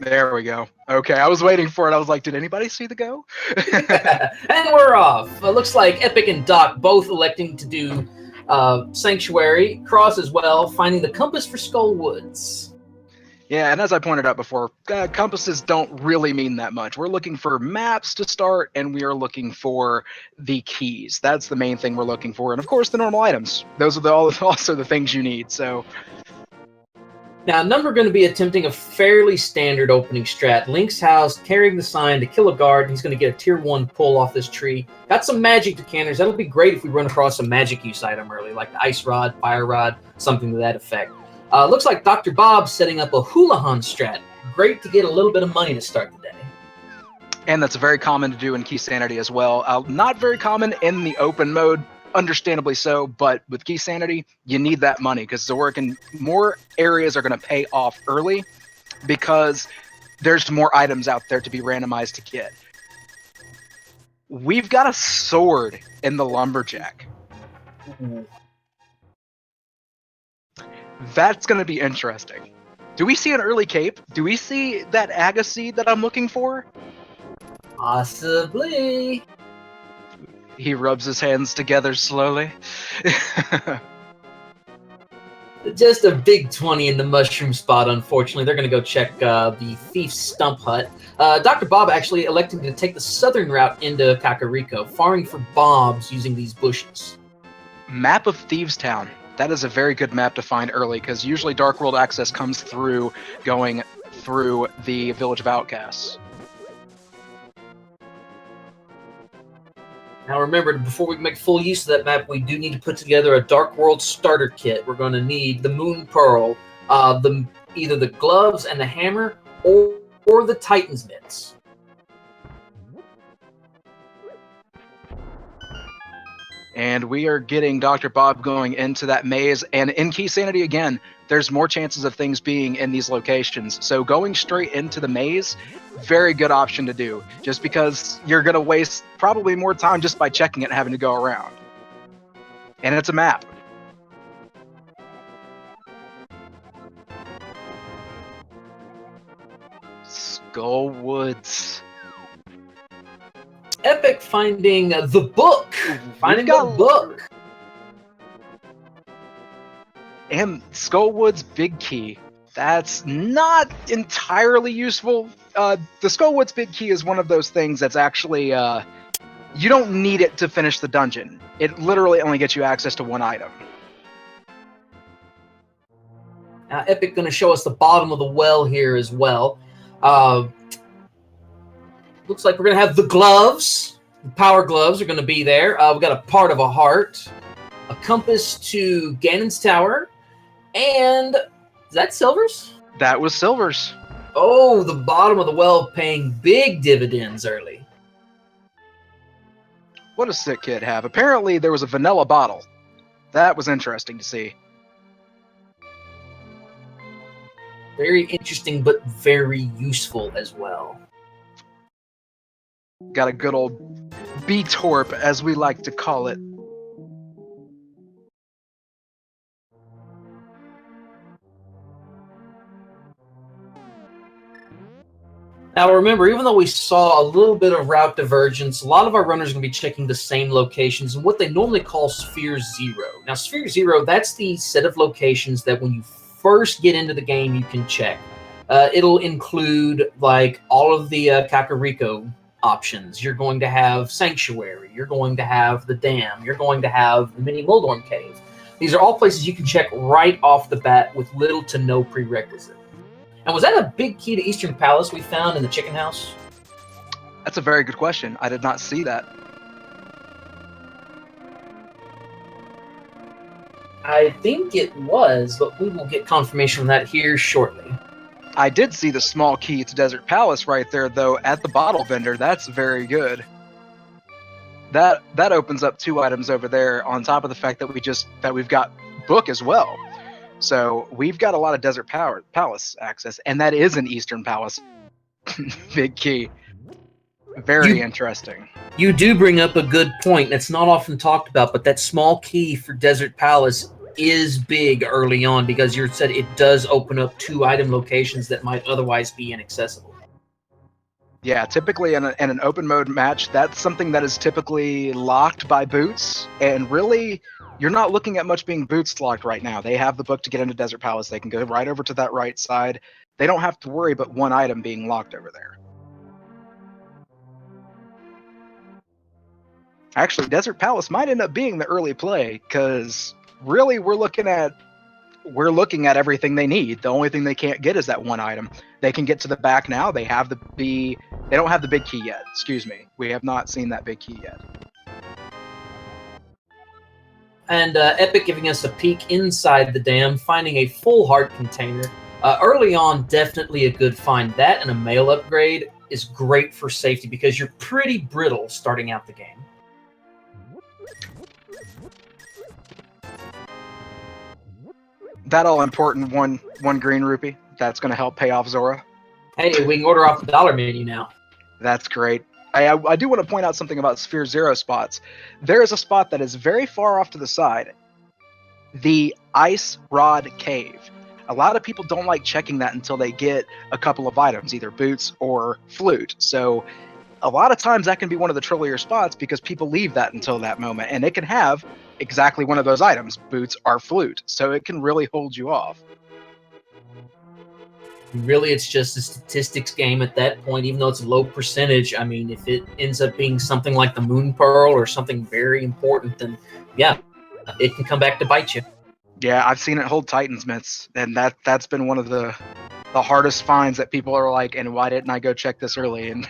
There we go. Okay, I was waiting for it. I was like, did anybody see the go? And we're off. Looks like Epic and Doc both electing to do Sanctuary. Cross as well, finding the compass for Skull Woods. Yeah, and as I pointed out before, compasses don't really mean that much. We're looking for maps to start, and we are looking for the keys. That's the main thing we're looking for. And of course, the normal items. Those are also the things you need. So now, Number going to be attempting a fairly standard opening strat. Link's house, carrying the sign to kill a guard. He's going to get a tier 1 pull off this tree. Got some magic decanters. That'll be great if we run across a magic use item early, like the Ice Rod, Fire Rod, something to that effect. Looks like Dr. Bob's setting up a Houlihan strat. Great to get a little bit of money to start the day. And that's very common to do in Keysanity as well. Not very common in the open mode, understandably so, but with Keysanity, you need that money because more areas are going to pay off early because there's more items out there to be randomized to get. We've got a sword in the Lumberjack. Ooh. That's going to be interesting. Do we see an early cape? Do we see that Aga seed that I'm looking for? Possibly. He rubs his hands together slowly. Just a big 20 in the mushroom spot, unfortunately. They're going to go check the Thief's Stump Hut. Dr. Bob actually elected to take the southern route into Kakariko, farming for bombs using these bushes. Map of Thieves Town. That is a very good map to find early, because usually Dark World access comes through going through the Village of Outcasts. Now remember, before we make full use of that map, we do need to put together a Dark World starter kit. We're going to need the Moon Pearl, either the gloves and the hammer, or the Titan's mitts. And we are getting Dr. Bob going into that maze. And in Keysanity, again, there's more chances of things being in these locations. So going straight into the maze, very good option to do. Just because you're going to waste probably more time just by checking it and having to go around. And it's a map. Skull Woods. Epic finding the book. Finding the book. And Skullwood's Big Key. That's not entirely useful. The Skullwood's Big Key is one of those things that's actually, you don't need it to finish the dungeon. It literally only gets you access to one item. Now, Epic going to show us the bottom of the well here as well. Looks like we're going to have the gloves. The power gloves are going to be there. We've got a part of a heart, a compass to Ganon's Tower, and is that Silver's? That was Silver's. Oh, the bottom of the well paying big dividends early. What does Sick Kid have? Apparently there was a vanilla bottle. That was interesting to see. Very interesting, but very useful as well. Got a good old B-Torp, as we like to call it. Now remember, even though we saw a little bit of route divergence, a lot of our runners are going to be checking the same locations in what they normally call Sphere Zero. Now Sphere Zero, that's the set of locations that when you first get into the game you can check. It'll include like all of the Kakariko options. You're going to have Sanctuary, you're going to have the Dam, you're going to have the Mini Moldorm Cave. These are all places you can check right off the bat with little to no prerequisite. And was that a big key to Eastern Palace we found in the chicken house? That's a very good question. I did not see that. I think it was, but we will get confirmation on that here shortly. I did see the small key to Desert Palace right there, though, at the bottle vendor. That's very good. That opens up 2 items over there, on top of the fact that we've got book as well. So we've got a lot of Desert Palace access, and that is an Eastern Palace big key. Very interesting. You do bring up a good point. It's not often talked about, but that small key for Desert Palace is big early on because you said it does open up 2 item locations that might otherwise be inaccessible. Yeah, typically in an open mode match, that's something that is typically locked by boots, and really, you're not looking at much being boots locked right now. They have the book to get into Desert Palace. They can go right over to that right side. They don't have to worry about one item being locked over there. Actually, Desert Palace might end up being the early play, because really we're looking at everything they need. The only thing they can't get is that one item. They can get to the back now. They don't have the big key yet. Excuse me. We have not seen that big key yet. And Epic giving us a peek inside the dam, finding a full heart container. Early on, definitely a good find. That and a mail upgrade is great for safety because you're pretty brittle starting out the game. That all important one green rupee. That's going to help pay off Zora. Hey, we can order off the dollar menu now. That's great. I do want to point out something about Sphere Zero spots. There is a spot that is very far off to the side. The Ice Rod Cave. A lot of people don't like checking that until they get a couple of items, either boots or flute. So a lot of times that can be one of the trollier spots because people leave that until that moment. And it can have exactly one of those items, boots or flute. So it can really hold you off. Really, it's just a statistics game at that point, even though it's a low percentage. I mean, if it ends up being something like the Moon Pearl or something very important, then yeah, it can come back to bite you. Yeah, I've seen it hold Titan's mitts, and that's been one of the hardest finds that people are like, and why didn't I go check this early? And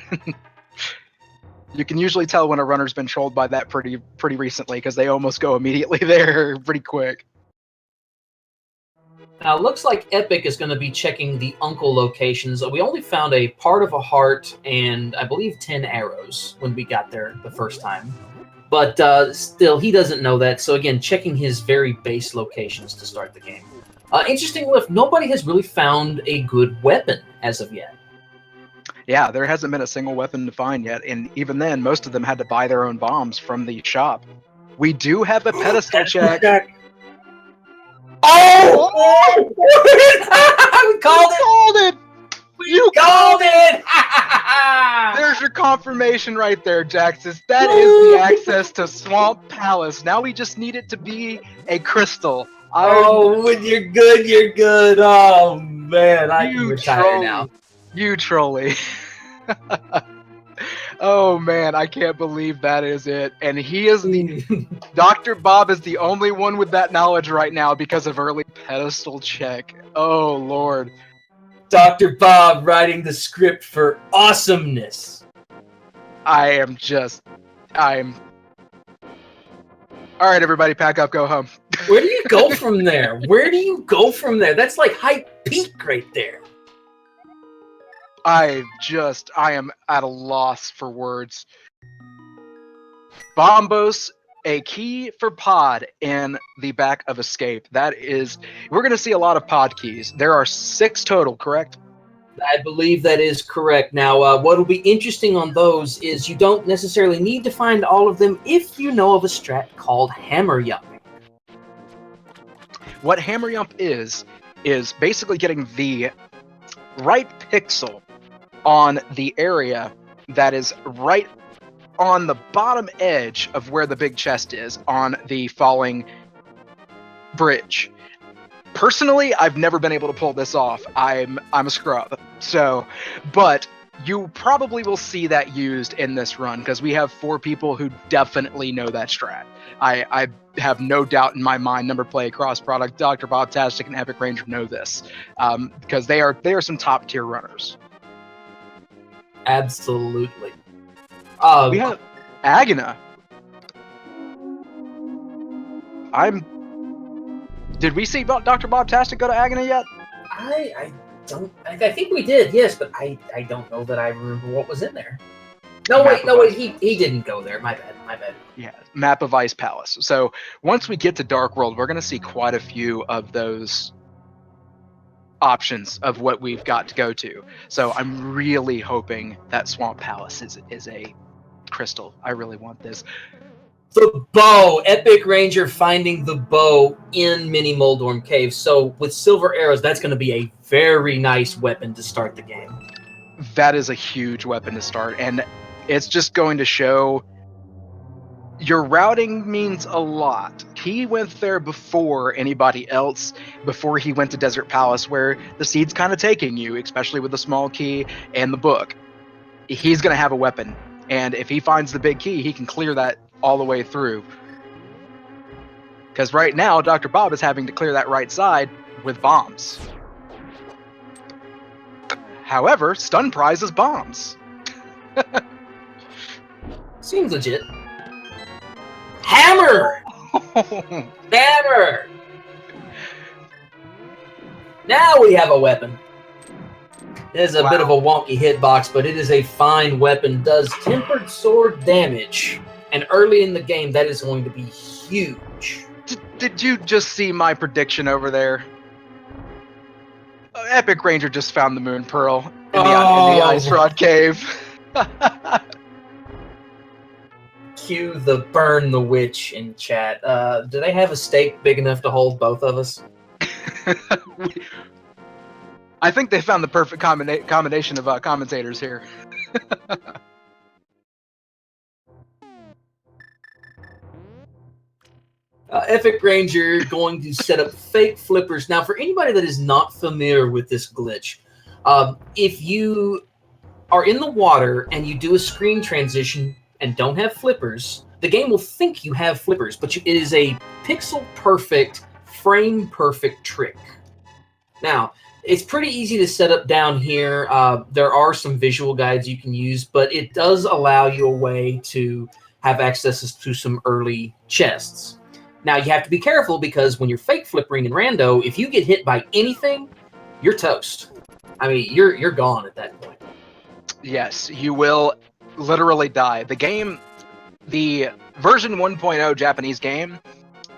you can usually tell when a runner's been trolled by that pretty recently because they almost go immediately there pretty quick. Now, it looks like Epic is going to be checking the Uncle locations. We only found a part of a heart and, I believe, 10 arrows when we got there the first time. But still, he doesn't know that. So, again, checking his very base locations to start the game. Interesting enough, nobody has really found a good weapon as of yet. Yeah, there hasn't been a single weapon to find yet. And even then, most of them had to buy their own bombs from the shop. We do have a pedestal check. Oh! We called it! You called it! There's your confirmation right there, Jaxus. That is the access to Swamp Palace. Now we just need it to be a crystal. Oh, when you're good, you're good. Oh, man, I can retire now. You trolly. Oh, man, I can't believe that is it. And he is Dr. Bob is the only one with that knowledge right now because of early pedestal check. Oh, Lord. Dr. Bob writing the script for awesomeness. I'm all right, everybody, pack up, go home. Where do you go from there? Where do you go from there? That's like high peak right there. I am at a loss for words. Bombos, a key for pod in the back of Escape. We're going to see a lot of pod keys. There are 6 total, correct? I believe that is correct. Now, what will be interesting on those is you don't necessarily need to find all of them if you know of a strat called hammer yumping. What hammer yump is basically getting the right pixel on the area that is right on the bottom edge of where the big chest is on the falling bridge. Personally, I've never been able to pull this off. I'm a scrub. So, but you probably will see that used in this run because we have 4 people who definitely know that strat. I have no doubt in my mind Numberplay, crossproduct, DoctorBobtastic, and EpikRainjer know this because they are some top tier runners. Absolutely. We have Agana. Did we see DoctorBobtastic go to Agana yet? I think we did, yes, but I don't know that I remember what was in there. No, wait, he didn't go there. My bad. Yeah, Map of Ice Palace. So once we get to Dark World, we're going to see quite a few of those options of what we've got to go to. So I'm really hoping that Swamp Palace is a crystal. I really want this. The bow! EpikRainjer finding the bow in Mini Moldorm Cave. So with silver arrows, that's going to be a very nice weapon to start the game. That is a huge weapon to start, and it's just going to show your routing means a lot. He went there before anybody else, before he went to Desert Palace, where the seed's kind of taking you, especially with the small key and the book. He's going to have a weapon, and if he finds the big key, he can clear that all the way through. Because right now, Dr. Bob is having to clear that right side with bombs. However, stun prize is bombs. Seems legit. Hammer! Hammer! Now we have a weapon. It is a bit of a wonky hitbox, but it is a fine weapon. Does tempered sword damage. And early in the game, that is going to be huge. Did you just see my prediction over there? EpikRainjer just found the Moon Pearl in the Ice Rod Cave. Cue the burn the witch in chat. Do they have a stake big enough to hold both of us? I think they found the perfect combination of commentators here. EpikRainjer going to set up fake flippers. Now, for anybody that is not familiar with this glitch, if you are in the water and you do a screen transition and don't have flippers, the game will think you have flippers, but it is a pixel-perfect, frame-perfect trick. Now, it's pretty easy to set up down here. There are some visual guides you can use, but it does allow you a way to have access to some early chests. Now, you have to be careful because when you're fake flippering in rando, if you get hit by anything, you're toast. I mean, you're gone at that point. Yes, you will literally die. The game, the version 1.0 Japanese game,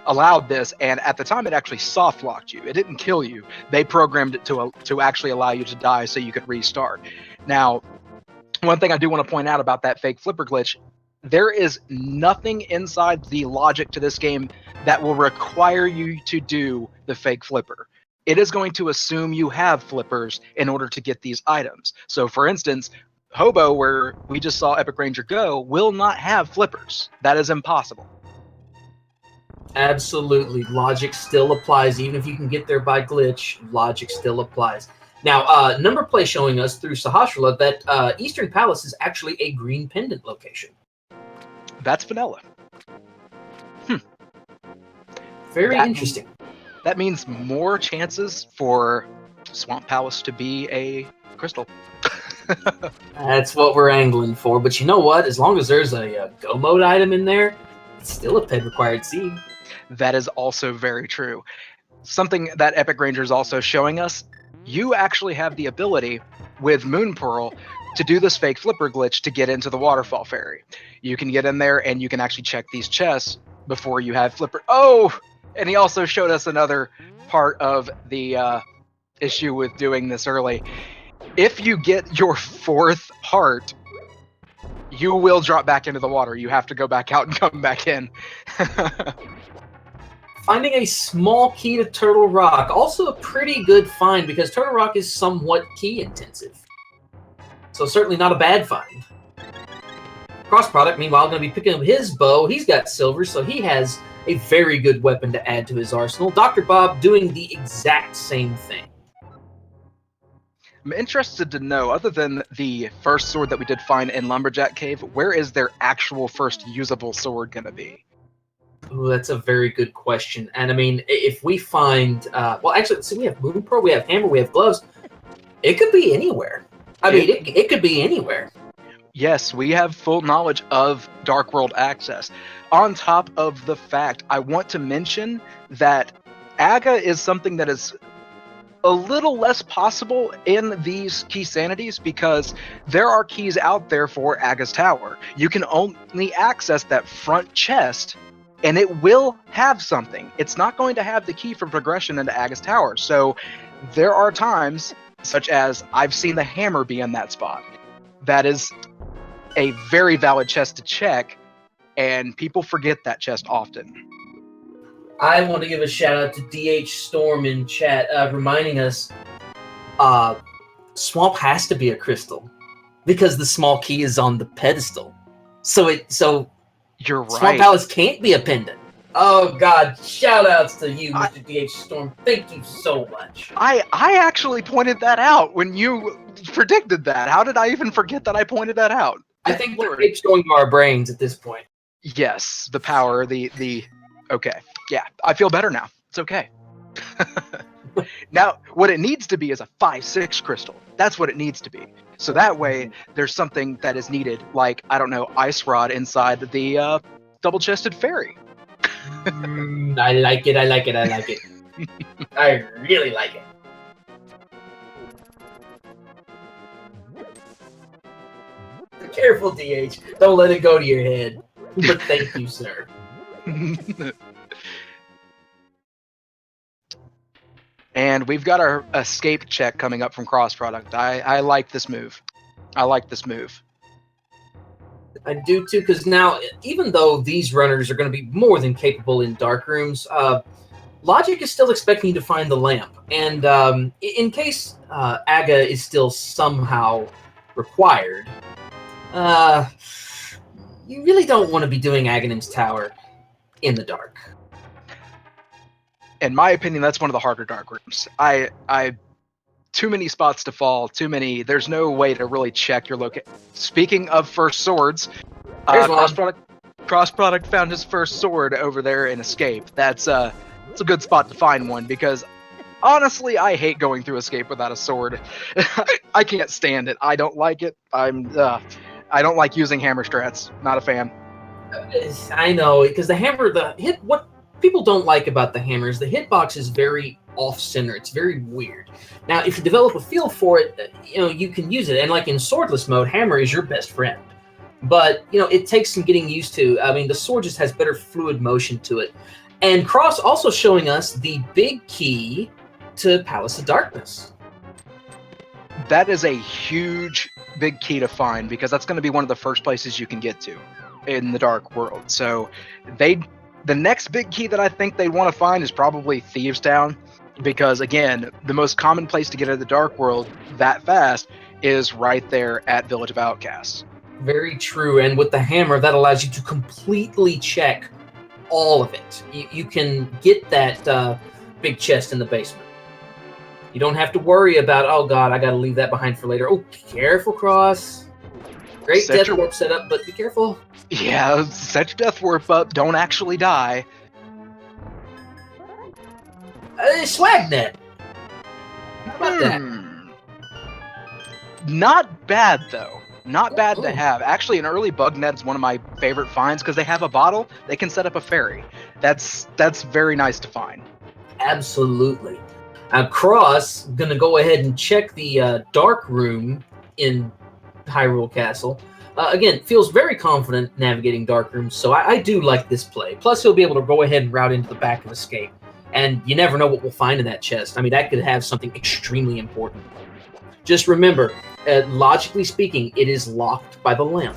allowed this, and at the time it actually soft locked you. It didn't kill you. They programmed it to actually allow you to die so you could restart. Now, one thing I do want to point out about that fake flipper glitch, there is nothing inside the logic to this game that will require you to do the fake flipper. It is going to assume you have flippers in order to get these items. So for instance, Hobo, where we just saw EpikRainjer go, will not have flippers. That is impossible. Absolutely. Logic still applies. Even if you can get there by glitch, logic still applies. Now, Numberplay showing us through Sahasrara that Eastern Palace is actually a green pendant location. That's vanilla. Very interesting. That means more chances for Swamp Palace to be a crystal. That's what we're angling for. But you know what? As long as there's a go mode item in there, it's still a ped required seed. That is also very true. Something that EpikRainjer is also showing us, you actually have the ability with Moon Pearl to do this fake flipper glitch to get into the Waterfall Ferry. You can get in there and you can actually check these chests before you have flipper. Oh! And he also showed us another part of the issue with doing this early. If you get your 4th heart, you will drop back into the water. You have to go back out and come back in. Finding a small key to Turtle Rock. Also a pretty good find because Turtle Rock is somewhat key intensive. So certainly not a bad find. Crossproduct, meanwhile, going to be picking up his bow. He's got silver, so he has a very good weapon to add to his arsenal. Dr. Bob doing the exact same thing. I'm interested to know, other than the first sword that we did find in Lumberjack Cave, where is their actual first usable sword going to be? Ooh, that's a very good question. And I mean, if we find, well, actually, so we have Moon Pearl, we have Hammer, we have gloves. It could be anywhere. I mean, it could be anywhere. Yes, we have full knowledge of Dark World access. On top of the fact, I want to mention that Aga is something that is a little less possible in these Keysanities because there are keys out there for Aga's Tower. You can only access that front chest, and it will have something. It's not going to have the key for progression into Aga's Tower. So there are times, such as I've seen the hammer be in that spot. That is a very valid chest to check and people forget that chest often. I want to give a shout out to DH Storm in chat, reminding us Swamp has to be a crystal because the small key is on the pedestal. So You're right. Swamp Palace can't be a pendant. Oh God! Shout outs to you, Mr. DH Storm. Thank you so much. I actually pointed that out when you predicted that. How did I even forget that I pointed that out? I think the tape's going to our brains at this point. Yes, the power, the okay. Yeah, I feel better now. It's okay. Now, what it needs to be is a 5/6 crystal. That's what it needs to be. So that way, there's something that is needed, like, I don't know, Ice Rod inside the double-chested fairy. I like it. I like it. I like it. I really like it. Careful, DH. Don't let it go to your head. But thank you, sir. And we've got our escape check coming up from crossproduct. I like this move. I like this move. I do too, because now, even though these runners are going to be more than capable in dark rooms, Logic is still expecting you to find the lamp. And in case Aga is still somehow required, you really don't want to be doing Aghanim's Tower in the dark. In my opinion, that's one of the harder dark rooms. Too many spots to fall, too many. There's no way to really check your location. Speaking of first swords, crossproduct found his first sword over there in Escape. It's a good spot to find one because honestly, I hate going through Escape without a sword. I can't stand it. I don't like it. I don't like using hammer strats. Not a fan. I know, because what people don't like about the hammer is the hitbox is very off-center. It's very weird. Now, if you develop a feel for it, you can use it. And like in swordless mode, hammer is your best friend. But, it takes some getting used to. I mean, the sword just has better fluid motion to it. And Cross also showing us the big key to Palace of Darkness. That is a huge, big key to find because that's going to be one of the first places you can get to in the dark world. So the next big key that I think they want to find is probably Thieves Town, because again, the most common place to get into the dark world that fast is right there at Village of Outcasts. Very true. And with the hammer, that allows you to completely check all of it. You can get that big chest in the basement. You don't have to worry about, oh God, I got to leave that behind for later. Oh, careful, Cross. Great death warp setup, but be careful. Yeah, set your death warp up. Don't actually die. Swagnet. How about that? Not bad, though. Not bad to have. Actually, an early bug net is one of my favorite finds because they have a bottle. They can set up a fairy. That's very nice to find. Absolutely. Cross, going to go ahead and check the dark room in Hyrule Castle. Again, feels very confident navigating dark rooms, so I do like this play. Plus, he'll be able to go ahead and route into the back of Escape. And you never know what we'll find in that chest. I mean, that could have something extremely important. Just remember, logically speaking, it is locked by the lamp.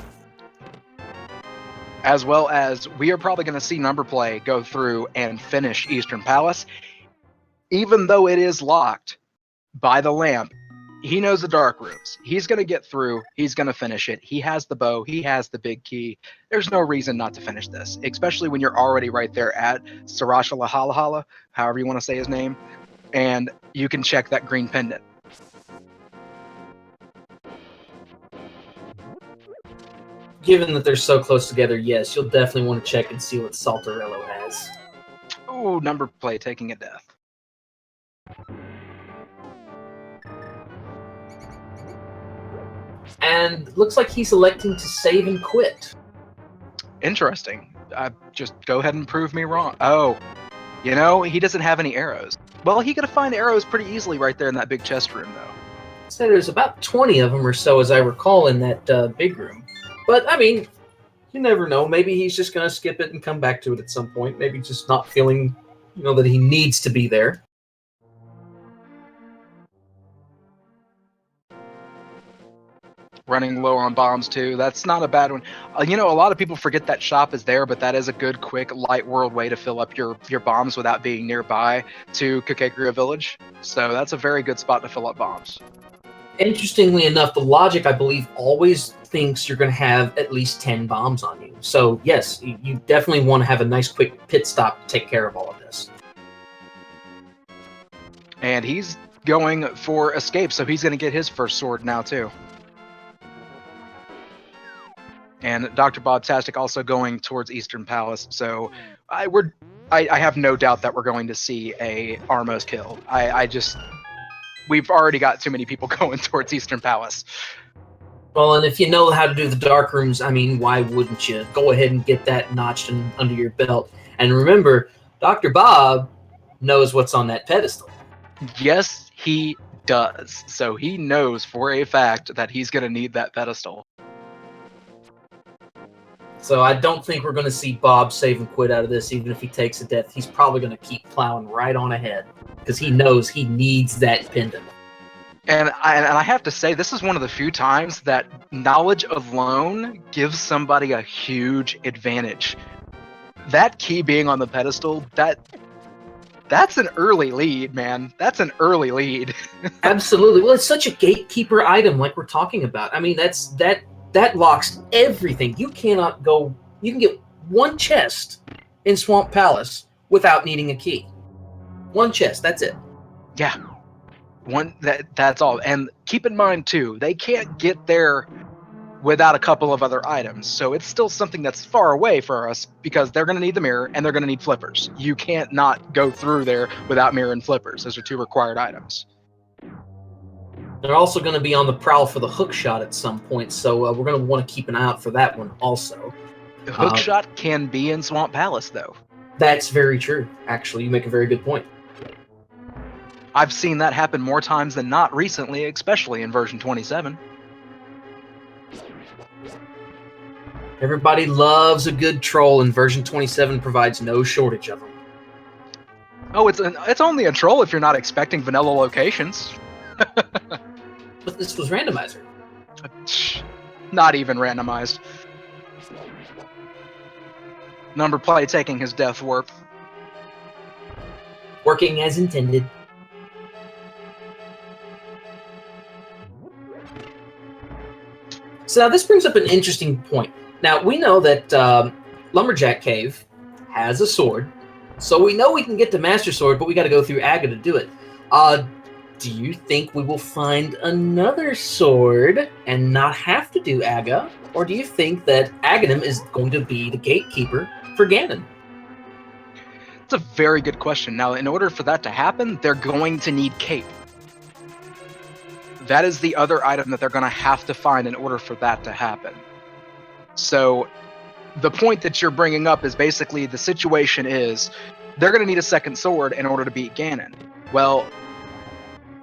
As well as we are probably going to see Numberplay go through and finish Eastern Palace. Even though it is locked by the lamp, he knows the dark rooms. He's going to get through. He's going to finish it. He has the bow. He has the big key. There's no reason not to finish this, especially when you're already right there at Sarashalahala, however you want to say his name, and you can check that green pendant. Given that they're so close together, yes, you'll definitely want to check and see what Saltarello has. Ooh, Numberplay taking a death. And looks like he's electing to save and quit. Interesting. Just go ahead and prove me wrong. Oh, he doesn't have any arrows. Well, he could have find arrows pretty easily right there in that big chest room, though. So there's about 20 of them or so, as I recall, in that big room. But, I mean, you never know. Maybe he's just going to skip it and come back to it at some point. Maybe just not feeling, that he needs to be there. running low on bombs too. That's not a bad one. You know, a lot of people forget that shop is there, but that is a good, quick, light world way to fill up your bombs without being nearby to Kakegurya Village. So that's a very good spot to fill up bombs. Interestingly enough, the logic, I believe, always thinks you're going to have at least 10 bombs on you. So yes, you definitely want to have a nice quick pit stop to take care of all of this. And he's going for escape, so he's going to get his first sword now too. And DoctorBobtastic also going towards Eastern Palace, so I have no doubt that we're going to see a Armos kill. We've already got too many people going towards Eastern Palace. Well, and if you know how to do the dark rooms, I mean, why wouldn't you? Go ahead and get that notched under your belt. And remember, Dr. Bob knows what's on that pedestal. Yes, he does. So he knows for a fact that he's going to need that pedestal. So I don't think we're going to see Bob save and quit out of this, even if he takes a death. He's probably going to keep plowing right on ahead because he knows he needs that pendant. And I have to say, this is one of the few times that knowledge alone gives somebody a huge advantage. That key being on the pedestal, that's an early lead, man. That's an early lead. Absolutely. Well, it's such a gatekeeper item like we're talking about. I mean, that locks everything. You cannot go... You can get one chest in Swamp Palace without needing a key. One chest, that's it. Yeah. That's all. And keep in mind, too, they can't get there without a couple of other items. So it's still something that's far away for us because they're going to need the mirror and they're going to need flippers. You can't not go through there without mirror and flippers. Those are two required items. They're also going to be on the prowl for the hook shot at some point, so we're going to want to keep an eye out for that one also. The hook shot can be in Swamp Palace, though. That's very true. Actually, you make a very good point. I've seen that happen more times than not recently, especially in version 27. Everybody loves a good troll, and version 27 provides no shortage of them. Oh, it's only a troll if you're not expecting vanilla locations. But this was randomizer. Not even randomized. Numberplay taking his death warp. Working as intended. So now this brings up an interesting point. Now, we know that Lumberjack Cave has a sword, so we know we can get to Master Sword, but we got to go through Aga to do it. Do you think we will find another sword and not have to do Aga? Or do you think that Aghanim is going to be the gatekeeper for Ganon? It's a very good question. Now, in order for that to happen, they're going to need Cape. That is the other item that they're going to have to find in order for that to happen. So the point that you're bringing up is basically the situation is they're going to need a second sword in order to beat Ganon. Well,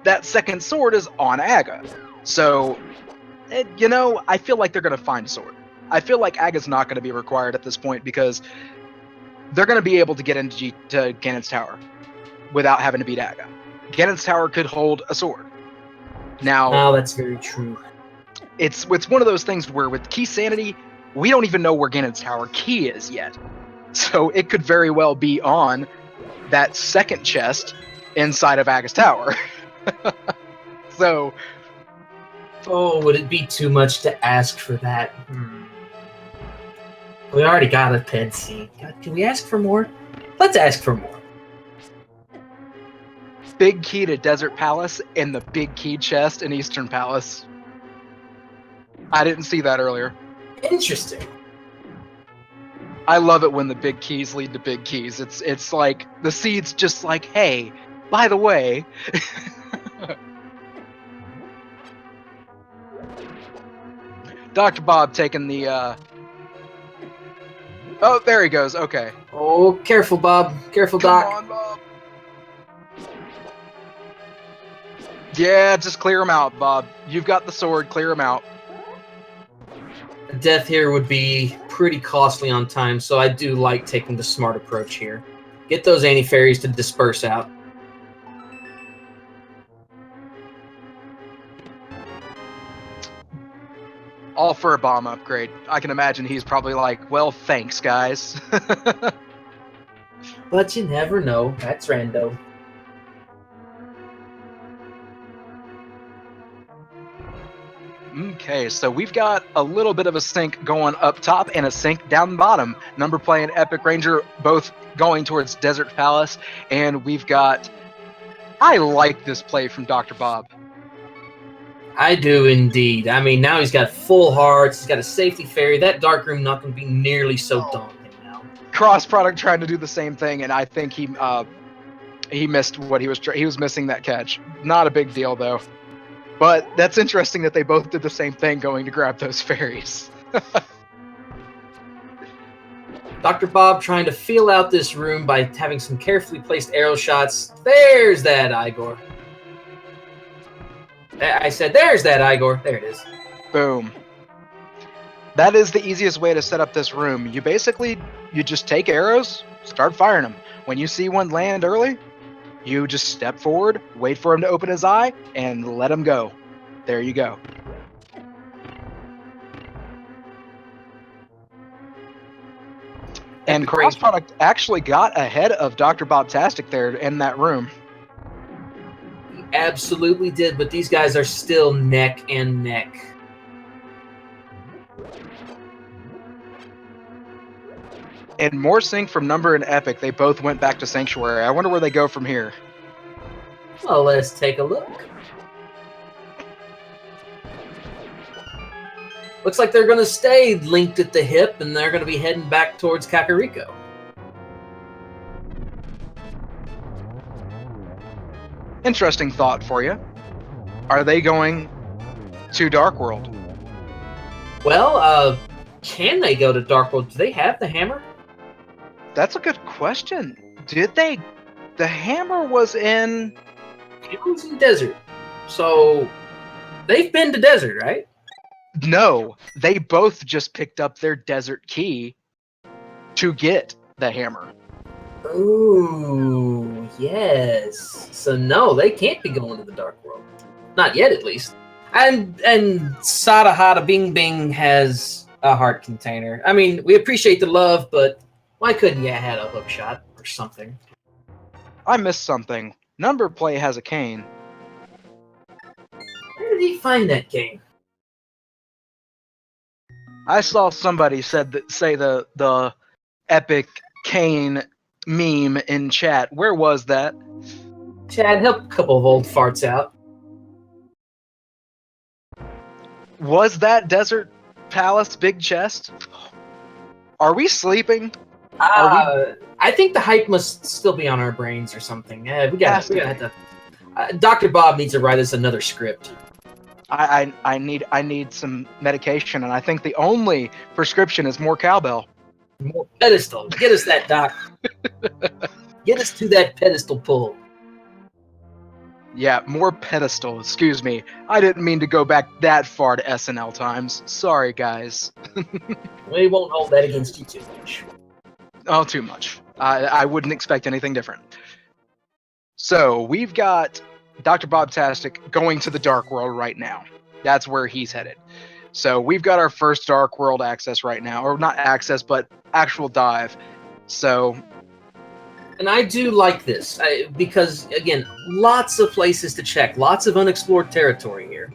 that second sword is on Aga. So, I feel like they're going to find a sword. I feel like Aga's not going to be required at this point because they're going to be able to get into Ganon's Tower without having to beat Aga. Ganon's Tower could hold a sword. Now, that's very true. It's one of those things where with Keysanity, we don't even know where Ganon's Tower key is yet. So it could very well be on that second chest inside of Aga's Tower. So... Oh, would it be too much to ask for that? We already got a Ped C. Can we ask for more? Let's ask for more. Big key to Desert Palace and the big key chest in Eastern Palace. I didn't see that earlier. Interesting. I love it when the big keys lead to big keys. It's like the seed's just like, hey, by the way. Dr. Bob taking the Oh, there he goes. Okay. Oh, careful, Bob. Careful, Doc. Come on, Bob. Yeah, just clear him out, Bob. You've got the sword. Clear him out. A death here would be pretty costly on time, so I do like taking the smart approach here. Get those anti-fairies to disperse out. All for a bomb upgrade. I can imagine he's probably like, well, thanks, guys. But you never know. That's rando. Okay, so we've got a little bit of a sink going up top and a sink down the bottom. Numberplay and EpikRainjer both going towards Desert Palace, and we've got... I like this play from Dr. Bob. I do indeed. I mean, now he's got full hearts. He's got a safety fairy. That dark room not going to be nearly so daunting now. Crossproduct trying to do the same thing, and I think he missed what he was missing that catch. Not a big deal though. But that's interesting that they both did the same thing, going to grab those fairies. Dr. Bob trying to feel out this room by having some carefully placed arrow shots. There's that Igor. I said, there's that Igor. There it is. Boom. That is the easiest way to set up this room. You just take arrows, start firing them. When you see one land early, you just step forward, wait for him to open his eye, and let him go. There you go. And crossproduct actually got ahead of DoctorBobtastic there in that room. He absolutely did, but these guys are still neck and neck. And more sync from Number and Epic. They both went back to Sanctuary. I wonder where they go from here. Well, let's take a look. Looks like they're going to stay linked at the hip, and they're going to be heading back towards Kakariko. Interesting thought for you. Are they going to Dark World? Well, can they go to Dark World? Do they have the hammer? That's a good question. Did they? The hammer was in... It was in Desert. So, they've been to Desert, right? No, they both just picked up their Desert key to get the hammer. Ooh, yes. So no, they can't be going to the Dark World. Not yet, at least. And Sada Hada Bing Bing has a heart container. I mean, we appreciate the love, but why couldn't you have had a hook shot or something? I missed something. Numberplay has a cane. Where did he find that cane? I saw somebody say the epic cane meme in chat. Where was that? Chad, help a couple of old farts out. Was that Desert Palace big chest? Are we sleeping? I think the hype must still be on our brains or something. We gotta have to. Dr. Bob needs to write us another script. I need some medication, and I think the only prescription is more cowbell. More pedestal. Get us that, Doc. Get us to that pedestal pull. Yeah, more pedestal. Excuse me. I didn't mean to go back that far to SNL times. Sorry, guys. We won't hold that against you too much. Oh, too much. I wouldn't expect anything different. So, we've got DoctorBobtastic going to the Dark World right now. That's where he's headed. So, we've got our first Dark World access right now. Or not access, but actual dive. So... And I do like this, because, again, lots of places to check. Lots of unexplored territory here.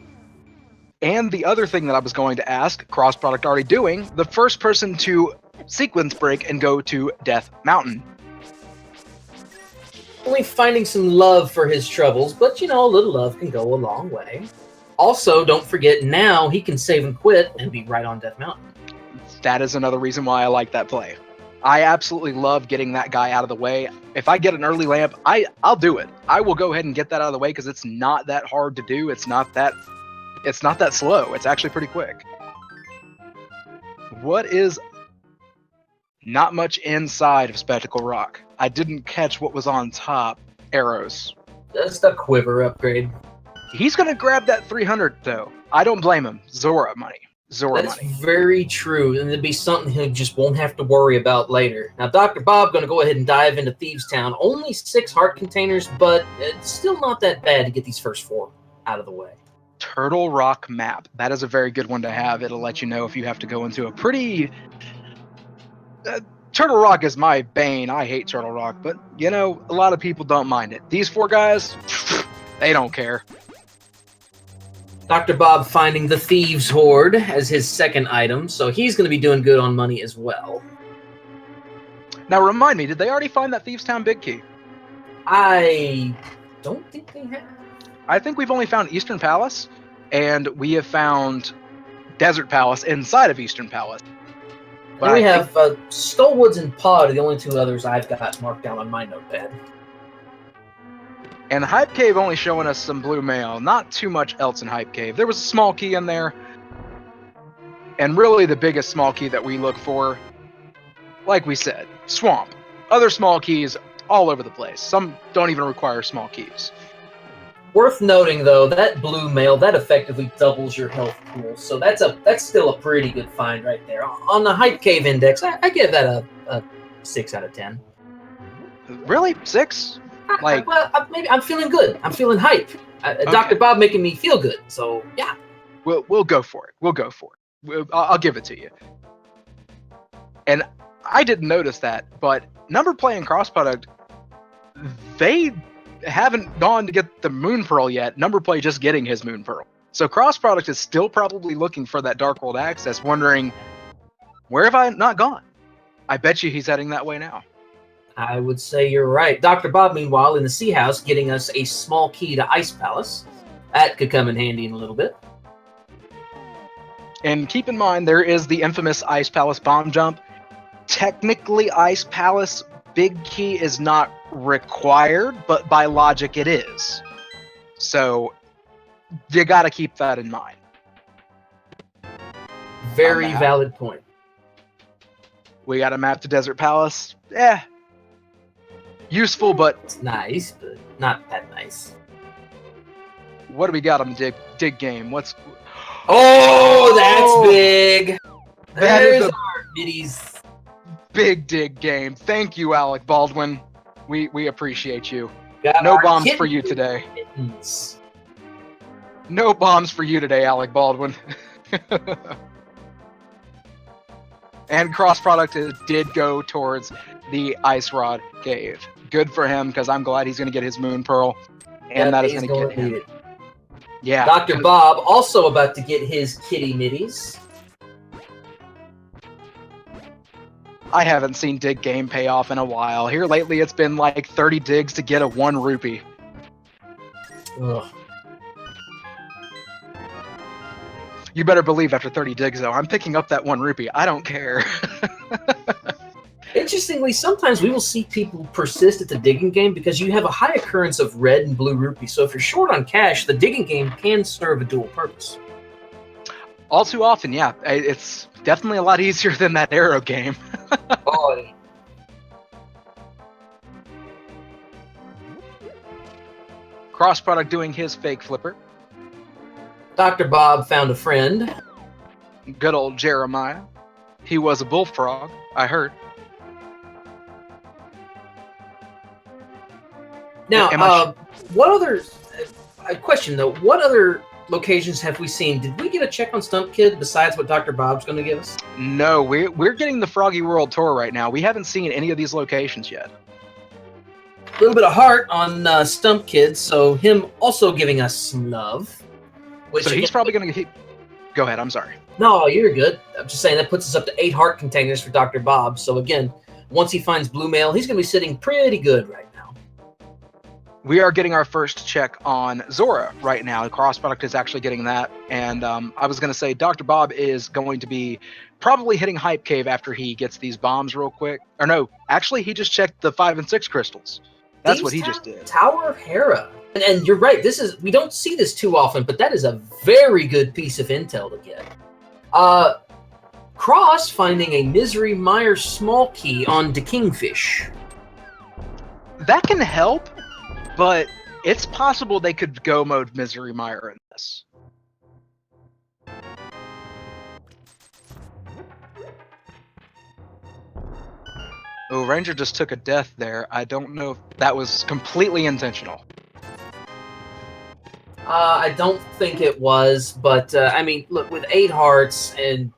And the other thing that I was going to ask, crossproduct already doing, the first person to sequence break and go to Death Mountain. Only finding some love for his troubles, but, you know, a little love can go a long way. Also, don't forget, now he can save and quit and be right on Death Mountain. That is another reason why I like that play. I absolutely love getting that guy out of the way. If I get an early lamp, I'll do it. I will go ahead and get that out of the way because it's not that hard to do. It's not that slow. It's actually pretty quick. What is not much inside of Spectacle Rock? I didn't catch what was on top. Arrows. Just a quiver upgrade. He's going to grab that 300, though. I don't blame him. Zora money. That's very true, and it'd be something he just won't have to worry about later. Now, Dr. Bob going to go ahead and dive into Thieves Town. Only 6 heart containers, but it's still not that bad to get these first 4 out of the way. Turtle Rock map. That is a very good one to have. It'll let you know if you have to go into a pretty... Turtle Rock is my bane. I hate Turtle Rock, but, you know, a lot of people don't mind it. These 4 guys, they don't care. Dr. Bob finding the Thieves' Hoard as his second item, so he's going to be doing good on money as well. Now, remind me, did they already find that Thieves Town Big Key? I don't think they have. I think we've only found Eastern Palace, and we have found Desert Palace inside of Eastern Palace. But Then we have Skullwoods and Pod are the only 2 others I've got marked down on my notepad. And Hype Cave only showing us some blue mail. Not too much else in Hype Cave. There was a small key in there. And really the biggest small key that we look for, like we said, Swamp. Other small keys all over the place. Some don't even require small keys. Worth noting, though, that blue mail, that effectively doubles your health pool. So that's still a pretty good find right there. On the Hype Cave Index, I give that a 6 out of 10. Really? 6? Like, well, maybe I'm feeling good. I'm feeling hype. Okay. Dr. Bob making me feel good. So, yeah. We'll go for it. We'll go for it. I'll give it to you. And I didn't notice that, but Numberplay and crossproduct, they haven't gone to get the Moon Pearl yet. Numberplay just getting his Moon Pearl. So crossproduct is still probably looking for that Dark World access, wondering, where have I not gone? I bet you he's heading that way now. I would say you're right. Dr. Bob, meanwhile, in the Sea House, getting us a small key to Ice Palace. That could come in handy in a little bit. And keep in mind, there is the infamous Ice Palace bomb jump. Technically, Ice Palace Big Key is not required, but by logic it is. So you got to keep that in mind. Very valid point. We got a map to Desert Palace. Useful, but... It's nice, but not that nice. What do we got on the dig game? What's... Oh, that's big! There's our middies. Big dig game. Thank you, Alec Baldwin. We appreciate you. Got no bombs for you today. Kittens. No bombs for you today, Alec Baldwin. And crossproduct did go towards the Ice Rod Cave. Good for him, because I'm glad he's going to get his Moon Pearl. And that is going to get him. It. Yeah. Dr. Bob also about to get his kitty middies. I haven't seen dig game pay off in a while. Here lately it's been like 30 digs to get a 1 rupee. Ugh. You better believe after 30 digs though, I'm picking up that 1 rupee. I don't care. Interestingly, sometimes we will see people persist at the digging game because you have a high occurrence of red and blue rupees. So if you're short on cash, the digging game can serve a dual purpose. All too often, yeah. It's definitely a lot easier than that arrow game. Oh, Crossproduct doing his fake flipper. Dr. Bob found a friend. Good old Jeremiah. He was a bullfrog, I heard. Now, what other... A question, though. What other locations have we seen? Did we get a check on Stump Kid besides what Dr. Bob's going to give us? No, we're getting the Froggy World Tour right now. We haven't seen any of these locations yet. A little bit of heart on Stump Kid, so him also giving us some love. Which So he's probably going to... Go ahead, I'm sorry. No, you're good. I'm just saying that puts us up to 8 heart containers for Dr. Bob. So again, once he finds Blue Mail, he's going to be sitting pretty good right now. We are getting our first check on Zora right now. Crossproduct is actually getting that. And I was going to say Dr. Bob is going to be probably hitting Hype Cave after he gets these bombs real quick. Or no, actually he just checked the 5 and 6 crystals. That's what he just did. Tower of Hera. And you're right, we don't see this too often, but that is a very good piece of intel to get. Cross finding a Misery Mire small key on the Kingfish. That can help, but it's possible they could go mode Misery Mire in this. Oh, Ranger just took a death there. I don't know if that was completely intentional. I don't think it was, but I mean, look, with 8 hearts and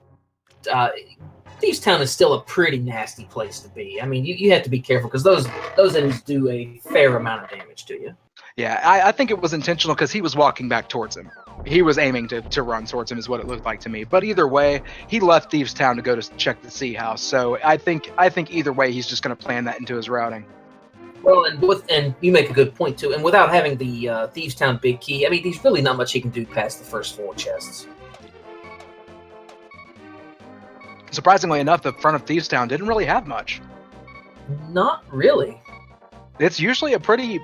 Thieves Town is still a pretty nasty place to be. I mean, you have to be careful because those enemies do a fair amount of damage to you. Yeah, I think it was intentional because he was walking back towards him. He was aiming to run towards him, is what it looked like to me. But either way, he left Thieves Town to go to check the Sea House. So I think either way, he's just going to plan that into his routing. Well, and you make a good point too. And without having the Thieves Town big key, I mean, there's really not much he can do past the first 4 chests. Surprisingly enough, the front of Thieves Town didn't really have much. Not really. It's usually a pretty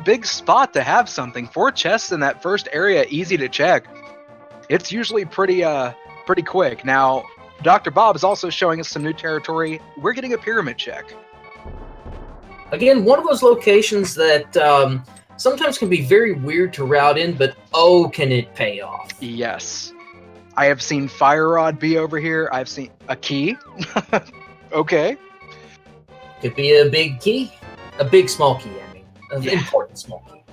big spot to have something. 4 chests in that first area, easy to check. It's usually pretty quick. Now, Dr. Bob is also showing us some new territory. We're getting a pyramid check. Again, one of those locations that sometimes can be very weird to route in, but oh, can it pay off? Yes. I have seen Fire Rod be over here. I've seen a key. Okay. Could be a big key. A big small key, I mean. An important small key.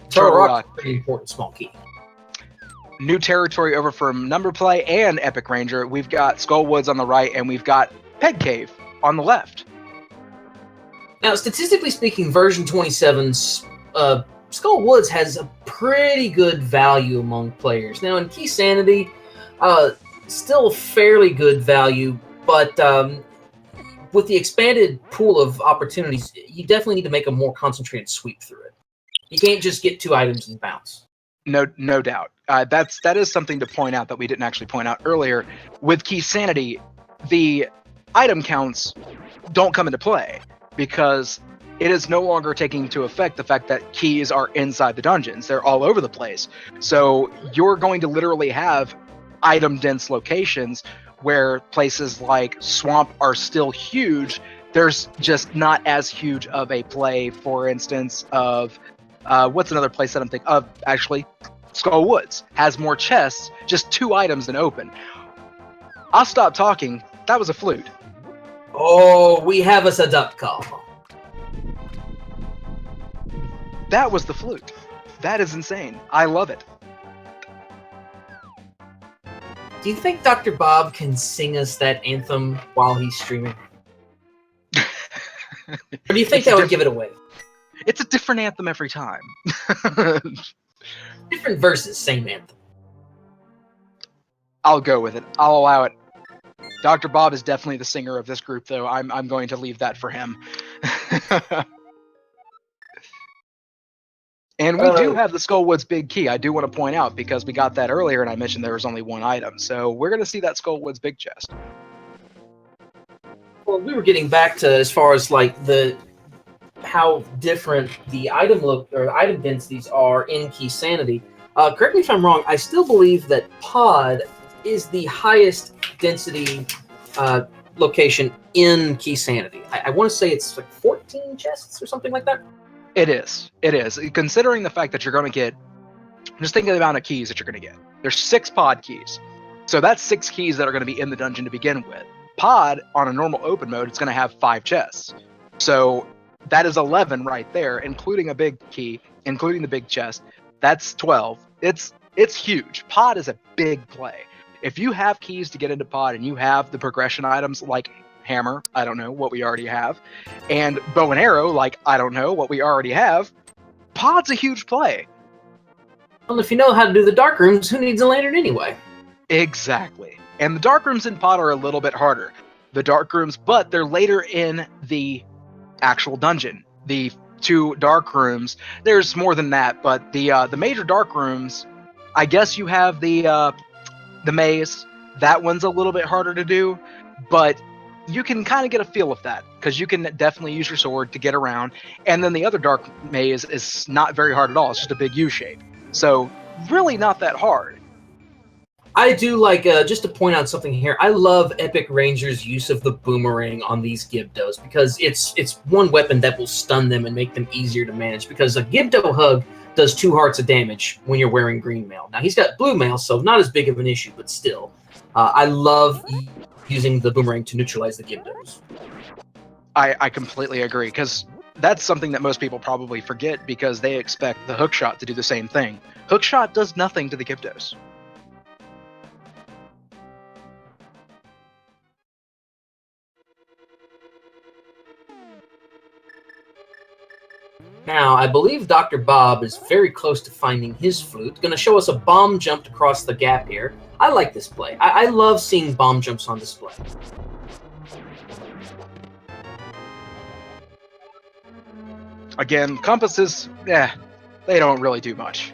Turtle Rock. Pretty important small key. New territory over from Numberplay and EpikRainjer. We've got Skull Woods on the right, and we've got Peg Cave on the left. Now, statistically speaking, version 27's Skull Woods has a pretty good value among players. Now, in Keysanity, still fairly good value, but with the expanded pool of opportunities, you definitely need to make a more concentrated sweep through it. You can't just get 2 items and bounce. No doubt. That is something to point out that we didn't actually point out earlier. With Keysanity, the item counts don't come into play because it is no longer taking into effect the fact that keys are inside the dungeons. They're all over the place. So you're going to literally have item-dense locations where places like Swamp are still huge. There's just not as huge of a play, for instance, of what's another place that I'm thinking of? Actually, Skull Woods has more chests, just 2 items than open. I'll stop talking. That was a flute. Oh, we have us a duck call. That was the flute. That is insane. I love it. Do you think Dr. Bob can sing us that anthem while he's streaming? Or do you think that would give it away? It's a different anthem every time. Different verses, same anthem. I'll go with it. I'll allow it. Dr. Bob is definitely the singer of this group, though. I'm going to leave that for him. And we do have the Skull Woods big key. I do want to point out because we got that earlier, and I mentioned there was only 1 item. So we're going to see that Skull Woods big chest. Well, we were getting back to as far as like how different the item densities are in Keysanity. Correct me if I'm wrong. I still believe that Pod is the highest density location in Keysanity. I want to say it's like 14 chests or something like that. It is. It is. Considering the fact that you're going to get, just think of the amount of keys that you're going to get. There's 6 pod keys. So that's 6 keys that are going to be in the dungeon to begin with. Pod, on a normal open mode, it's going to have 5 chests. So that is 11 right there, including a big key, including the big chest. That's 12. It's huge. Pod is a big play. If you have keys to get into Pod and you have the progression items like Hammer, I don't know what we already have, and Bow and Arrow, like I don't know what we already have, Pod's a huge play. Well, if you know how to do the dark rooms, who needs a lantern anyway? Exactly. And the dark rooms in Pod are a little bit harder. The dark rooms, but they're later in the actual dungeon. The 2 dark rooms, there's more than that, but the major dark rooms, I guess you have the maze. That one's a little bit harder to do, but you can kind of get a feel of that because you can definitely use your sword to get around. And then the other dark maze is not very hard at all. It's just a big U shape. So really not that hard. I do like, just to point out something here, I love EpikRainjer's use of the boomerang on these Gibdos because it's one weapon that will stun them and make them easier to manage because a Gibdo hug does 2 hearts of damage when you're wearing green mail. Now, he's got blue mail, so not as big of an issue, but still. I love using the boomerang to neutralize the Gibdos. I completely agree because that's something that most people probably forget because they expect the hookshot to do the same thing. Hookshot does nothing to the Gyptos. Now, I believe Dr. Bob is very close to finding his flute. Going to show us a bomb jump across the gap here. I like this play. I love seeing bomb jumps on display. Again, compasses, they don't really do much.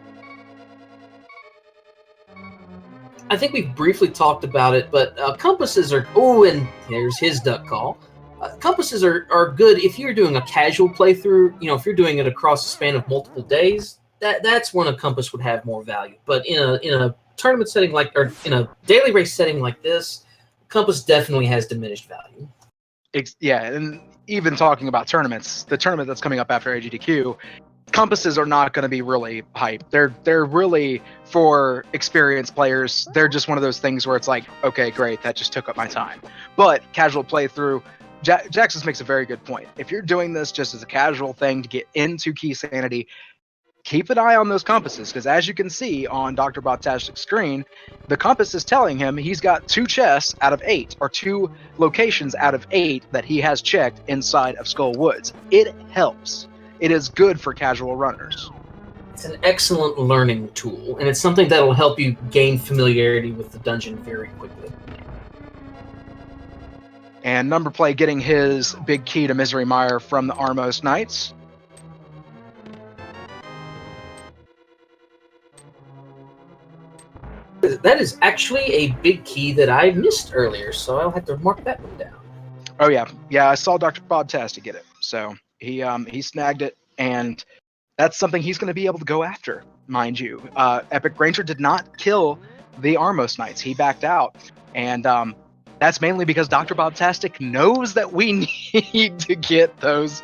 I think we've briefly talked about it, but compasses are... Oh, and there's his duck call. Compasses are good if you're doing a casual playthrough. You know, if you're doing it across the span of multiple days, that's when a compass would have more value. But in a tournament setting or in a daily race setting like this, compass definitely has diminished value. Yeah, and even talking about tournaments, the tournament that's coming up after AGDQ, compasses are not going to be really hype. They're really for experienced players. They're just one of those things where it's like, okay, great, that just took up my time. But casual playthrough, Jaxus makes a very good point. If you're doing this just as a casual thing to get into Keysanity, keep an eye on those compasses, because as you can see on DoctorBobtastic's screen, the compass is telling him he's got 2 chests out of 8, or 2 locations out of 8 that he has checked inside of Skull Woods. It helps. It is good for casual runners. It's an excellent learning tool, and it's something that'll help you gain familiarity with the dungeon very quickly. And Numberplay getting his big key to Misery Mire from the Armos Knights. That is actually a big key that I missed earlier, so I'll have to mark that one down. Oh yeah, I saw DoctorBobtastic get it, so he snagged it, and that's something he's going to be able to go after, mind you. EpikRainjer did not kill the Armos Knights; he backed out, and that's mainly because DoctorBobtastic knows that we need to get those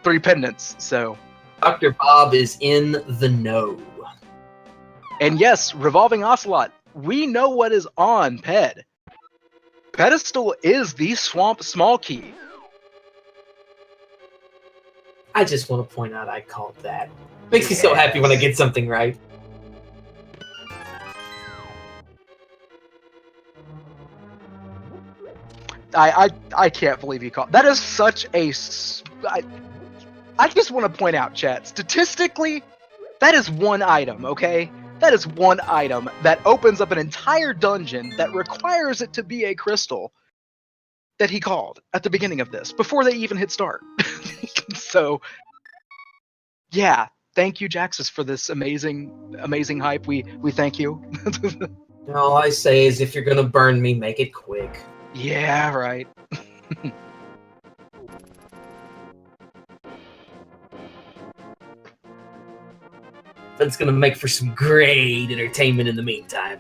3 pendants. So Dr. Bob is in the know. And yes, Revolving Ocelot, we know what is on Ped. Pedestal is the Swamp Small Key. I just want to point out I called that. Makes me so happy when I get something right. I can't believe you called that. Is such a... I just want to point out, chat, statistically, that is 1 item, okay? That is 1 item that opens up an entire dungeon that requires it to be a crystal that he called at the beginning of this, before they even hit start. So, yeah, thank you, Jaxus, for this amazing hype. We thank you. All I say is, if you're gonna burn me, make it quick. Yeah, right. That's gonna make for some great entertainment in the meantime.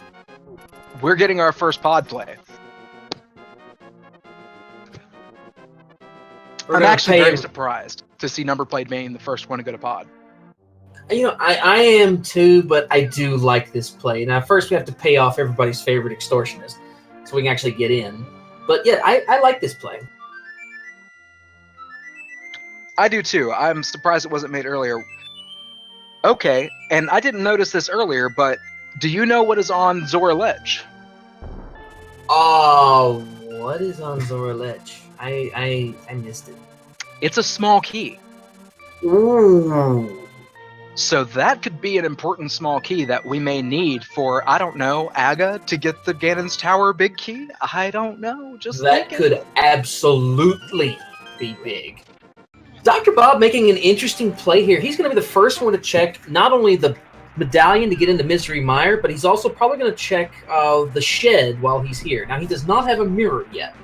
We're getting our first pod play. I'm actually very surprised to see Numberplay being the first one to go to pod. You know, I am too, but I do like this play. Now, first we have to pay off everybody's favorite extortionist, so we can actually get in. But yeah, I like this play. I do too. I'm surprised it wasn't made earlier. Okay, and I didn't notice this earlier, but do you know what is on Zora Ledge? Oh, what is on Zora Ledge? I missed it. It's a small key. Ooh. So that could be an important small key that we may need for, I don't know, Aga to get the Ganon's Tower big key? I don't know. Just that thinking. Could absolutely be big. Dr. Bob making an interesting play here. He's going to be the first one to check not only the medallion to get into Misery Mire, but he's also probably going to check the shed while he's here. Now, he does not have a mirror yet.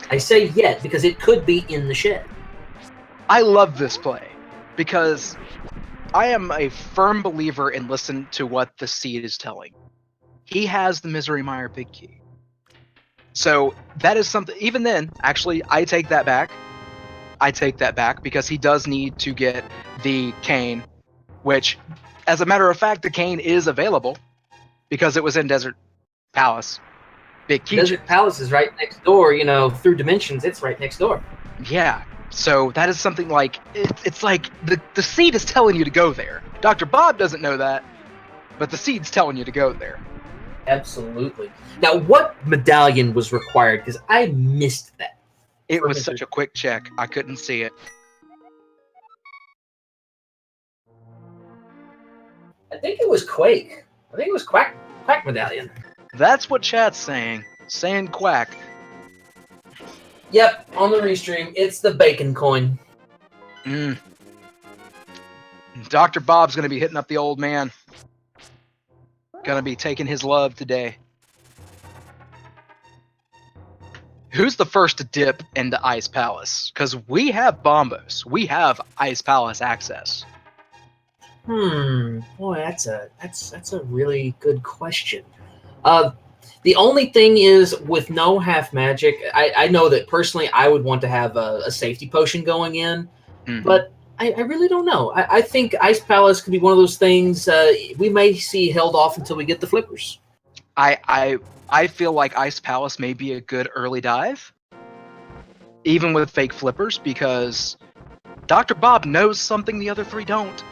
I say yet because it could be in the shed. I love this play because I am a firm believer in listen to what the seed is telling. He has the Misery Mire big key. So that is something, even then, actually, I take that back. Because he does need to get the cane, which, as a matter of fact, the cane is available because it was in Desert Palace. Big key. Desert Palace is right next door, you know, through dimensions, it's right next door. Yeah, So that is something like it's like the seed is telling you to go there. Dr. Bob doesn't know that, but the seed's telling you to go there. Absolutely. Now, what medallion was required? Because I missed that. It was such a quick check, I couldn't see it. I think it was Quake. I think it was Quack medallion. That's what chat's saying. Saying quack. Yep, on the restream, it's the bacon coin. Dr. Bob's gonna be hitting up the old man. Gonna be taking his love today. Who's the first to dip into Ice Palace? Because we have Bombos. We have Ice Palace access. Boy, that's a really good question. The only thing is, with no half magic, I know that personally I would want to have a safety potion going in, but I really don't know. I think Ice Palace could be one of those things we may see held off until we get the flippers. I feel like Ice Palace may be a good early dive, even with fake flippers, because Dr. Bob knows something the other three don't.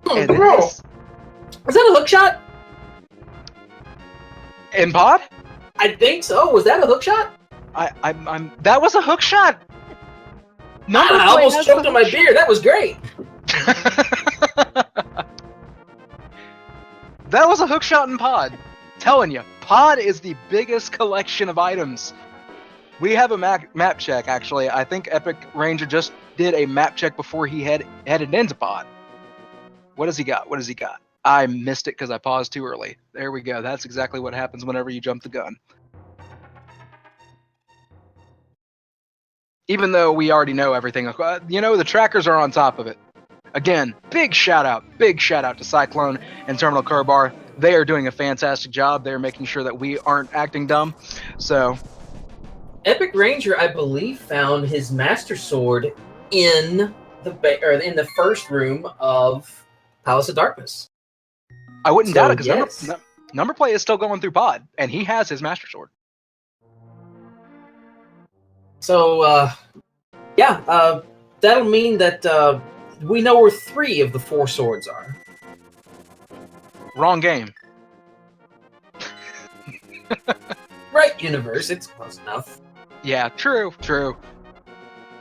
Oh, bro. Was that a hook shot? In pod? I think so. Was that a hook shot? I'm that was a hook shot. I almost choked on my beer. That was great. That was a hook shot in pod. Telling you, pod is the biggest collection of items. We have a map check, actually. I think EpikRainjer just did a map check before he headed into pod. What has he got? What has he got? I missed it because I paused too early. There we go. That's exactly what happens whenever you jump the gun. Even though we already know everything, you know, the trackers are on top of it. Again, big shout out to Cyclone and Terminal Kerbar. They are doing a fantastic job. They're making sure that we aren't acting dumb. So, EpikRainjer, I believe, found his Master Sword in the first room of Palace of Darkness. I wouldn't doubt it, because Numberplay is still going through pod, and he has his Master Sword. So, that'll mean that we know where 3 of the 4 swords are. Wrong game. Right, universe. It's close enough. Yeah, true.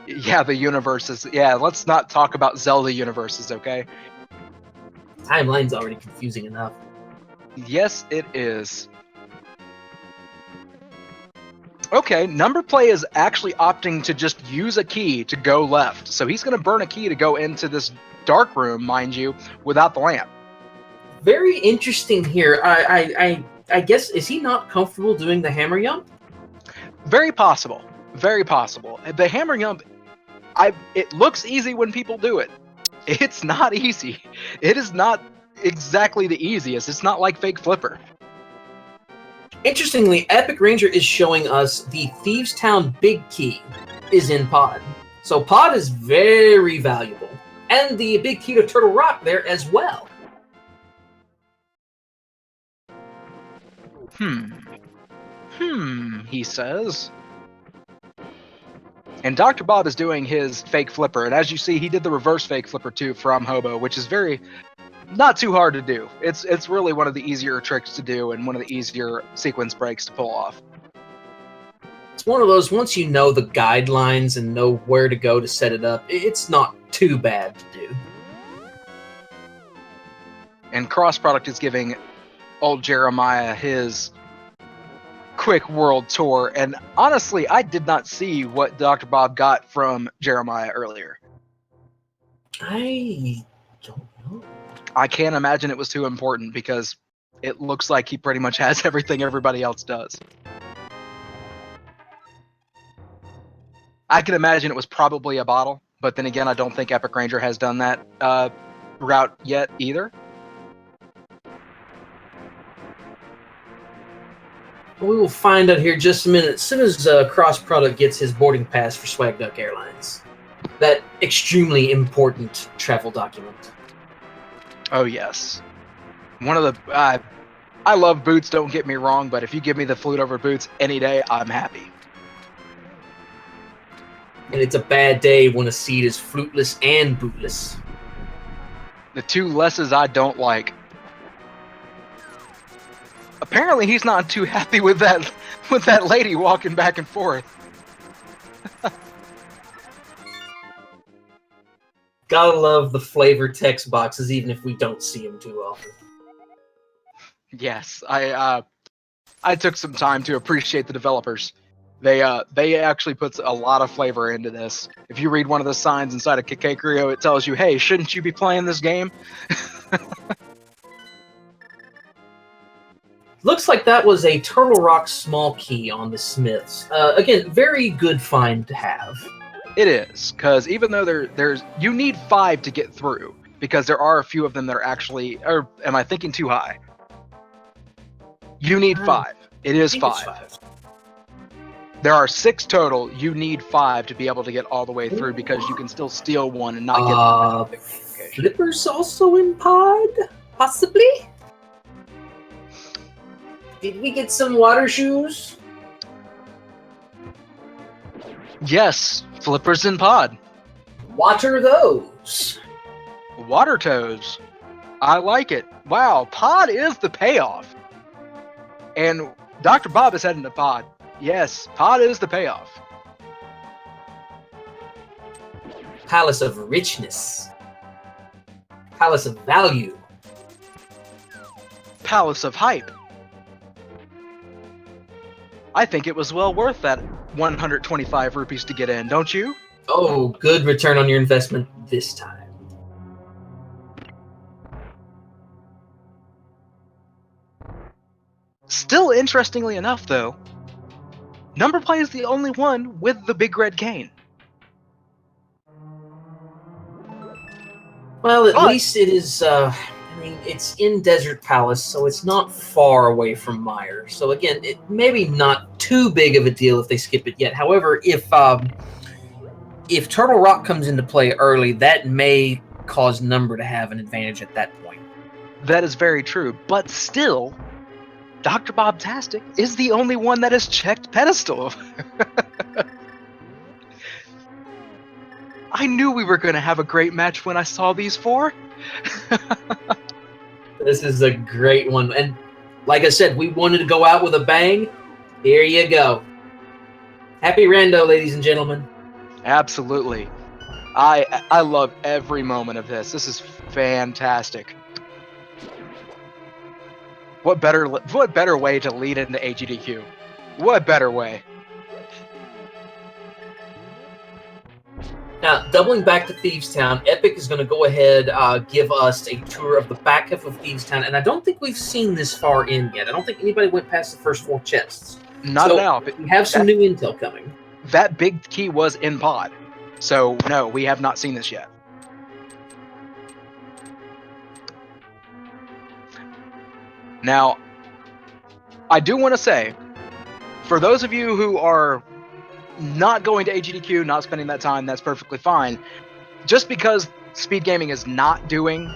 Yeah, the universes. Yeah, let's not talk about Zelda universes, okay? Timeline's already confusing enough. Yes, it is. Okay, Numberplay is actually opting to just use a key to go left. So he's going to burn a key to go into this dark room, mind you, without the lamp. Very interesting here. I guess, is he not comfortable doing the hammer yump? Very possible. Very possible. The hammer yump, it looks easy when people do it. It's not easy. It is not exactly the easiest. It's not like fake flipper. Interestingly, EpikRainjer is showing us the Thieves Town Big Key is in pod. So pod is very valuable. And the big key to Turtle Rock there as well. He says. And Dr. Bob is doing his fake flipper, and as you see, he did the reverse fake flipper too from Hobo, which is not too hard to do. It's really one of the easier tricks to do and one of the easier sequence breaks to pull off. It's one of those, once you know the guidelines and know where to go to set it up, it's not too bad to do. And crossproduct is giving old Jeremiah his quick world tour, and honestly, I did not see what Dr. Bob got from Jeremiah earlier. I don't know. I can't imagine it was too important, because it looks like he pretty much has everything everybody else does. I can imagine it was probably a bottle, but then again, I don't think EpikRainjer has done that route yet either. We will find out here just a minute. As soon as crossproduct gets his boarding pass for Swag Duck Airlines. That extremely important travel document. Oh, yes. One of the... I love boots, don't get me wrong, but if you give me the flute over boots any day, I'm happy. And it's a bad day when a seed is fluteless and bootless. The two lesses I don't like. Apparently, he's not too happy with that lady walking back and forth. Gotta love the flavor text boxes, even if we don't see them too often. Yes, I took some time to appreciate the developers. They actually put a lot of flavor into this. If you read one of the signs inside of Kikekrio, it tells you, "Hey, shouldn't you be playing this game?" Looks like that was a Turtle Rock small key on the Smiths. Again, very good find to have. It is, because even though there's you need 5 to get through, because there are a few of them that are actually, or am I thinking too high? You need 5. It is 5. There are 6 total. You need 5 to be able to get all the way through, because you can still steal one and not get the Flipper's also in pod? Possibly? Did we get some water shoes? Yes, Flippers in pod. Water those. Water toes. I like it. Wow, pod is the payoff. And Dr. Bob is heading to pod. Yes, pod is the payoff. Palace of richness. Palace of value. Palace of hype. I think it was well worth that 125 rupees to get in, don't you? Oh, good return on your investment this time. Still, interestingly enough, though, Numberplay is the only one with the big red cane. Well, at least it is, I mean, it's in Desert Palace, so it's not far away from Meyer. So again, it maybe not too big of a deal if they skip it yet. However, if Turtle Rock comes into play early, that may cause Number to have an advantage at that point. That is very true, but still, DoctorBobtastic is the only one that has checked pedestal. I knew we were going to have a great match when I saw these 4. This is a great one. And like I said, we wanted to go out with a bang. Here you go. Happy rando, ladies and gentlemen. Absolutely. I love every moment of this. This is fantastic. What better way to lead into AGDQ? What better way? Now, doubling back to Thieves Town, Epic is going to go ahead give us a tour of the back half of Thieves Town, and I don't think we've seen this far in yet. I don't think anybody went past the first 4 chests. Not at all. We have some new intel coming. That big key was in pod, so no, we have not seen this yet. Now, I do want to say, for those of you who are not going to AGDQ, not spending that time, that's perfectly fine. Just because Speed Gaming is not doing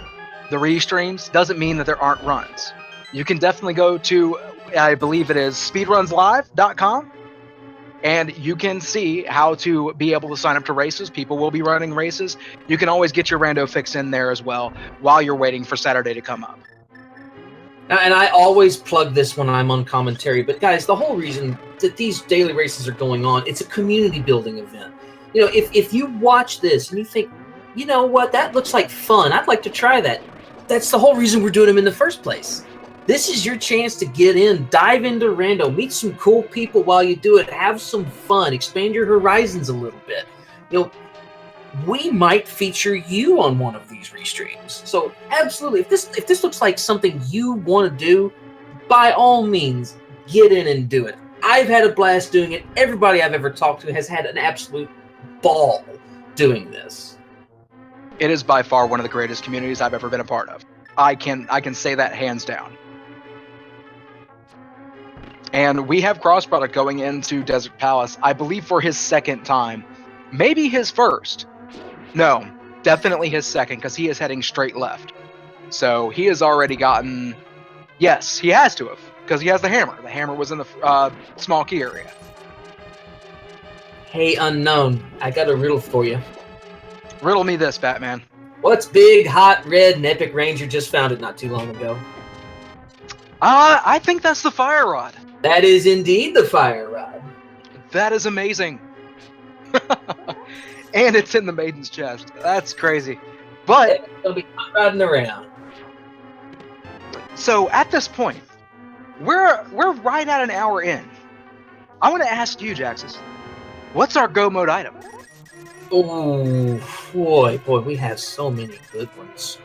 the restreams doesn't mean that there aren't runs. You can definitely go to, I believe it is speedrunslive.com, and you can see how to be able to sign up to races. People will be running races. You can always get your rando fix in there as well while you're waiting for Saturday to come up. And I always plug this when I'm on commentary, but guys, the whole reason that these daily races are going on, it's a community building event. You know, if you watch this and you think, you know what, that looks like fun, I'd like to try that. That's the whole reason we're doing them in the first place. This is your chance to get in, dive into rando, meet some cool people while you do it, have some fun, expand your horizons a little bit. You know, we might feature you on one of these restreams. So absolutely, if this looks like something you want to do, by all means, get in and do it. I've had a blast doing it. Everybody I've ever talked to has had an absolute ball doing this. It is by far one of the greatest communities I've ever been a part of. I can say that hands down. And we have crossproduct going into Desert Palace, I believe for his 2nd time. Maybe his 1st. No, definitely his 2nd, because he is heading straight left. So he has already gotten... Yes, he has to have, because he has the hammer. The hammer was in the small key area. Hey, unknown, I got a riddle for you. Riddle me this, Batman. What's big, hot, red, and EpikRainjer just found it not too long ago? I think that's the fire rod. That is indeed the fire rod. That is amazing. And it's in the maiden's chest. That's crazy. But It's gonna be hot riding around. so at this point, we're right at an hour in. I want to ask you, Jaxus, what's our go mode item? Oh boy, we have so many good ones.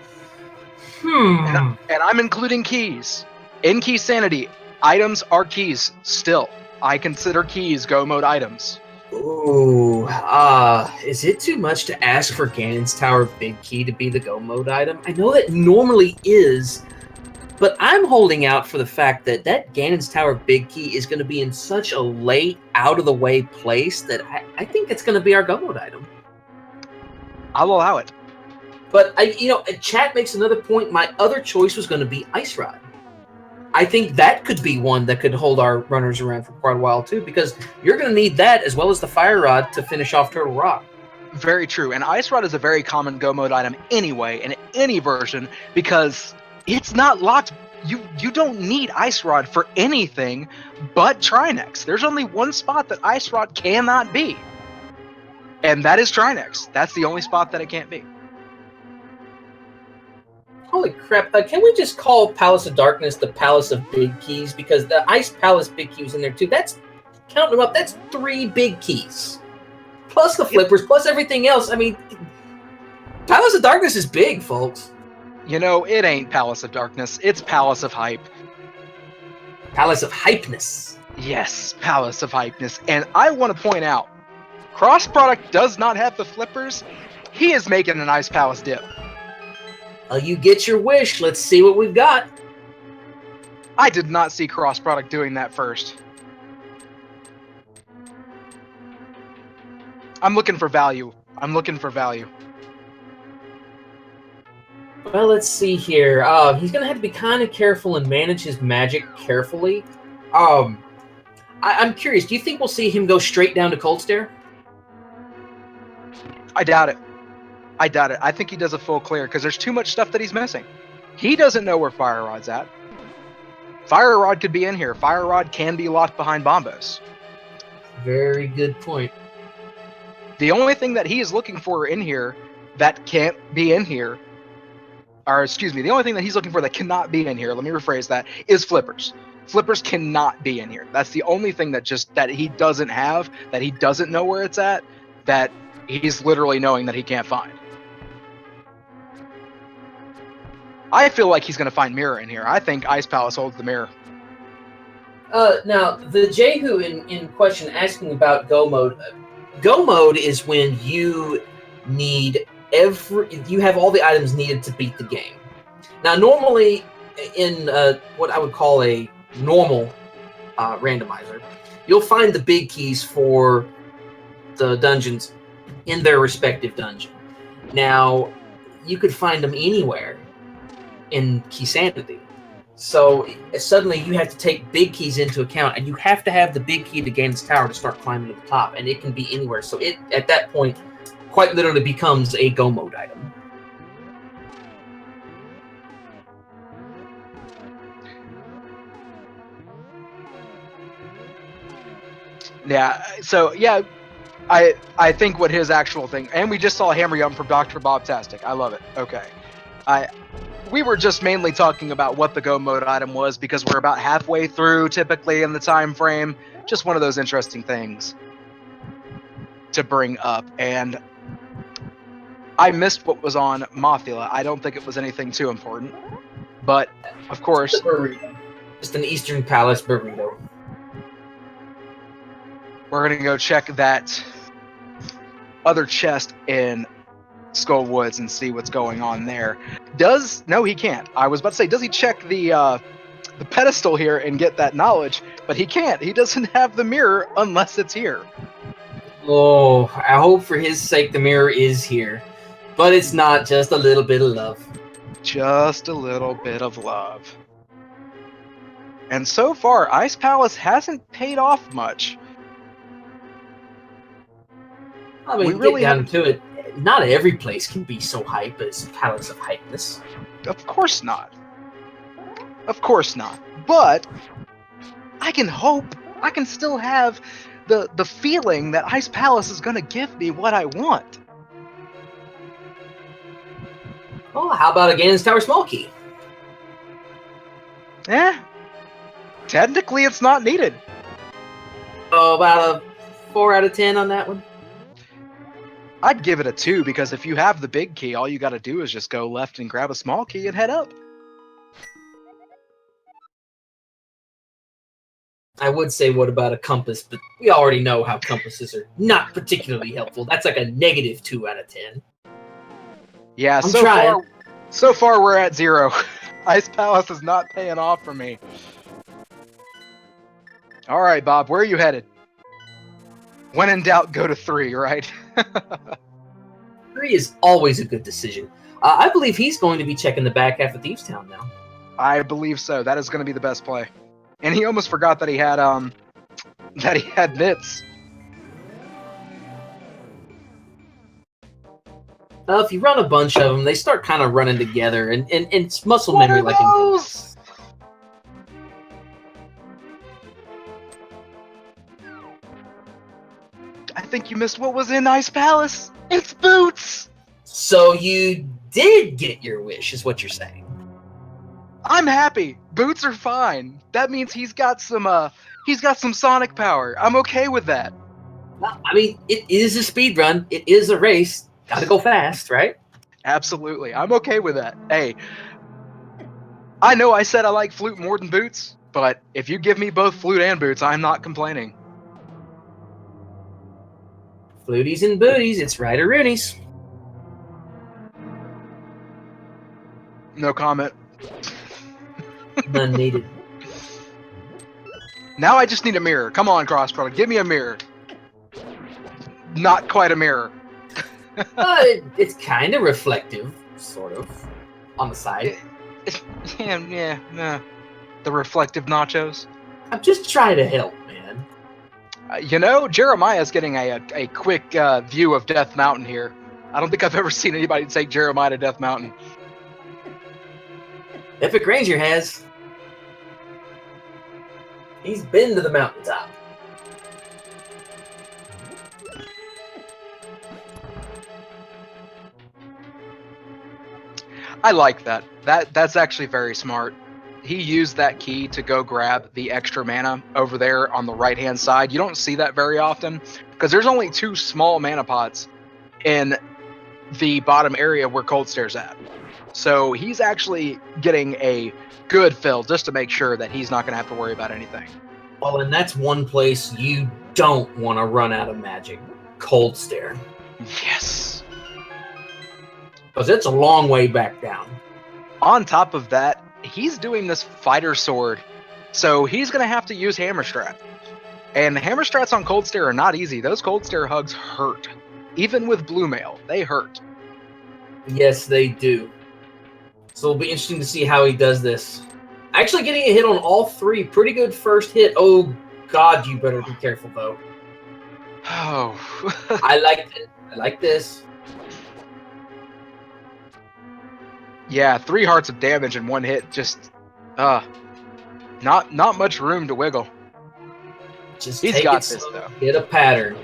And I'm including keys. In Keysanity, items are keys still. I consider keys go mode items. Ooh, is it too much to ask for Ganon's Tower Big Key to be the go mode item? I know that normally is, but I'm holding out for the fact that Ganon's Tower Big Key is going to be in such a late, out-of-the-way place that I think it's going to be our go mode item. I'll allow it. But, chat makes another point. My other choice was going to be Ice Rod. I think that could be one that could hold our runners around for quite a while, too, because you're going to need that as well as the Fire Rod to finish off Turtle Rock. Very true. And Ice Rod is a very common go mode item anyway, in any version, because it's not locked. You don't need Ice Rod for anything but Trinex. There's only one spot that Ice Rod cannot be. And that is Trinex. That's the only spot that it can't be. Holy crap. Can we just call Palace of Darkness the Palace of Big Keys? Because the Ice Palace Big Key was in there too. That's, counting them up, that's 3 big keys. Plus the flippers, plus everything else. I mean, Palace of Darkness is big, folks. You know, it ain't Palace of Darkness. It's Palace of Hype. Palace of Hypeness. Yes, Palace of Hypeness. And I want to point out, crossproduct does not have the flippers. He is making an Ice Palace dip. You get your wish. Let's see what we've got. I did not see crossproduct doing that first. I'm looking for value. Well, let's see here. He's going to have to be kind of careful and manage his magic carefully. I'm curious. Do you think we'll see him go straight down to Cold Stare? I doubt it. I think he does a full clear because there's too much stuff that he's missing. He doesn't know where Fire Rod's at. Fire Rod could be in here. Fire Rod can be locked behind Bombos. Very good point. The only thing that he is looking for in here that can't be in here, or excuse me, the only thing that he's looking for that cannot be in here, let me rephrase that, is flippers. Flippers cannot be in here. That's the only thing that he doesn't have, that he doesn't know where it's at, that he's literally knowing that he can't find. I feel like he's going to find mirror in here. I think Ice Palace holds the mirror. Now, the Jehu in question asking about go mode. Go mode is when you need you have all the items needed to beat the game. Now, normally in what I would call a normal randomizer, you'll find the big keys for the dungeons in their respective dungeon. Now, you could find them anywhere in Keysanity. So suddenly you have to take big keys into account, and you have to have the big key to Ganon's Tower to start climbing to the top, and it can be anywhere. So it, at that point, quite literally becomes a go mode item. Yeah, so yeah, I think what his actual thing, and we just saw a hammer yum from DoctorBobtastic. I love it. Okay. We were just mainly talking about what the go mode item was because we're about halfway through typically in the time frame. Just one of those interesting things to bring up. And I missed what was on Mothula. I don't think it was anything too important. But, of course... Just an Eastern Palace burrito. We're going to go check that other chest in Skull Woods and see what's going on there. No, he can't. I was about to say, does he check the pedestal here and get that knowledge? But he can't. He doesn't have the mirror unless it's here. Oh, I hope for his sake the mirror is here. But it's not. Just a little bit of love. Just a little bit of love. And so far, Ice Palace hasn't paid off much. I mean, We really get down to it. Not every place can be so hype as Palace of Hypeness. Of course not. Of course not. But I can hope. I can still have the feeling that Ice Palace is going to give me what I want. Oh, how about a Ganon's Tower Small Key? Technically it's not needed. Oh, about a 4 out of 10 on that one? I'd give it a 2 because if you have the big key, all you got to do is just go left and grab a small key and head up. I would say what about a compass, but we already know how compasses are not particularly helpful. That's like a negative 2 out of 10. Yeah, I'm trying. So far we're at 0. Ice Palace is not paying off for me. All right, Bob, where are you headed? When in doubt, go to 3, right? 3 is always a good decision. I believe he's going to be checking the back half of Thieves Town now. I believe so. That is going to be the best play. And he almost forgot that he had nits. If you run a bunch of them, they start kind of running together, and it's muscle memory like anything else. I think you missed what was in Ice Palace. It's boots. So you did get your wish, is what you're saying. I'm happy. Boots are fine. That means he's got some sonic power. I'm okay with that. Well, I mean, it is a speed run. It is a race. Gotta go fast, right? Absolutely. I'm okay with that. Hey, I know I said I like Flute more than Boots, but if you give me both Flute and Boots, I'm not complaining. Fluties and booties, it's Ryder Rooney's. No comment. None needed. Now I just need a mirror. Come on, crossproduct. Give me a mirror. Not quite a mirror. It's kind of reflective, sort of, on the side. Yeah. The reflective nachos. I'm just trying to help, man. Jeremiah's getting a quick view of Death Mountain here. I don't think I've ever seen anybody take Jeremiah to Death Mountain. EpikRainjer has. He's been to the mountaintop. I like that. That's actually very smart. He used that key to go grab the extra mana over there on the right-hand side. You don't see that very often because there's only 2 small mana pots in the bottom area where Cold Stare's at. So he's actually getting a good fill just to make sure that he's not going to have to worry about anything. Well, and that's one place you don't want to run out of magic. Cold Stare. Yes. Because it's a long way back down. On top of that, he's doing this fighter sword, so he's going to have to use Hammer Strat. And Hammer Strats on Cold Stare are not easy. Those Cold Stare hugs hurt. Even with Blue Mail, they hurt. Yes, they do. So it'll be interesting to see how he does this. Actually getting a hit on all 3. Pretty good first hit. Oh, God, you better be careful, though. Oh. I like it. I like this. Yeah, 3 hearts of damage in 1 hit. Just, not much room to wiggle. Just He's take got it this, slow. though. Get a pattern.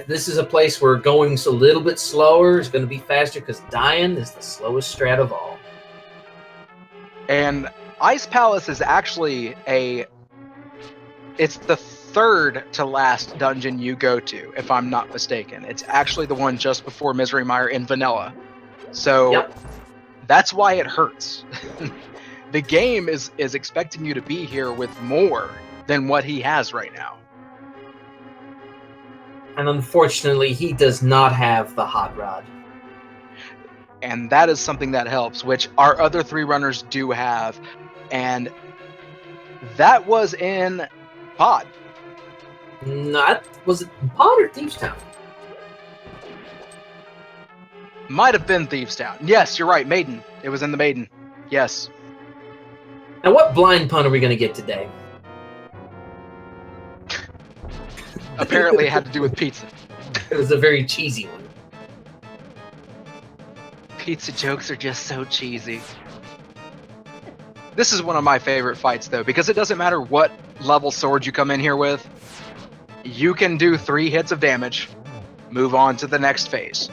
This is a place where going's a little bit slower is going to be faster because dying is the slowest strat of all. And Ice Palace is actually it's the 3rd to last dungeon you go to, if I'm not mistaken. It's actually the one just before Misery Mire in Vanilla. So Yep. That's why it hurts. The game is expecting you to be here with more than what he has right now. And unfortunately, he does not have the hot rod. And that is something that helps, which our other 3 runners do have. And that was in Pod. Was it Pod or Thieves Town? Might have been Thieves Town. Yes, you're right. Maiden. It was in the Maiden. Yes. Now, what blind pun are we going to get today? Apparently it had to do with pizza. It was a very cheesy one. Pizza jokes are just so cheesy. This is one of my favorite fights, though, because it doesn't matter what level sword you come in here with. You can do 3 hits of damage, move on to the next phase.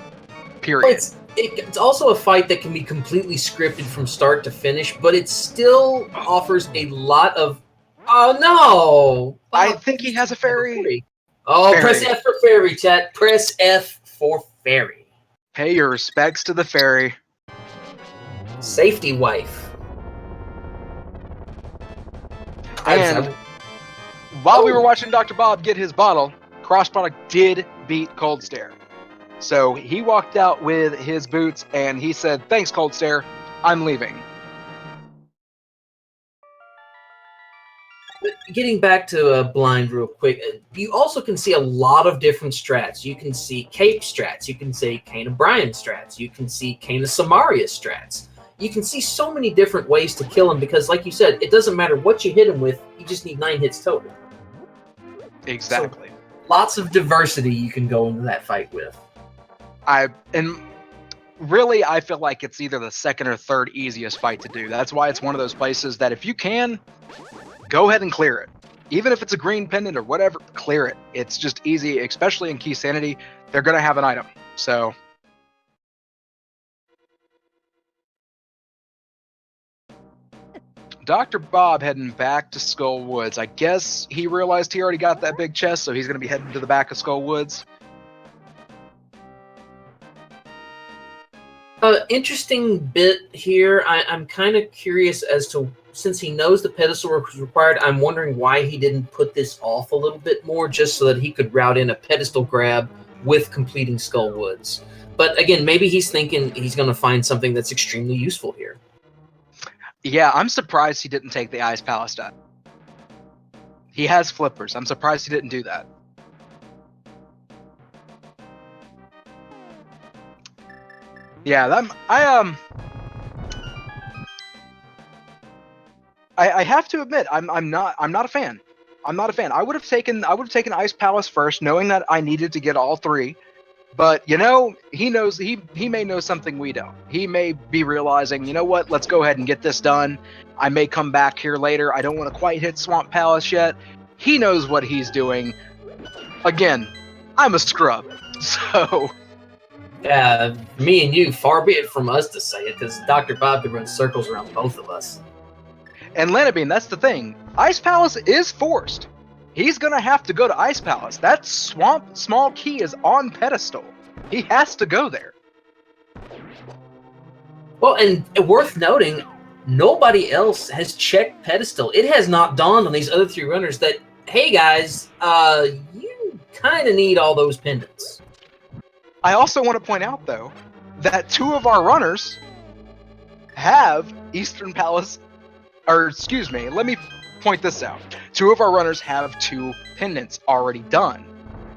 Period. It's also a fight that can be completely scripted from start to finish, but it still offers a lot of... Oh, no! I think he has a fairy. Oh, Fairy. Press F for fairy, chat. Press F for fairy. Pay your respects to the fairy. Safety wife. And while we were watching Dr. Bob get his bottle, Crossproduct did beat Cold Stare. So he walked out with his boots and he said, "Thanks, Cold Stare. I'm leaving." But getting back to Blind real quick, you also can see a lot of different strats. You can see Cape strats. You can see Kane O'Brien strats. You can see Kane of Samaria strats. You can see so many different ways to kill him because, like you said, it doesn't matter what you hit him with. You just need 9 hits total. Exactly. So, lots of diversity you can go into that fight with. And really, I feel like it's either the second or third easiest fight to do. That's why it's one of those places that if you can, go ahead and clear it. Even if it's a green pendant or whatever, clear it. It's just easy, especially in Keysanity. They're going to have an item. So... Dr. Bob heading back to Skull Woods. I guess he realized he already got that big chest, so he's going to be heading to the back of Skull Woods. Interesting bit here. I'm kind of curious as to, since he knows the pedestal work was required, I'm wondering why he didn't put this off a little bit more just so that he could route in a pedestal grab with completing Skull Woods. But again, maybe he's thinking he's going to find something that's extremely useful here. Yeah, I'm surprised he didn't take the Ice Palace down. He has flippers. I'm surprised he didn't do that. Yeah, I have to admit, I'm not a fan. I'm not a fan. I would have taken Ice Palace first, knowing that I needed to get all 3. But you know, he knows he may know something we don't. He may be realizing, you know what, let's go ahead and get this done. I may come back here later. I don't want to quite hit Swamp Palace yet. He knows what he's doing. Again, I'm a scrub. So me and you, far be it from us to say it, because Dr. Bob could run circles around both of us. And Lanabine, that's the thing. Ice Palace is forced. He's going to have to go to Ice Palace. That Swamp Small Key is on pedestal. He has to go there. Well, and worth noting, nobody else has checked pedestal. It has not dawned on these other 3 runners that, hey guys, you kind of need all those pendants. I also want to point out, though, that 2 of our runners have Eastern Palace, or excuse me, let me point this out. 2 of our runners have 2 pendants already done.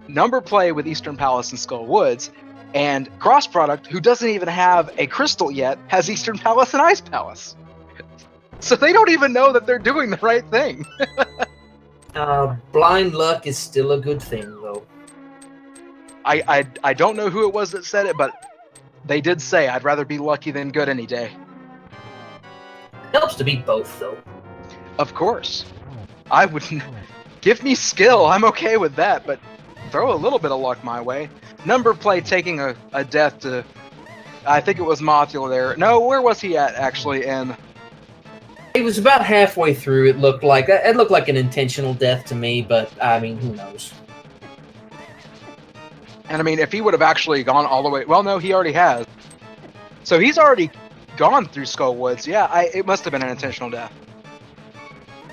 Numberplay with Eastern Palace and Skull Woods, and Crossproduct, who doesn't even have a crystal yet, has Eastern Palace and Ice Palace. So they don't even know that they're doing the right thing. Blind luck is still a good thing, though. I don't know who it was that said it, but they did say, I'd rather be lucky than good any day. Helps to be both, though. Of course. I wouldn't... Give me skill, I'm okay with that, but throw a little bit of luck my way. Numberplay taking a death to... I think it was Mothula there. No, where was he at, actually? And He was about halfway through, it looked like. It looked like an intentional death to me, but, I mean, who knows? And I mean, if he would have actually gone all the way... Well, no, he already has. So he's already gone through Skull Woods. Yeah, it must have been an intentional death.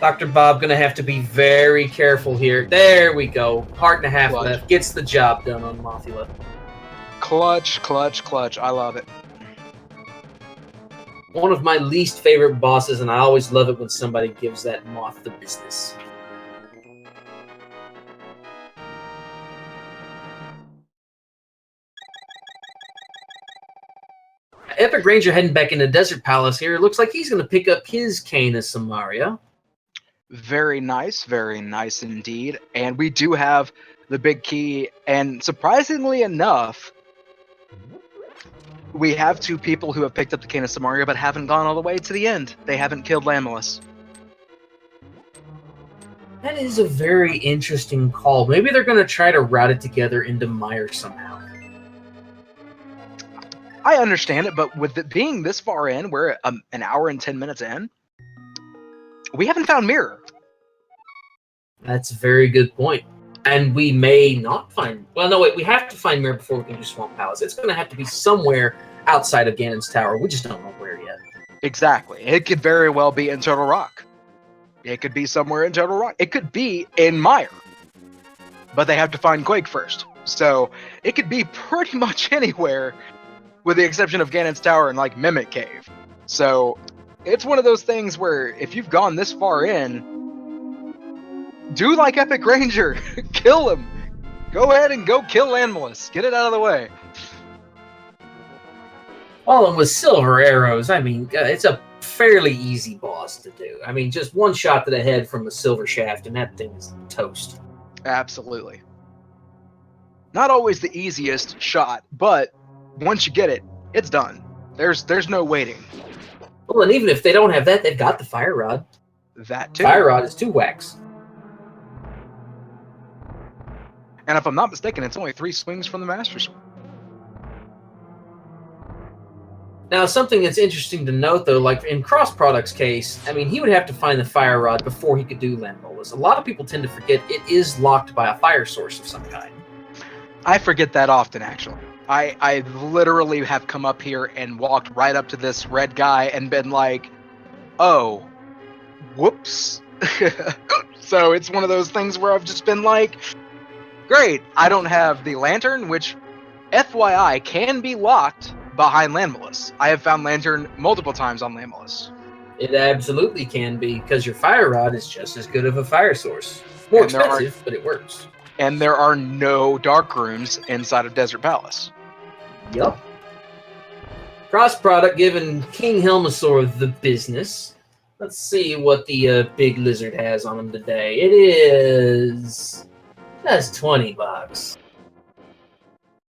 Dr. Bob gonna have to be very careful here. There we go. Heart and a half Clutch. left. Gets the job done on Mothula. Clutch, clutch, clutch. I love it. One of my least favorite bosses, and I always love it when somebody gives that moth the business. EpikRainjer heading back into Desert Palace here. It looks like he's going to pick up his Kane of Samaria. Very nice indeed. And we do have the big key, and surprisingly enough, we have 2 people who have picked up the Cane of Samaria but haven't gone all the way to the end. They haven't killed Lamulus. That is a very interesting call. Maybe they're going to try to route it together into Meyer somehow. I understand it, but with it being this far in, we're an hour and 10 minutes in, we haven't found Mirror. That's a very good point. And we may not find... Well, no, wait. We have to find Mirror before we can do Swamp Palace. It's going to have to be somewhere outside of Ganon's Tower. We just don't know where yet. Exactly. It could very well be in Turtle Rock. It could be somewhere in Turtle Rock. It could be in Meyer. But they have to find Quake first. So it could be pretty much anywhere, with the exception of Ganon's Tower and like Mimic Cave. So it's one of those things where if you've gone this far in, do like EpikRainjer. Kill him. Go ahead and go kill Lamulus. Get it out of the way. Well, and with silver arrows, I mean, it's a fairly easy boss to do. I mean, just one shot to the head from a silver shaft, and that thing is toast. Absolutely. Not always the easiest shot, but once you get it, it's done. There's no waiting. Well, and even if they don't have that, they've got the Fire Rod. That too. Fire Rod is 2 whacks. And if I'm not mistaken, it's only 3 swings from the Master Sword. Now, something that's interesting to note, though, like in Crossproduct's case, I mean, he would have to find the Fire Rod before he could do Lamulus. A lot of people tend to forget it is locked by a fire source of some kind. I forget that often, actually. I literally have come up here and walked right up to this red guy and been like, oh, whoops. So it's one of those things where I've just been like, great, I don't have the lantern, which, FYI, can be locked behind Lamulus. I have found lantern multiple times on Lamulus. It absolutely can be, because your Fire Rod is just as good of a fire source. More expensive, but it works. And there are no dark rooms inside of Desert Palace. Yup. Crossproduct giving King Helmasaur the business. Let's see what the big lizard has on him today. It is... That's $20.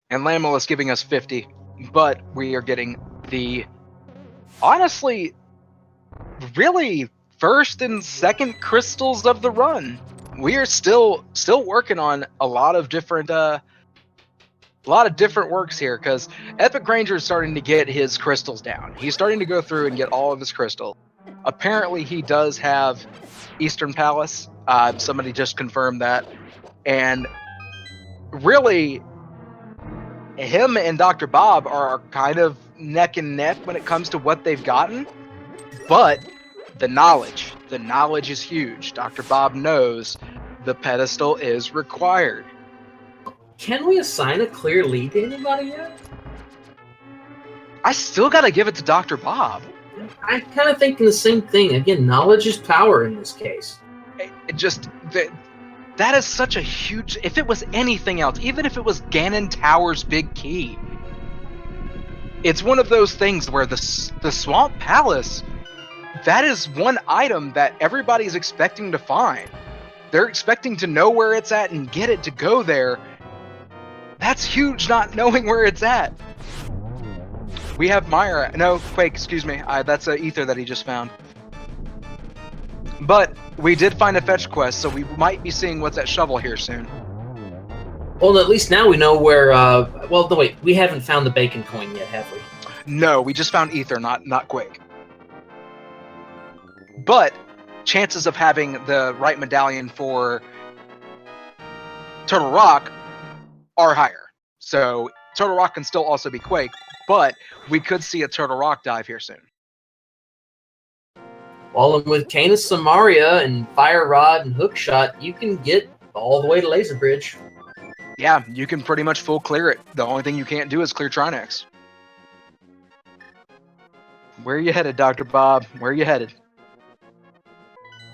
And Lamulus giving us 50. But we are getting the, honestly, really first and second crystals of the run. We are still working on a lot of different works here, because EpikRainjer is starting to get his crystals down. He's starting to go through and get all of his crystals. Apparently, he does have Eastern Palace. Somebody just confirmed that, and really, him and Dr. Bob are kind of neck and neck when it comes to what they've gotten, but the knowledge is huge. Dr. Bob knows the pedestal is required. Can we assign a clear lead to anybody yet? I still gotta give it to Dr. Bob. I'm kind of thinking the same thing. Again, knowledge is power in this case. That is such a huge... If it was anything else, even if it was Ganon Tower's big key, it's one of those things where the Swamp Palace, that is one item that everybody's expecting to find. They're expecting to know where it's at and get it to go there. That's huge, not knowing where it's at. We have Myra. No, Quake, excuse me. That's an ether that he just found. But we did find a fetch quest, so we might be seeing what's at Shovel here soon. Well, at least now we know where... well, no, wait. We haven't found the bacon coin yet, have we? No, we just found ether, not Quake. But chances of having the right medallion for Turtle Rock are higher. So Turtle Rock can still also be Quake, but we could see a Turtle Rock dive here soon. Well, and with Cane of Samaria and Fire Rod and Hookshot, you can get all the way to Laser Bridge. Yeah, you can pretty much full clear it. The only thing you can't do is clear Trinex. Where are you headed, Dr. Bob? Where are you headed?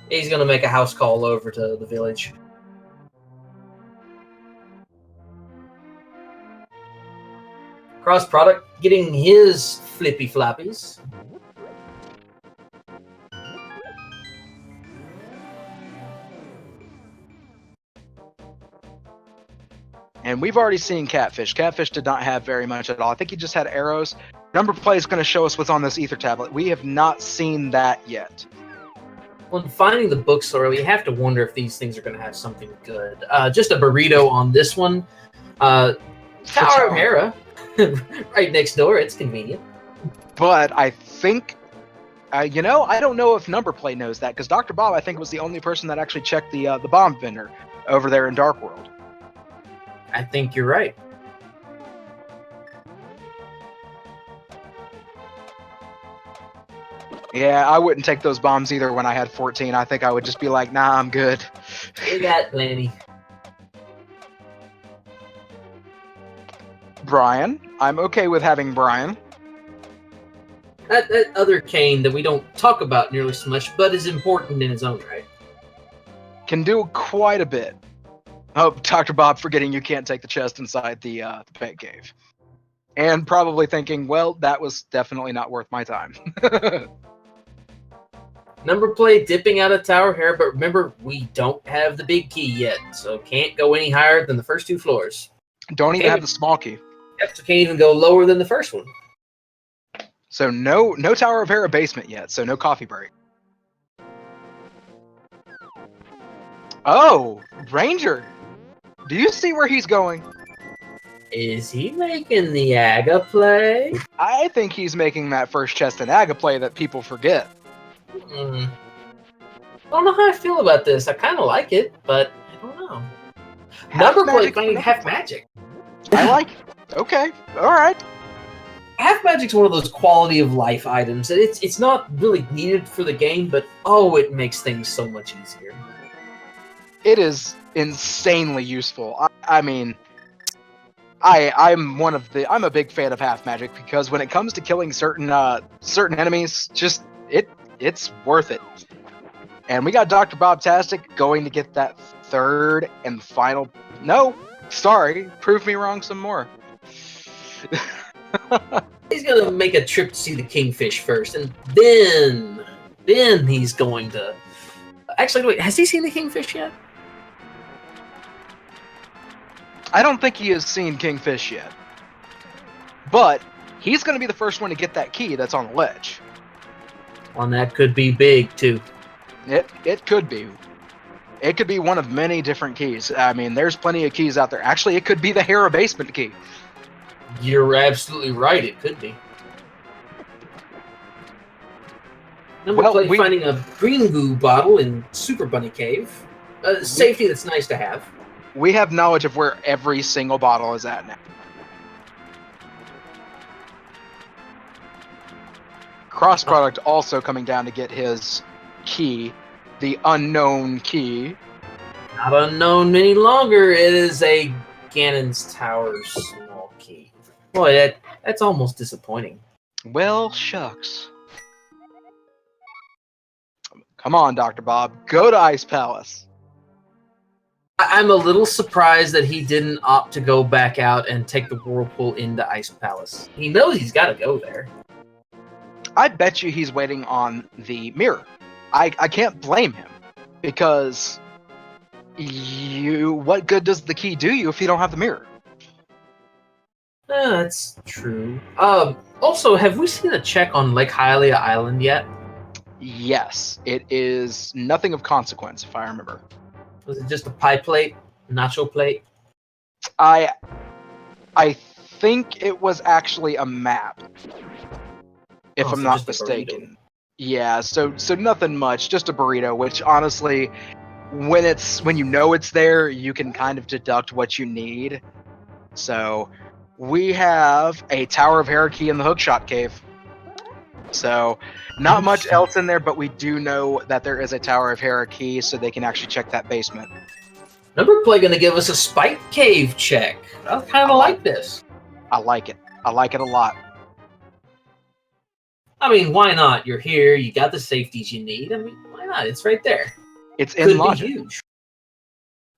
He's going to make a house call over to the village. Crossproduct getting his flippy floppies. And we've already seen Catfish. Catfish did not have very much at all. I think he just had arrows. Numberplay is going to show us what's on this ether tablet. We have not seen that yet. Well, finding the book so early, you have to wonder if these things are going to have something good. Just a burrito on this one. Tower of Hera, right next door. It's convenient. But I think, I don't know if Numberplay knows that, because Dr. Bob, I think, was the only person that actually checked the bomb vendor over there in Dark World. I think you're right. Yeah, I wouldn't take those bombs either when I had 14. I think I would just be like, nah, I'm good. We got plenty. Brian. I'm okay with having Brian. That other Kane that we don't talk about nearly so much, but is important in his own right. Can do quite a bit. Oh, Dr. Bob forgetting you can't take the chest inside the pet cave. And probably thinking, well, that was definitely not worth my time. Numberplay dipping out of Tower Hera, but remember, we don't have the big key yet, so can't go any higher than the first 2 floors. Don't even have the small key. Yep, so can't even go lower than the first one. So no Tower of Hera basement yet, so no coffee break. Oh, Ranger! Do you see where he's going? Is he making the Aga play? I think he's making that first chest in Aga play that people forget. I don't know how I feel about this. I kind of like it, but I don't know. Numberplay playing half magic. I like it. Okay, all right. Half magic's one of those quality of life items. It's not really needed for the game, but oh, it makes things so much easier. It is insanely useful. I mean, I'm a big fan of half magic because when it comes to killing certain enemies, just it's worth it. And we got DoctorBobtastic going to get that third and final. No, sorry, prove me wrong some more. He's gonna make a trip to see the kingfish first, and then he's going to. Actually, wait, has he seen the kingfish yet? I don't think he has seen Kingfish yet. But he's going to be the first one to get that key that's on the ledge. One that could be big, too. It could be. It could be one of many different keys. I mean, there's plenty of keys out there. Actually, it could be the Hera basement key. You're absolutely right, it could be. Numberplay finding a green goo bottle in Super Bunny Cave. Safety that's nice to have. We have knowledge of where every single bottle is at now. Crossproduct also coming down to get his key, the unknown key. Not unknown any longer. It is a Ganon's Tower small key. Boy, that's almost disappointing. Well, shucks. Come on, Dr. Bob. Go to Ice Palace. I'm a little surprised that he didn't opt to go back out and take the whirlpool into Ice Palace. He knows he's got to go there. I bet you he's waiting on the mirror. I can't blame him, because what good does the key do you if you don't have the mirror? That's true. Also, have we seen a check on Lake Hylia Island yet? Yes, it is nothing of consequence, if I remember. Was it just a pie plate, nacho plate? I think it was actually a map, if I'm not mistaken. Yeah, so nothing much, just a burrito. Which honestly, when you know it's there, you can kind of deduct what you need. So we have a Tower of Hera key in the Hookshot Cave. So not much else in there, but we do know that there is a Tower of Hera key, so they can actually check that basement. Numberplay going to give us a Spike Cave check. I kind of like this. I like it. I like it a lot. I mean, why not? You're here. You got the safeties you need. I mean, why not? It's right there. It's in logic. Be huge.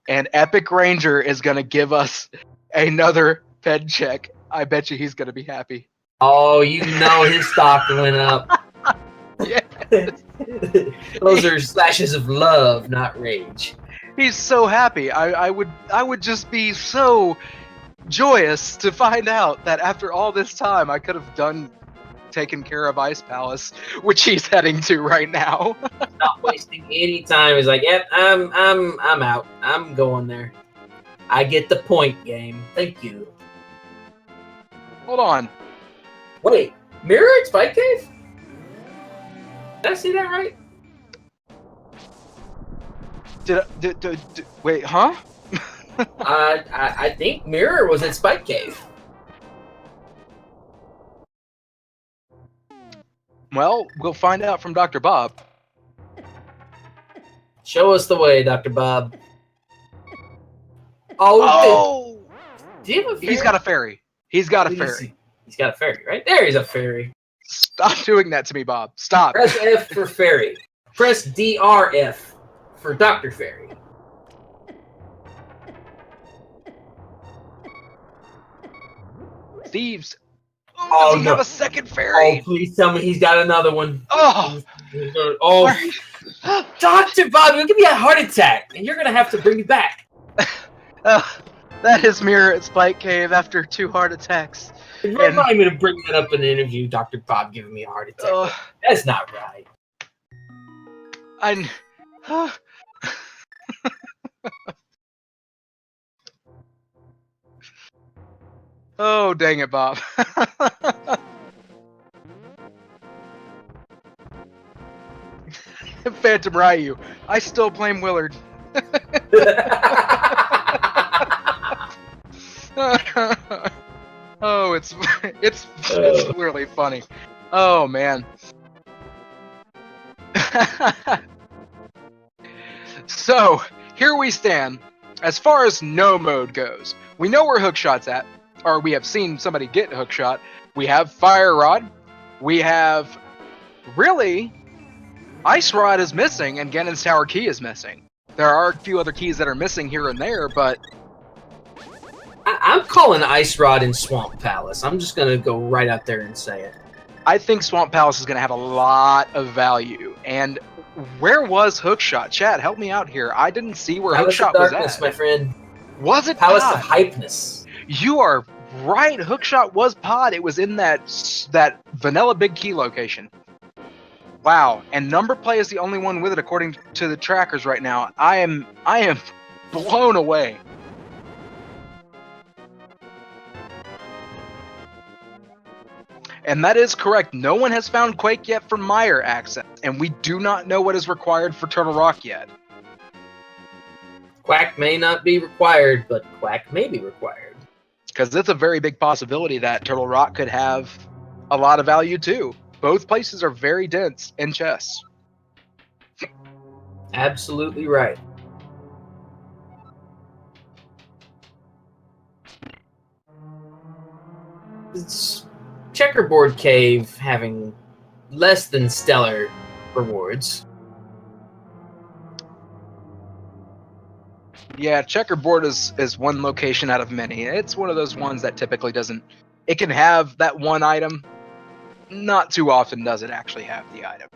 And EpikRainjer is going to give us another Fed check. I bet you he's going to be happy. Oh, you know his stock went up. Yeah. Those are slashes of love, not rage. He's so happy. I would just be so joyous to find out that after all this time I could have taken care of Ice Palace, which he's heading to right now. Not wasting any time. He's like, yep, I'm out. I'm going there. I get the point, game. Thank you. Hold on. Wait, Mirror at Spike Cave? Did I see that right? Wait, huh? I think Mirror was at Spike Cave. Well, we'll find out from Dr. Bob. Show us the way, Dr. Bob. Oh! Do you have a fairy? He's got a fairy. He's got a fairy. He's got a fairy, right? There, he's a fairy. Stop doing that to me, Bob. Stop. Press F for fairy. Press DRF for Dr. Fairy. Thieves. Oh, does he no. have a second fairy? Oh, please tell me he's got another one. Oh! Dr. Bob, you'll give me a heart attack, and you're going to have to bring me back. That is Mirror at Spike Cave after 2 heart attacks. Remind me to bring that up in an interview, Dr. Bob giving me a heart attack. That's not right. Oh, dang it, Bob. Phantom Ryu. I still blame Willard. Oh, it's really funny. Oh, man. So, here we stand. As far as no mode goes, we know where Hookshot's at, or we have seen somebody get Hookshot. We have Fire Rod. We have, really, Ice Rod is missing, and Ganon's Tower Key is missing. There are a few other keys that are missing here and there, but... I'm calling Ice Rod in Swamp Palace. I'm just going to go right out there and say it. I think Swamp Palace is going to have a lot of value. And where was Hookshot? Chat, help me out here. I didn't see where Hookshot was at. My friend. Was it Palace Pod? of Hypeness. You are right. Hookshot was Pod. It was in that vanilla big key location. Wow. And Numberplay is the only one with it according to the trackers right now. I am blown away. And that is correct. No one has found Quake yet for Mire access, and we do not know what is required for Turtle Rock yet. Quack may not be required, but Quack may be required. Because it's a very big possibility that Turtle Rock could have a lot of value too. Both places are very dense in chests. Absolutely right. It's Checkerboard Cave having less than stellar rewards. Yeah, Checkerboard is one location out of many. It's one of those ones that typically doesn't... It can have that one item. Not too often does it actually have the item.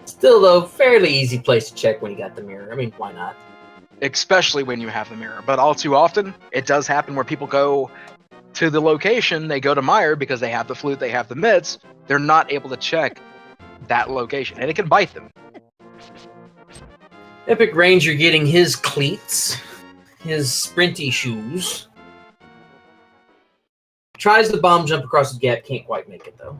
Still, though, fairly easy place to check when you got the mirror. I mean, why not? Especially when you have the mirror. But all too often, it does happen where people go to the location, they go to Mire because they have the flute, they have the mitts, they're not able to check that location, and it can bite them. EpikRainjer getting his cleats, his sprinty shoes. Tries the bomb jump across the gap, can't quite make it though.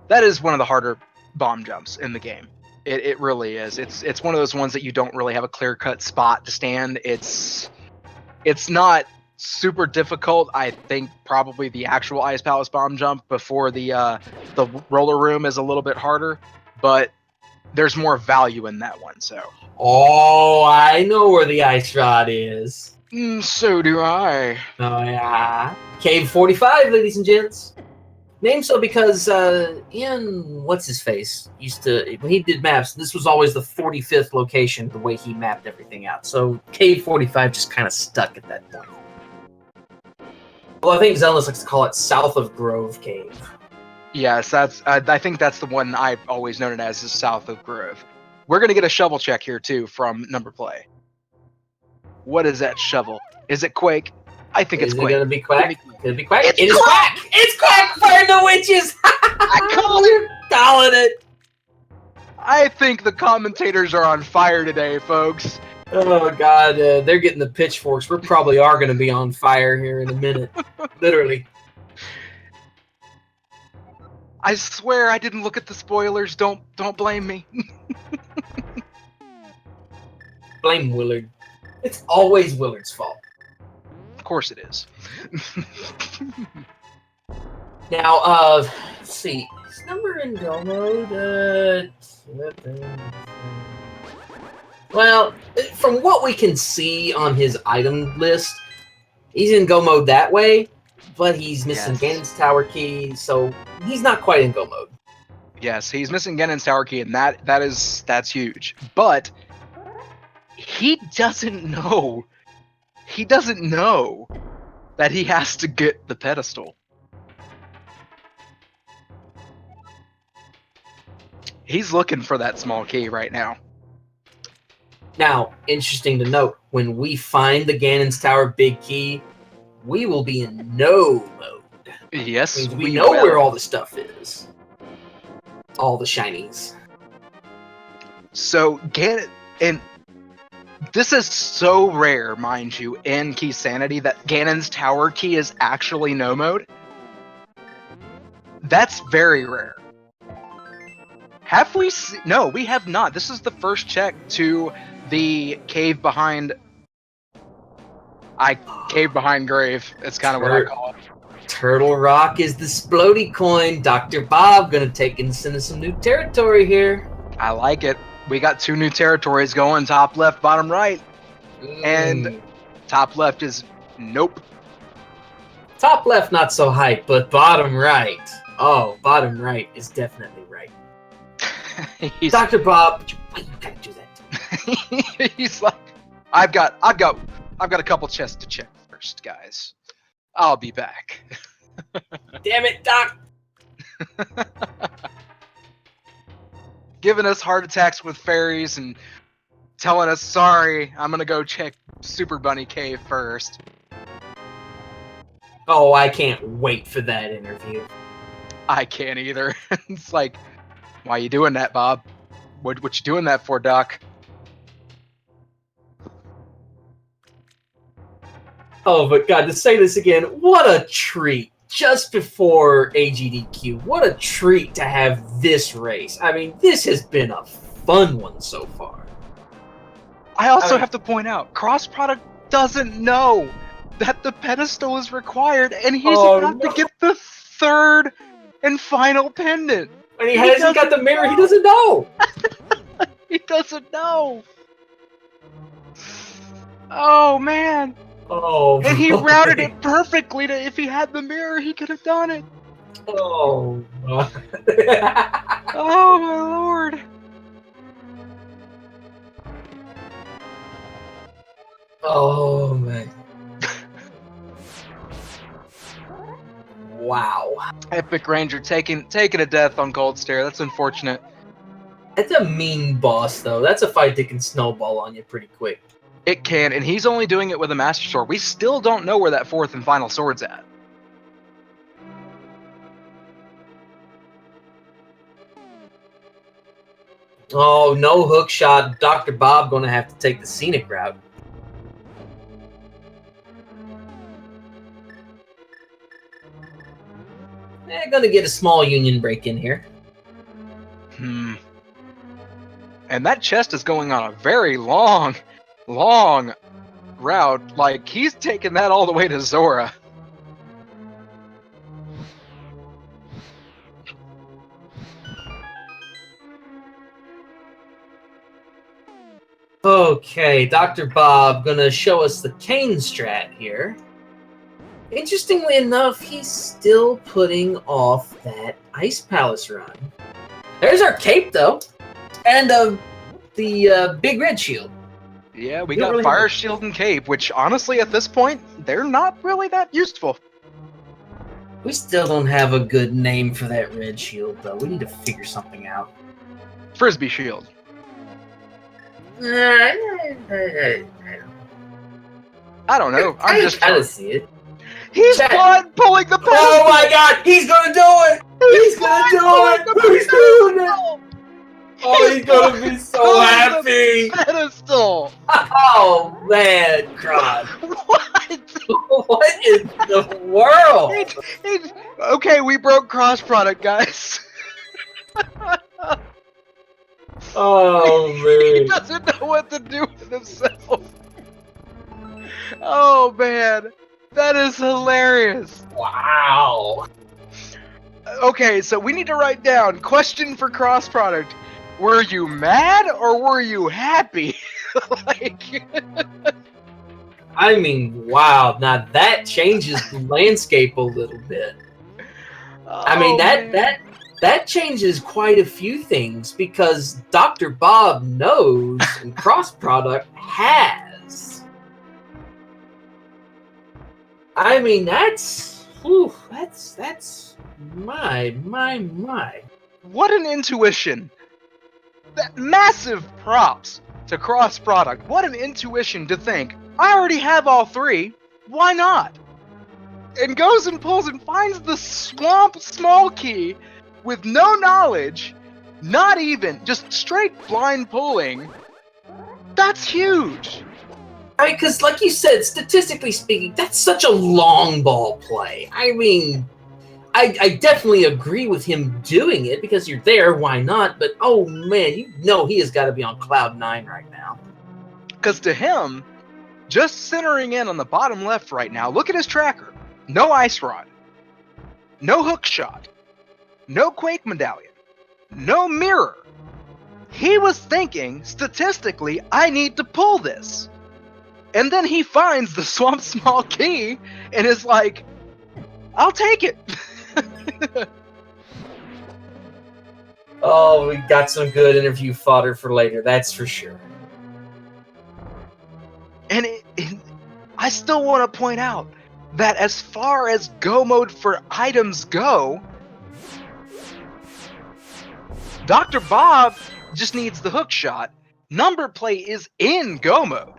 That is one of the harder bomb jumps in the game. It really is. It's one of those ones that you don't really have a clear-cut spot to stand. It's not super difficult. I think probably the actual Ice Palace bomb jump before the roller room is a little bit harder, but there's more value in that one. So. Oh, I know where the ice rod is. So do I. Oh yeah, Cave 45, ladies and gents. Named so because Ian, what's his face, used to, when he did maps, this was always the 45th location, the way he mapped everything out. So Cave 45 just kind of stuck at that point. Well, I think Zealous likes to call it South of Grove Cave. Yes, that's. I think that's the one I've always known it as, is South of Grove. we're gonna get a shovel check here too from Numberplay. What is that shovel? Is it Quake? I think it's Is it Quake. gonna be Quack? Could it be Quack? It's It is Quack! Quack! It's Quack! Burn the witches! I called it! We're calling it! I think the commentators are on fire today, folks. Oh god, they're getting the pitchforks. We probably are gonna be on fire here in a minute. Literally. I swear I didn't look at the spoilers. Don't blame me. Blame Willard. It's always Willard's fault. Of course it is. Now, let's see. Is number in go mode? Well, from what we can see on his item list, he's in go mode that way, but he's missing Ganon's Tower Key, so he's not quite in go mode. Yes, he's missing Ganon's Tower Key, and that's huge. But he doesn't know. He doesn't know that he has to get the pedestal. He's looking for that small key right now. Now, interesting to note, when we find the Ganon's Tower big key, we will be in no mode. Yes, We know where all the stuff is. All the shinies. So Ganon, and this is so rare, mind you, in Keysanity that Ganon's Tower Key is actually no mode. That's very rare. Have we seen? No, we have not. This is the first check to the cave behind. Cave behind grave. It's kind of what I call it. Turtle Rock is the splody coin. Dr. Bob gonna take us into some new territory here. I like it. We got 2 new territories going, top left, bottom right. And top left is nope. Top left not so hype, but bottom right. Oh, bottom right is definitely right. Dr. Bob, why you gotta do that? He's like, I've got a couple chests to check first, guys. I'll be back. Damn it, Doc. Giving us heart attacks with fairies and telling us, sorry, I'm gonna go check Super Bunny Cave first. Oh, I can't wait for that interview. I can't either. It's like, why you doing that, Bob? What you doing that for, Doc? Oh, but God, to say this again, what a treat. Just before AGDQ, what a treat to have this race. I mean, this has been a fun one so far. I also have to point out, crossproduct doesn't know that the pedestal is required, and he's about to get the 3rd and final pendant. And he hasn't got the mirror, he doesn't know. He doesn't know. Oh, man. Oh, and he routed it perfectly to, if he had the mirror, he could have done it. Oh, oh my lord. Oh, man. Wow. EpikRainjer taking a death on Cold Stare. That's unfortunate. That's a mean boss, though. That's a fight that can snowball on you pretty quick. It can, and he's only doing it with a Master Sword. We still don't know where that 4th and final sword's at. Oh, no hook shot. Dr. Bob gonna have to take the scenic route. Gonna get a small union break in here. And that chest is going on a very long route. Like, he's taking that all the way to Zora. Okay, Dr. Bob gonna show us the Cane strat here. Interestingly enough, he's still putting off that Ice Palace run. There's our cape, though, and the big red shield. Yeah, we got Fire Shield and Cape, which honestly, at this point, they're not really that useful. We still don't have a good name for that red shield, though. We need to figure something out. Frisbee Shield. I don't know. I I'm just kind trying. of see it. He's Chat. pulling the pedestal. Oh my God, he's gonna do it! He's gonna do it! He's doing it! Oh, he's gonna be so happy! Pedestal. Oh man, God! What? What in the world? Okay, we broke cross product, guys. Oh He man! doesn't know what to do with himself. Oh man, that is hilarious. Wow! Okay, so we need to write down question for cross product. Were you mad or were you happy? Like, I mean, wow! Now that changes the landscape a little bit. I mean, that changes quite a few things because Dr. Bob knows and cross product has. I mean, that's my. What an intuition! That massive props to cross product. What an intuition to think, I already have all three, why not? And goes and pulls and finds the swamp small key with no knowledge, not even, just straight blind pulling. That's huge. I mean, because like you said, statistically speaking, that's such a long ball play. I mean, I definitely agree with him doing it because you're there, why not? But oh man, you know he has got to be on cloud 9 right now. Because to him, just centering in on the bottom left right now, look at his tracker. No ice rod, no hook shot, no quake medallion, no mirror. He was thinking, statistically, I need to pull this. And then he finds the swamp small key and is like, I'll take it. Oh, we got some good interview fodder for later, that's for sure. And I still want to point out that as far as go mode for items go, Dr. Bob just needs the hook shot. Numberplay is in go mode.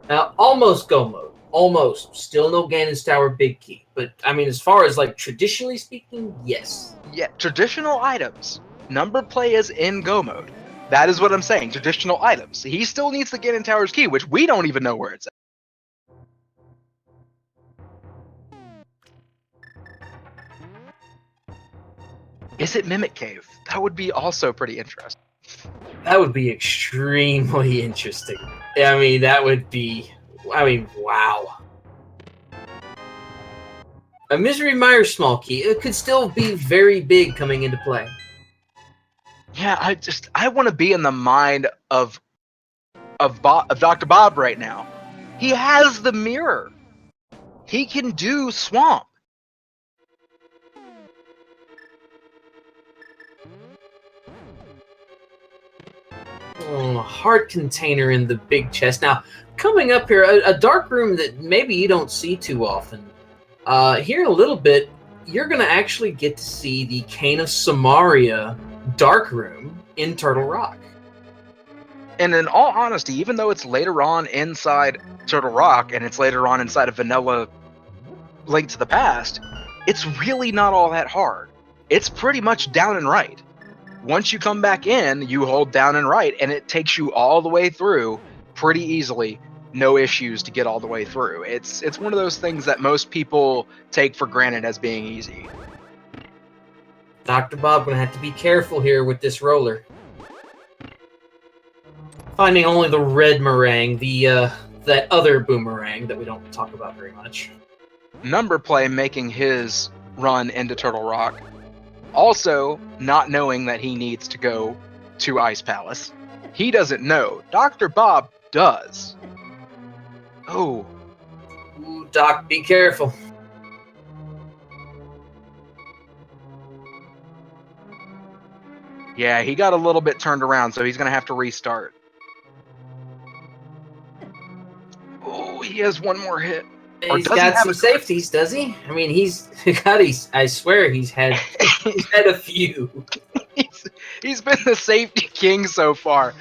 Now, almost go mode. Almost. Still no Ganon's Tower big key. But, I mean, as far as, like, traditionally speaking, yes. Yeah, traditional items. Numberplay is in go mode. That is what I'm saying. Traditional items. He still needs the Ganon Tower's key, which we don't even know where it's at. Is it Mimic Cave? That would be also pretty interesting. That would be extremely interesting. I mean, that would be... I mean, wow. A Misery Mire small key. It could still be very big coming into play. Yeah, I want to be in the mind of Dr. Bob right now. He has the mirror. He can do swamp. Oh, heart container in the big chest. Now, coming up here, a dark room that maybe you don't see too often. Here in a little bit, you're going to actually get to see the Cane of Samaria dark room in Turtle Rock. And in all honesty, even though it's later on inside Turtle Rock and it's later on inside of Vanilla Link to the Past, it's really not all that hard. It's pretty much down and right. Once you come back in, you hold down and right, and it takes you all the way through pretty easily. No issues to get all the way through. It's one of those things that most people take for granted as being easy. Dr. Bob gonna have to be careful here with this roller. Finding only the red meringue, that other boomerang that we don't talk about very much. Numberplay making his run into Turtle Rock. Also, not knowing that he needs to go to Ice Palace. He doesn't know. Dr. Bob does. Oh. Ooh, Doc, be careful. Yeah, he got a little bit turned around, so he's going to have to restart. Oh, he has one more hit. He's got some safeties, does he? I mean, I swear he's had a few. He's been the safety king so far.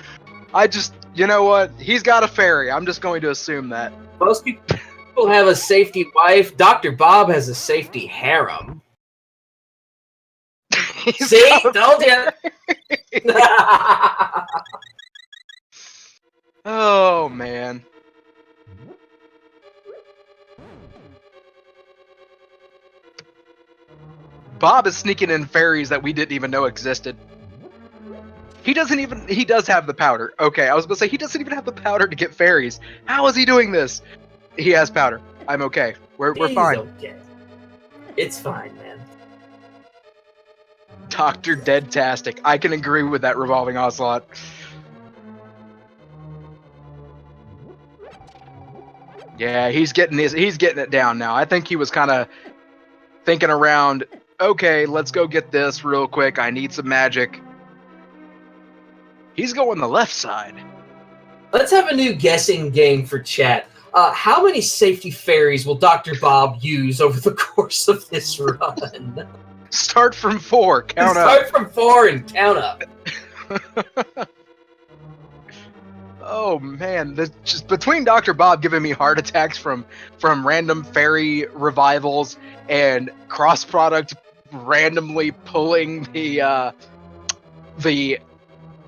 You know what? He's got a fairy. I'm just going to assume that. Most people have a safety wife. Dr. Bob has a safety harem. See? Told you. Oh, man. Bob is sneaking in fairies that we didn't even know existed. He does have the powder. Okay, I was going to say, he doesn't even have the powder to get fairies. How is he doing this? He has powder. I'm okay. We're fine. Okay. It's fine, man. DoctorBobtastic. I can agree with that, Revolving Ocelot. Yeah, he's getting it down now. I think he was kind of thinking around, okay, let's go get this real quick. I need some magic. He's going the left side. Let's have a new guessing game for chat. How many safety fairies will Dr. Bob use over the course of this run? Start from 4. Count up. Start from 4 and count up. Oh man, just between Dr. Bob giving me heart attacks from random fairy revivals and crossproduct randomly pulling the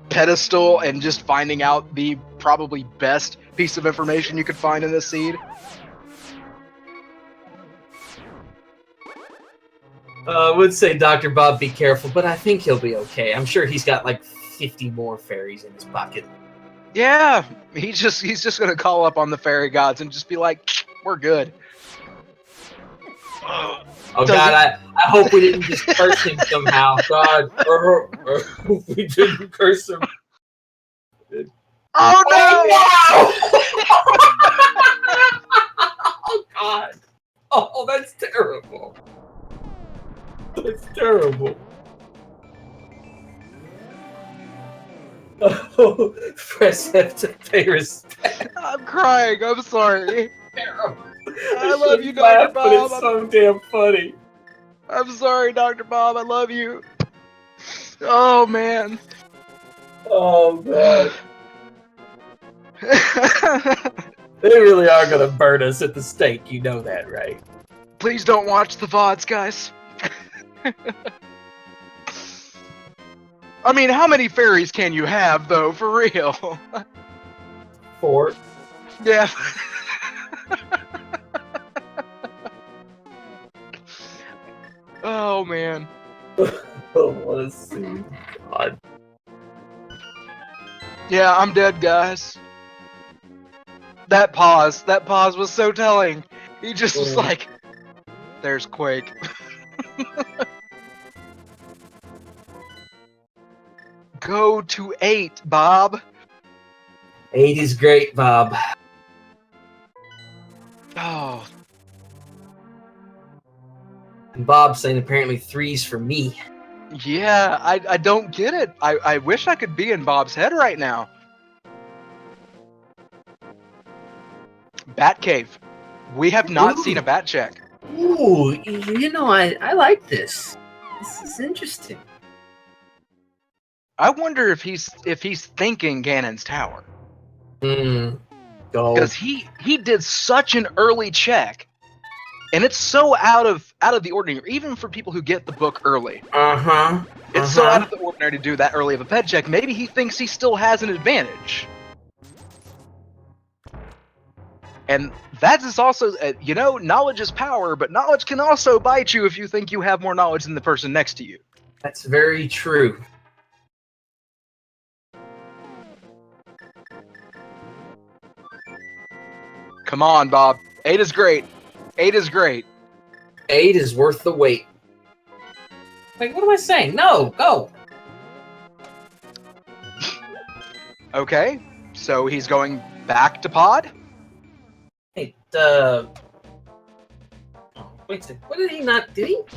pedestal and just finding out the probably best piece of information you could find in this seed. I would say Dr. Bob be careful, but I think he'll be okay. I'm sure he's got like 50 more fairies in his pocket. Yeah, he's just gonna call up on the fairy gods and just be like, we're good. Oh God, I hope we didn't just curse him somehow. God, I hope we didn't curse him. Oh no! Oh God! Oh, that's terrible. That's terrible. Oh, press F to pay respect. I'm crying. I'm sorry. Terrible. I love you, Dr. Bob. But it's so damn funny. I'm sorry, Dr. Bob. I love you. Oh man. Oh God. They really are gonna burn us at the stake. You know that, right? Please don't watch the VODs, guys. I mean, how many fairies can you have, though, for real? 4. Yeah. Oh, man. Oh, what a scene. God. Yeah, I'm dead, guys. That pause was so telling. He just was like, there's Quake. Go to 8, Bob. 8 is great, Bob. Oh. And Bob's saying apparently 3's for me. Yeah, I don't get it. I wish I could be in Bob's head right now. Batcave. We have not seen a bat check. Ooh, you know, I like this. This is interesting. I wonder if he's thinking Ganon's Tower. Because he did such an early check, and it's so out of the ordinary, even for people who get the book early. It's so out of the ordinary to do that early of a ped check. Maybe he thinks he still has an advantage. And that is also, knowledge is power, but knowledge can also bite you if you think you have more knowledge than the person next to you. That's very true. Come on, Bob. 8 is great. 8 is great. 8 is worth the wait. Wait, what am I saying? No, go. Okay, so he's going back to pod? Hey, wait a second. What did he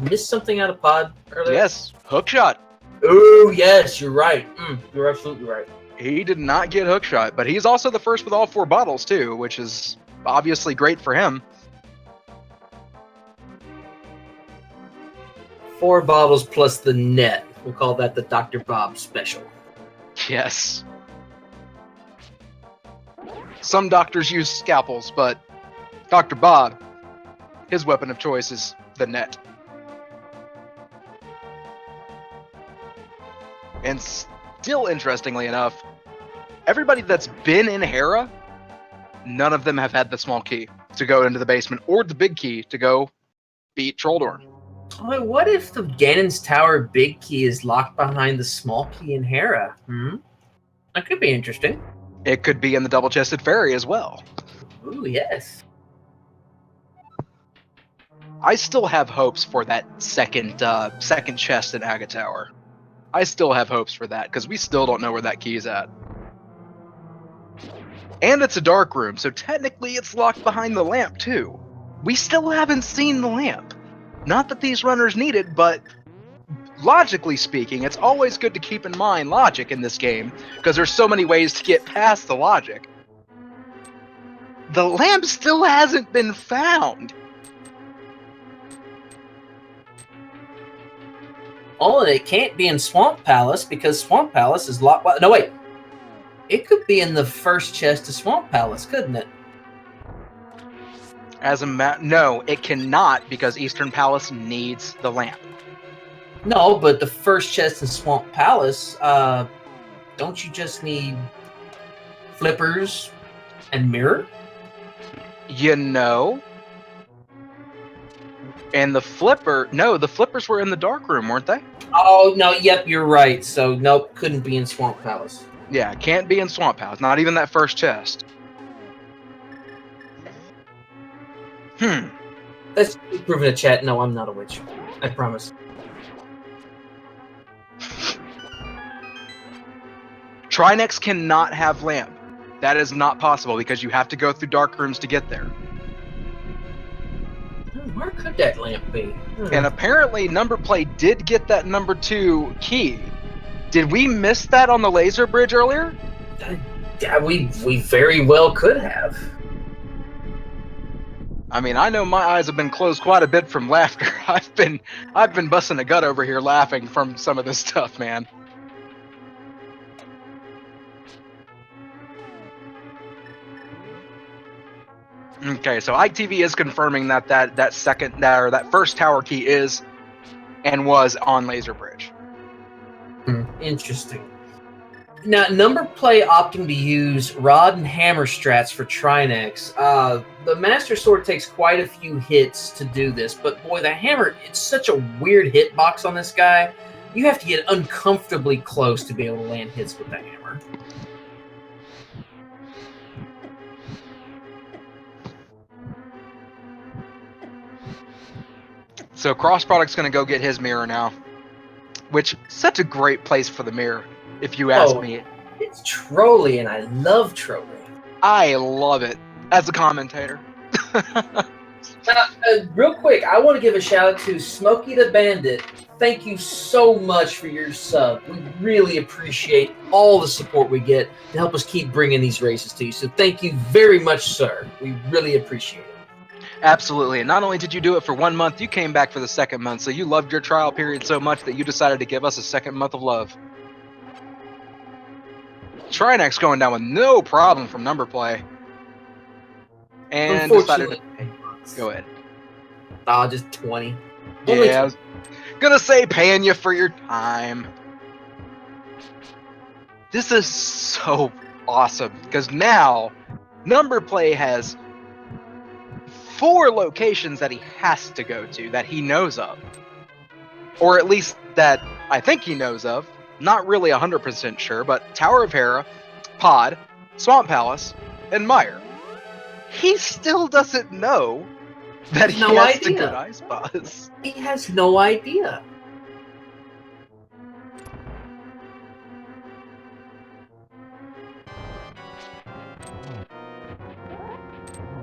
miss something out of pod earlier? Yes, hookshot. Oh, yes, you're right. You're absolutely right. He did not get hookshot, but he's also the first with all 4 bottles, too, which is obviously great for him. 4 bottles plus the net. We'll call that the Dr. Bob special. Yes. Some doctors use scalpels, but Dr. Bob, his weapon of choice is the net. And still, interestingly enough, everybody that's been in Hera, none of them have had the small key to go into the basement or the big key to go beat Trolldorn. Oh, what if the Ganon's Tower big key is locked behind the small key in Hera? That could be interesting. It could be in the double-chested fairy as well. Ooh, yes. I still have hopes for that second chest in Aga Tower. I still have hopes for that, because we still don't know where that key is at. And it's a dark room, so technically it's locked behind the lamp, too. We still haven't seen the lamp. Not that these runners need it, but logically speaking, it's always good to keep in mind logic in this game, because there's so many ways to get past the logic. The lamp still hasn't been found. Oh, it can't be in Swamp Palace because Swamp Palace is locked. No, wait. It could be in the first chest of Swamp Palace, couldn't it? No, it cannot because Eastern Palace needs the lamp. No, but the first chest in Swamp Palace, don't you just need flippers and mirror? You know. And the flippers were in the dark room, weren't they? Oh, no, yep, you're right. So, nope, couldn't be in Swamp Palace. Yeah, can't be in Swamp Palace. Not even that first chest. Let's prove in the chat. No, I'm not a witch. I promise. Trinex cannot have lamp. That is not possible because you have to go through dark rooms to get there. Where could that lamp be? And apparently Numberplay did get that number 2 key. Did we miss that on the laser bridge earlier? Yeah, we very well could have. I mean, I know my eyes have been closed quite a bit from laughter. I've been busting a gut over here laughing from some of this stuff, man. Okay, so ITV is confirming that that first tower key is and was on Laser Bridge. Interesting. Now, Numberplay opting to use rod and hammer strats for Trinex. The Master Sword takes quite a few hits to do this, but boy, the hammer, it's such a weird hitbox on this guy. You have to get uncomfortably close to be able to land hits with the hammer. So CrossProduct's going to go get his mirror now, which such a great place for the mirror, if you ask me. It's trolly, and I love trolly. I love it as a commentator. Real quick, I want to give a shout out to Smokey the Bandit. Thank you so much for your sub. We really appreciate all the support we get to help us keep bringing these races to you. So thank you very much, sir. We really appreciate it. Absolutely. And not only did you do it for 1 month, you came back for the second month. So you loved your trial period so much that you decided to give us a second month of love. Trinex going down with no problem from Numberplay. And decided to go ahead. Just 20. Yeah, I was gonna say paying you for your time. This is so awesome because now Numberplay has 4 locations that he has to go to that he knows of, or at least that I think he knows of. Not really 100% sure, but Tower of Hera, Pod, Swamp Palace, and Mire. He still doesn't know that he has to go to Ice Boss. He has no idea.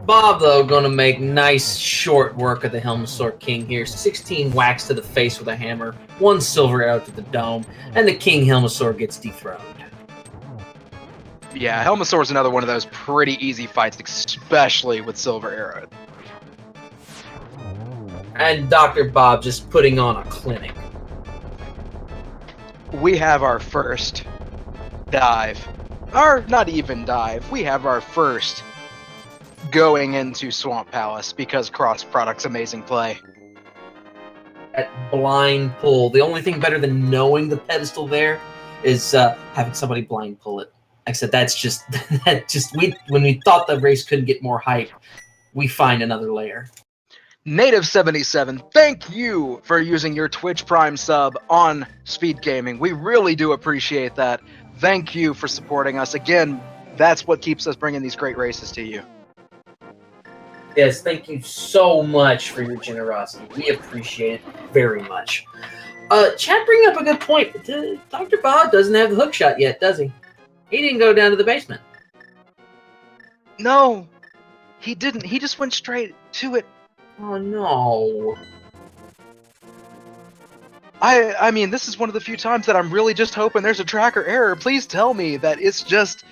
Bob, though, gonna make nice short work of the Helmasaur King here. 16 whacks to the face with a hammer, 1 silver arrow to the dome, and the King Helmasaur gets dethroned. Yeah, Helmasaur is another one of those pretty easy fights, especially with silver arrow. And Dr. Bob just putting on a clinic. We have our first dive Or not even dive. We have our first going into Swamp Palace because cross product's amazing play. At blind pull. The only thing better than knowing the pedestal there is having somebody blind pull it. Like I said, when we thought the race couldn't get more hype, we find another layer. Native77, thank you for using your Twitch Prime sub on Speed Gaming. We really do appreciate that. Thank you for supporting us. Again, that's what keeps us bringing these great races to you. Yes, thank you so much for your generosity. We appreciate it very much. Chat bringing up a good point. Dr. Bob doesn't have the hook shot yet, does he? He didn't go down to the basement. No, he didn't. He just went straight to it. Oh, no. I mean, this is one of the few times that I'm really just hoping there's a tracker error. Please tell me that it's just...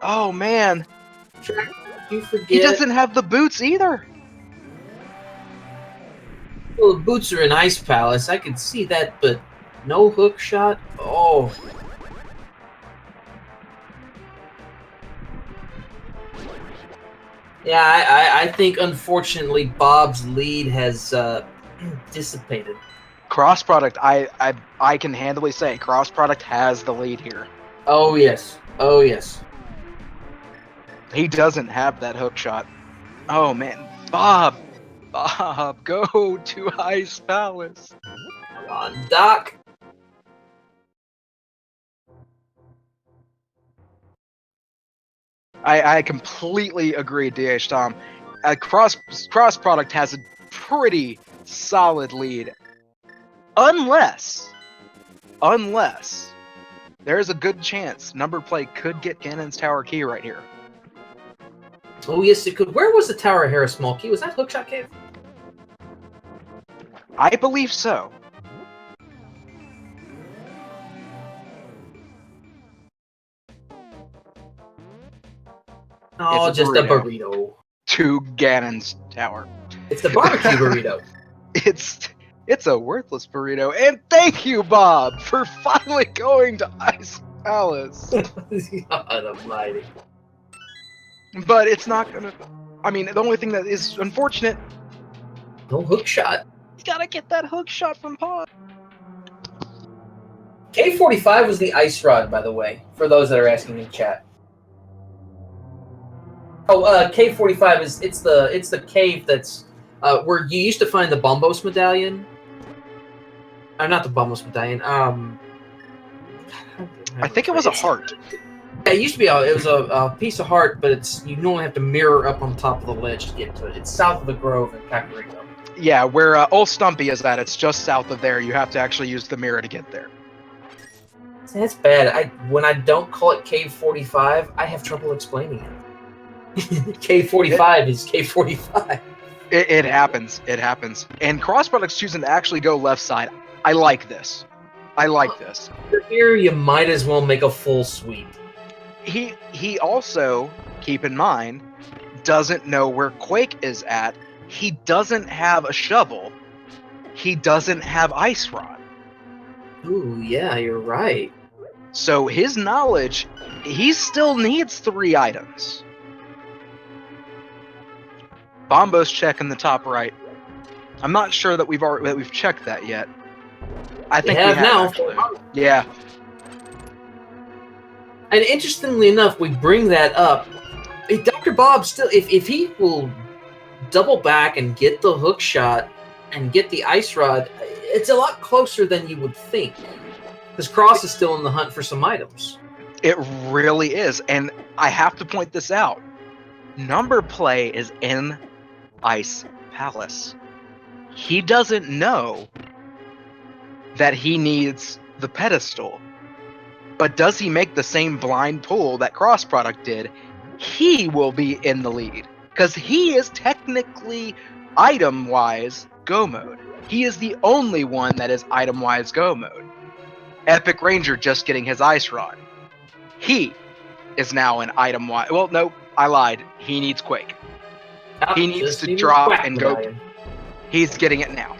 Oh, man. You forget. He doesn't have the boots either. Well, the boots are in Ice Palace. I could see that, but no hook shot? Oh. Yeah, I think, unfortunately, Bob's lead has dissipated. Cross product, I can handily say cross product has the lead here. Oh, yes. Oh, yes. He doesn't have that hook shot. Oh, man. Bob, go to Ice Palace. Come on, Doc. I completely agree, DH Tom. Cross product has a pretty solid lead, unless there's a good chance Numberplay could get Ganon's Tower Key right here. Oh, yes, it could. Where was the Tower of Hera small key? Was that Hookshot Cave? I believe so. Oh, It's just a burrito. To Ganon's Tower. It's the barbecue burrito. It's a worthless burrito. And thank you, Bob, for finally going to Ice Palace. God almighty. But it's not gonna... I mean, the only thing that is unfortunate... No hook shot. You gotta get that hook shot from Pod. K45 was the ice rod, by the way, for those that are asking in chat. Oh, K45 is it's the cave that's where you used to find the Bombos medallion. Not the Bombos medallion. I think it was a heart. Yeah, it used to be it was a piece of heart, but you normally have to mirror up on top of the ledge to get to it. It's south of the Grove in Kakariko. Yeah, where Old Stumpy is at, it's just south of there. You have to actually use the mirror to get there. That's bad. When I don't call it Cave 45, I have trouble explaining it. K45 is K45. It happens. It happens. And Cross Product's choosing to actually go left side. I like this. Here, you might as well make a full sweep. He also, keep in mind, doesn't know where Quake is at. He doesn't have a shovel. He doesn't have Ice Rod. Ooh, yeah, you're right. So his knowledge, he still needs 3 items. Bombo's check in the top right. I'm not sure that we've checked that yet. I think we have now. Actually. Yeah. And interestingly enough, we bring that up. Dr. Bob still, if he will double back and get the hook shot and get the ice rod, it's a lot closer than you would think. Because Cross is still in the hunt for some items. It really is, and I have to point this out. Numberplay is in Ice Palace. He doesn't know that he needs the pedestal. But does he make the same blind pull that Cross Product did? He will be in the lead. Because he is technically, item-wise, go mode. He is the only one that is item-wise go mode. EpikRainjer just getting his Ice Rod. He is now an item-wise... Well, no, I lied. He needs Quake. He needs to drop and go. He's getting it now.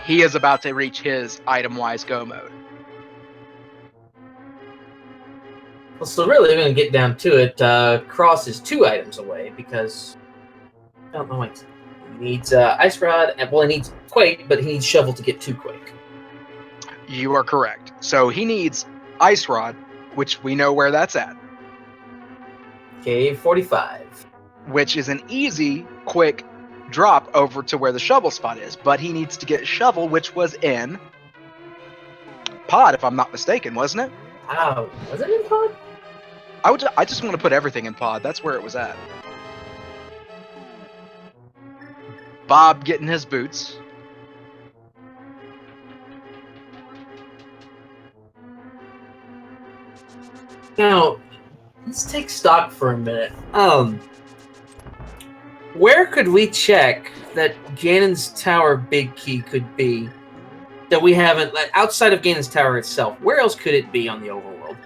He is about to reach his item-wise go mode. Well, so really, we're going to get down to it. Cross is 2 items away because I don't know. He needs Ice Rod, and well, he needs Quake, but he needs Shovel to get 2 Quake. You are correct. So he needs Ice Rod, which we know where that's at. Cave 45. Which is an easy, quick drop over to where the shovel spot is. But he needs to get Shovel, which was in Pod, if I'm not mistaken, wasn't it? Oh, was it in Pod? I just want to put everything in Pod. That's where it was at. Bob getting his boots. Now, let's take stock for a minute. Where could we check that Ganon's Tower Big Key could be that we haven't, like, outside of Ganon's Tower itself? Where else could it be on the overworld?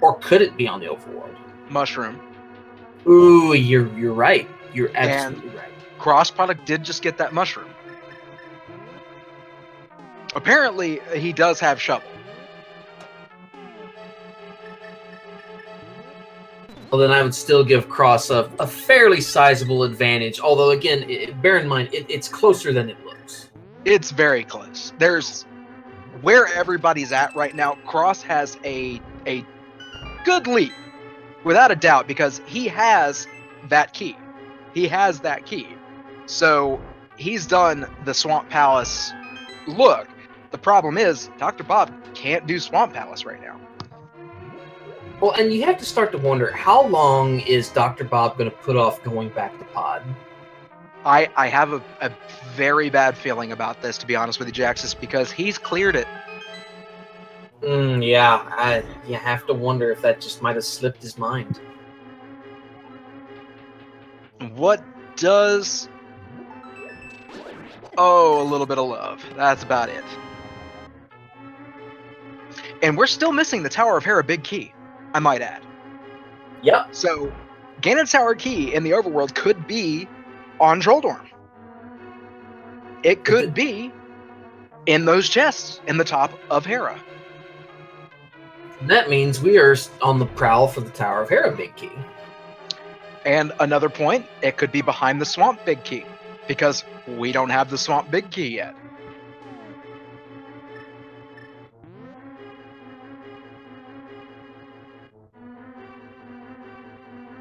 Or could it be on the overworld? Mushroom. Ooh, you're right. You're absolutely right. Crossproduct did just get that mushroom. Apparently, he does have Shovel. Well, then I would still give Cross a fairly sizable advantage. Although, again, bear in mind, it's closer than it looks. It's very close. There's where everybody's at right now. Cross has a good lead, without a doubt, because he has that key. He has that key. So he's done the Swamp Palace look. The problem is Dr. Bob can't do Swamp Palace right now. Well, and you have to start to wonder, how long is Dr. Bob going to put off going back to Pod? I have a very bad feeling about this, to be honest with you, Jaxus, because he's cleared it. Yeah, you have to wonder if that just might have slipped his mind. What does... Oh, a little bit of love. That's about it. And we're still missing the Tower of Hera Big Key, I might add. Yep. So, Ganon's Tower Key in the overworld could be on Droldorm. It could be in those chests in the top of Hera. That means we are on the prowl for the Tower of Hera Big Key. And another point, it could be behind the Swamp Big Key, because we don't have the Swamp Big Key yet.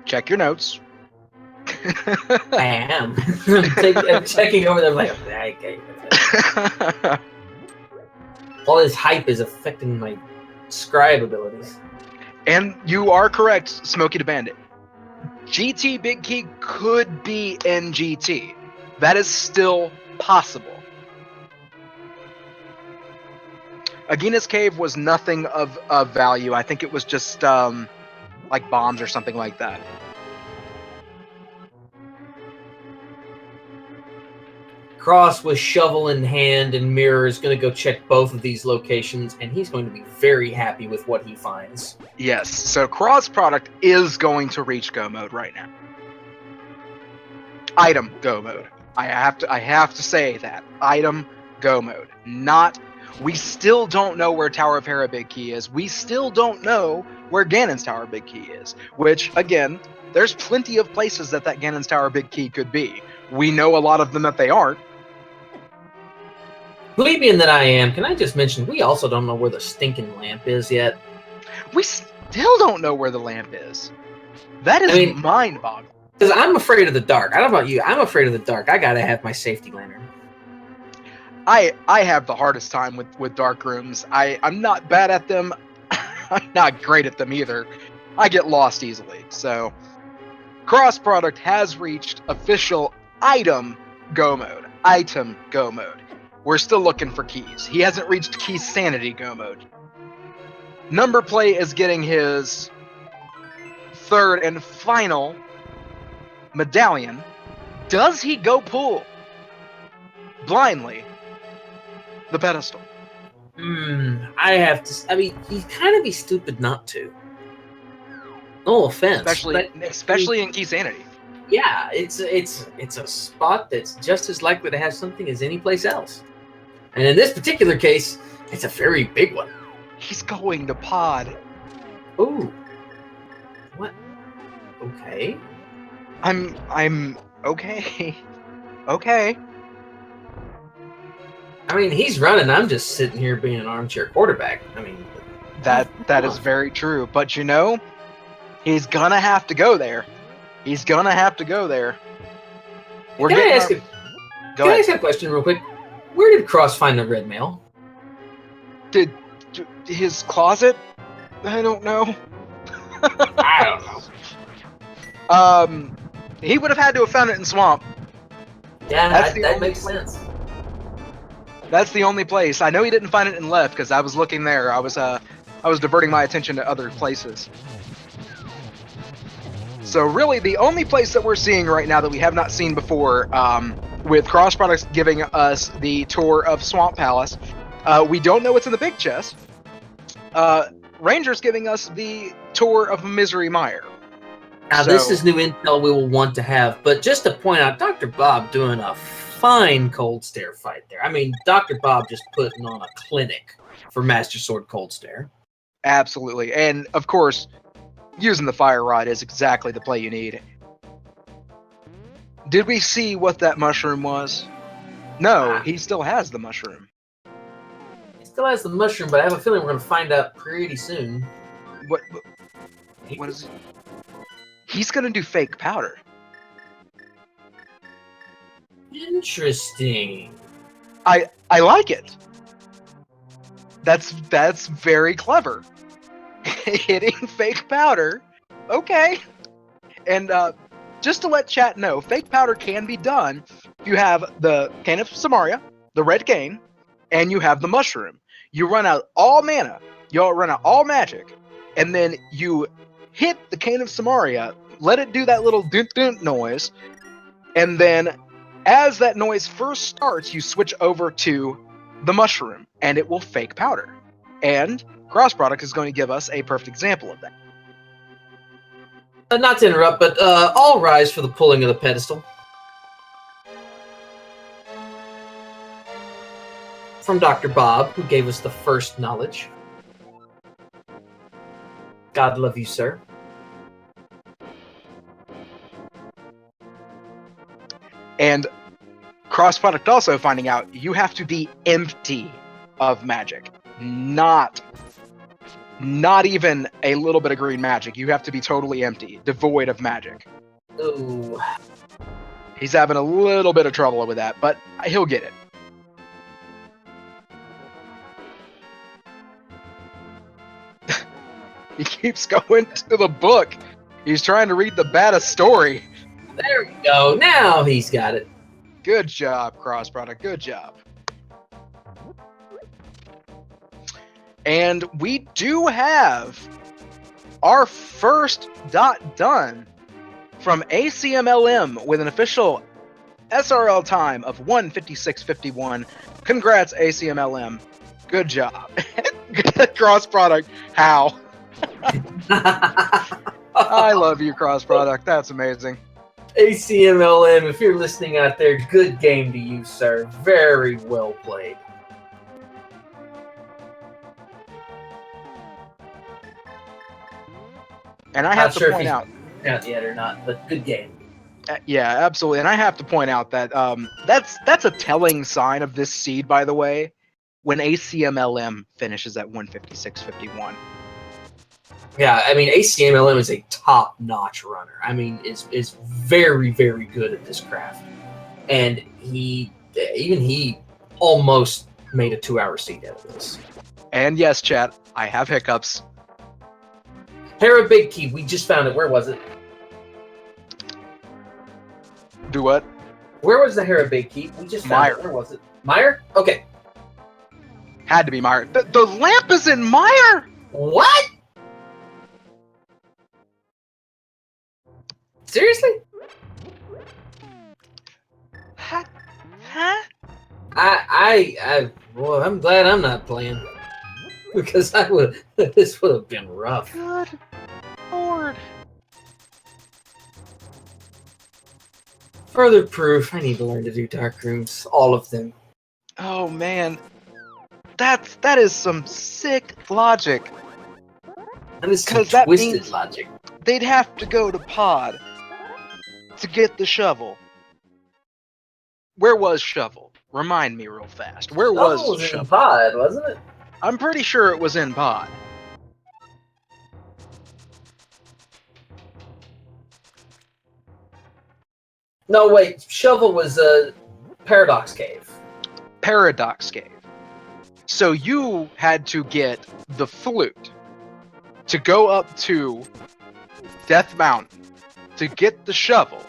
Check your notes. I am. I'm checking over there like, okay. All this hype is affecting my scribe abilities. And you are correct, Smokey the Bandit. GT Big Key could be in GT. That is still possible. Agina's Cave was nothing of value. I think it was just like bombs or something like that. Cross with shovel in hand and mirror is going to go check both of these locations, and he's going to be very happy with what he finds. Yes, so Cross Product is going to reach go mode right now. Item go mode. I have to say that. Item go mode. Not... We still don't know where Tower of Hera Big Key is. We still don't know where Ganon's Tower Big Key is. Which, again, there's plenty of places that Ganon's Tower Big Key could be. We know a lot of them that they aren't. Plebeian that I am, can I just mention, we also don't know where the stinking lamp is yet. We still don't know where the lamp is. That is mind-boggling. Because I'm afraid of the dark. I don't know about you. I'm afraid of the dark. I gotta have my safety lantern. I have the hardest time with dark rooms. I'm not bad at them. I'm not great at them either. I get lost easily. So, Cross Product has reached official item go mode. Item go mode. We're still looking for keys. He hasn't reached Keysanity go mode. Numberplay is getting his third and final medallion. Does he go pull blindly the pedestal? I have to. I mean, he'd kind of be stupid not to. No offense, especially in Keysanity. Yeah, it's a spot that's just as likely to have something as any place else. And in this particular case, it's a very big one. He's going to Pod. Ooh. What? Okay. I'm okay. Okay. I mean, he's running. I'm just sitting here being an armchair quarterback. I mean, That is very true. But you know, he's gonna have to go there. He's gonna have to go there. We're Can getting I ask our... a, Go Can I ahead. ask a question real quick? Where did Cross find the red mail? Did his closet? I don't know. I don't know. He would have had to have found it in swamp. Yeah, the that only makes place. sense. That's the only place. I know he didn't find it in left because I was looking there. I was diverting my attention to other places. So really, the only place that we're seeing right now that we have not seen before, with Cross Products giving us the tour of Swamp Palace, we don't know what's in the big chest. Ranger's giving us the tour of Misery Mire. Now, this is new intel we will want to have, but just to point out, Dr. Bob doing a fine cold stare fight there. I mean, Dr. Bob just putting on a clinic for Master Sword Cold Stare. Absolutely. And, of course, using the fire rod is exactly the play you need. Did we see what that mushroom was? No, he still has the mushroom. He still has the mushroom, but I have a feeling we're going to find out pretty soon. What is it? He's going to do fake powder. Interesting. I like it. That's very clever. Hitting fake powder. Okay. And just to let chat know, fake powder can be done if you have the Cane of Samaria, the red cane, and you have the mushroom. You run out all mana, you run out all magic, and then you hit the Cane of Samaria, let it do that little dun-dun noise, and then as that noise first starts, you switch over to the mushroom, and it will fake powder. And Cross Product is going to give us a perfect example of that. Not to interrupt, but all rise for the pulling of the pedestal. From Dr. Bob, who gave us the first knowledge. God love you, sir. And Cross Product also finding out you have to be empty of magic. Not even a little bit of green magic. You have to be totally empty, devoid of magic. Ooh. He's having a little bit of trouble with that, but he'll get it. He keeps going to the book. He's trying to read the baddest story. There we go. Now he's got it. Good job, Cross Product. Good job. And we do have our first dot done from ACMLM with an official SRL time of 1:56:51. Congrats, ACMLM. Good job. Cross Product. How? I love you, Cross Product. That's amazing. ACMLM, if you're listening out there, good game to you, sir. Very well played. And I have to point out yet or not, but good game. Yeah, absolutely. And I have to point out that that's a telling sign of this seed, by the way, when ACMLM finishes at 1:56:51. Yeah, I mean, ACMLM is a top-notch runner. I mean, is very, very good at this craft. And he almost made a 2-hour seed out of this. And yes, chat, I have hiccups. Hera Big Key, we just found it. Where was it? Do what? Where was the Hera Big Key? We just found it. Where was it? Mire? Okay. Had to be Mire. The lamp is in Mire? What? Seriously? Huh? Well, I'm glad I'm not playing. Because this would have been rough. Good Lord. Further proof, I need to learn to do dark rooms. All of them. Oh man. That is some sick logic. And it's some twisted logic. they'd have to go to Pod to get the shovel. Where was Shovel? Remind me real fast. Where was in Shovel? Pod, wasn't it? I'm pretty sure it was in Pod. No, wait. Shovel was a Paradox Cave. Paradox Cave. So you had to get the flute to go up to Death Mountain, to get the shovel,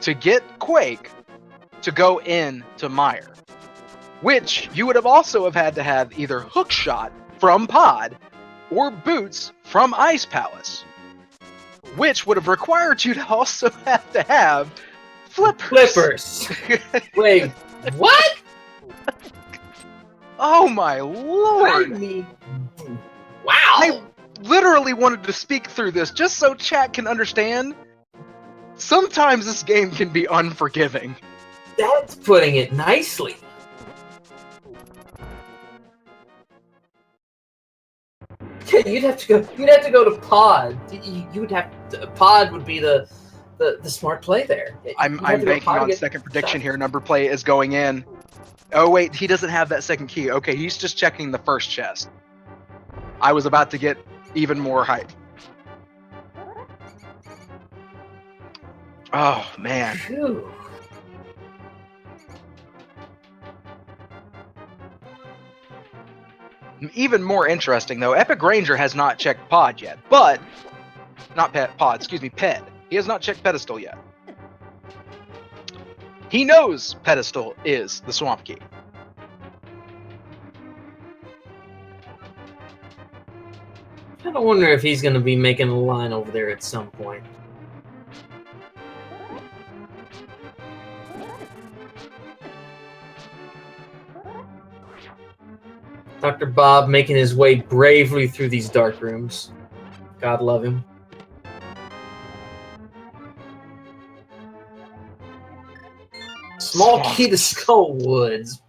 to get Quake, to go in to Mire. Which you would have also have had to have either Hookshot from Pod or Boots from Ice Palace. Which would have required you to also have to have Flippers. Wait, what? Oh my lord! Wow! I literally wanted to speak through this just so chat can understand. Sometimes this game can be unforgiving. That's putting it nicely. Yeah, you'd have to go to Pod. You would have to, Pod would be the smart play there. I'm banking on second prediction here. Numberplay is going in. Oh wait, he doesn't have that second key. Okay, he's just checking the first chest. I was about to get even more hype. Oh man. Phew. Even more interesting though, EpikRainjer has not checked Pod yet, but not Pod, excuse me, Ped. He has not checked Pedestal yet. He knows Pedestal is the Swamp Key. I kind of wonder if he's going to be making a line over there at some point. Dr. Bob making his way bravely through these dark rooms. God love him. Small key to Skull Woods.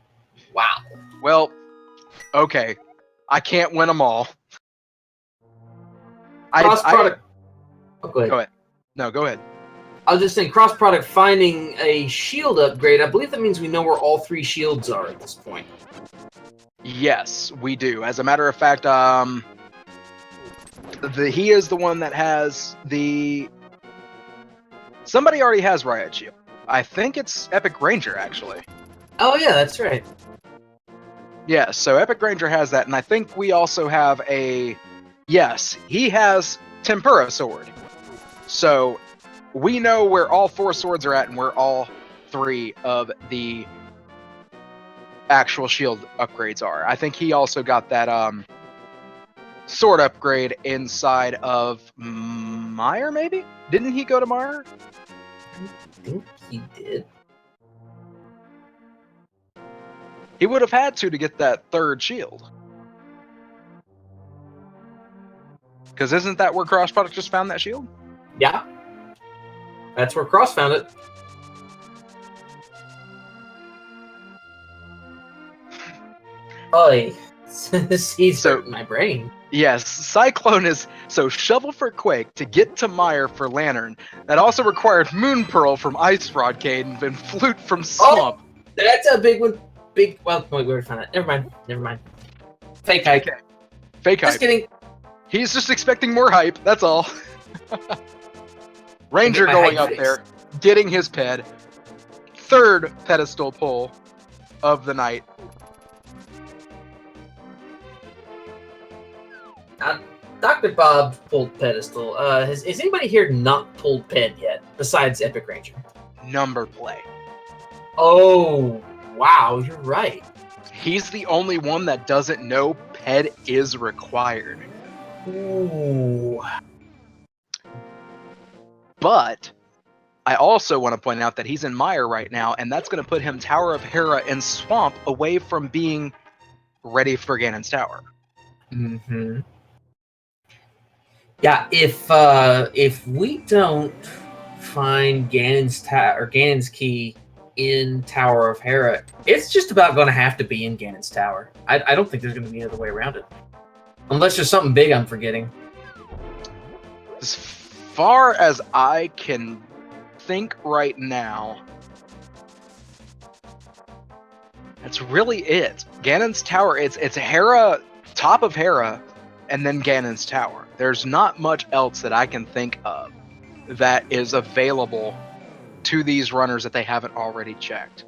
Wow. Well, okay. I can't win them all. Cross-product. Oh, go ahead. Go ahead. No, go ahead. I was just saying, cross-product finding a shield upgrade. I believe that means we know where all three shields are at this point. Yes, we do. As a matter of fact, he is the one that has the... Somebody already has Riot Shield. I think it's EpikRainjer, actually. Oh, yeah, that's right. Yeah, so EpikRainjer has that, and I think we also have a... Yes, he has Tempura Sword. So, we know where all 4 swords are at and where all 3 of the actual shield upgrades are. I think he also got that sword upgrade inside of Mire, maybe? Didn't he go to Mire? I think he did. He would have had to get that 3rd shield. Because isn't that where Crossproduct just found that shield? Yeah. That's where Cross found it. Oy. He's hurting my brain. Yes, Cyclone is... So, Shovel for Quake to get to Mire for Lantern. That also required Moon Pearl from Ice Rod Cave and Flute from Slump. Oh, that's a big one. Big... Well, wait, we already found it. Never mind. Fake hype. Okay. Fake hype. Just kidding. He's just expecting more hype, that's all. Ranger going up there, getting his ped. 3rd pedestal pull of the night. Dr. Bob pulled pedestal. Has anybody here not pulled ped yet, besides EpikRainjer? Numberplay. Oh, wow, you're right. He's the only one that doesn't know ped is required. Ooh. But I also want to point out that he's in Mire right now, and that's going to put him Tower of Hera and Swamp away from being ready for Ganon's Tower. Mm-hmm. Yeah, if we don't find Ganon's key in Tower of Hera, it's just about going to have to be in Ganon's Tower. I don't think there's going to be another way around it, unless there's something big I'm forgetting. As far as I can think right now, that's really it. Ganon's Tower, it's Hera, top of Hera, and then Ganon's Tower. There's not much else that I can think of that is available to these runners that they haven't already checked.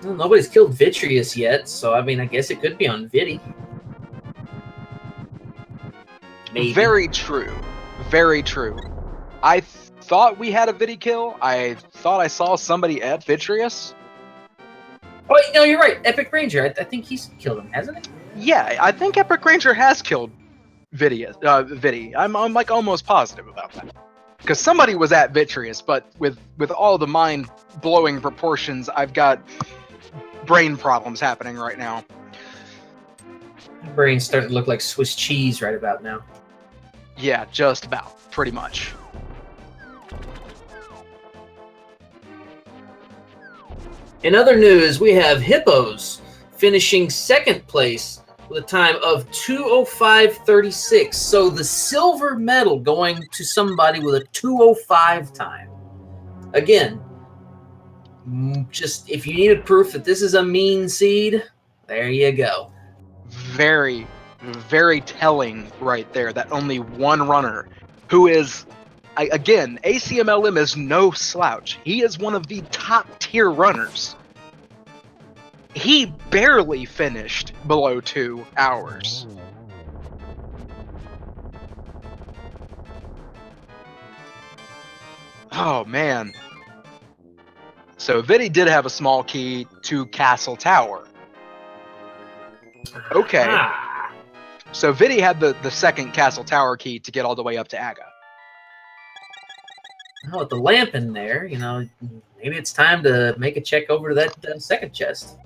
Well, nobody's killed Vitreous yet, so I mean, I guess it could be on Vidi. Maybe. Very true. Very true. I thought we had a Vidi kill. I thought I saw somebody at Vitreous. Oh, no, you're right. EpikRainjer. I think he's killed him, hasn't he? Yeah, I think EpikRainjer has killed Vidi. I'm like almost positive about that. Because somebody was at Vitreous, but with all the mind-blowing proportions, I've got brain problems happening right now. My brain's starting to look like Swiss cheese right about now. Yeah, just about. Pretty much. In other news, we have Hippos finishing second place with a time of 2:05:36. So the silver medal going to somebody with a 2:05 time. Again, just if you needed proof that this is a mean seed, there you go. Very, very telling right there that only one runner who is, again, ACMLM is no slouch. He is one of the top tier runners. He barely finished below 2 hours. Oh, man. So Vidi did have a small key to Castle Tower. Okay. Ah. So Vidi had the second Castle Tower key to get all the way up to Aga. Oh, with the lamp in there, you know, maybe it's time to make a check over to that second chest.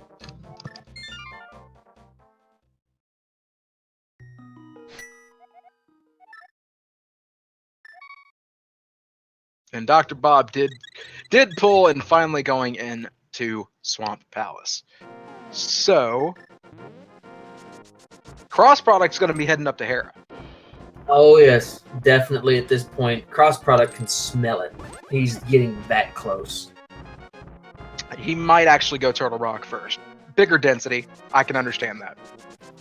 And Dr. Bob did pull and finally going into Swamp Palace. So crossproduct's going to be heading up to Hera. Oh yes, definitely at this point, crossproduct can smell it. He's getting that close. He might actually go Turtle Rock first. Bigger density, I can understand that.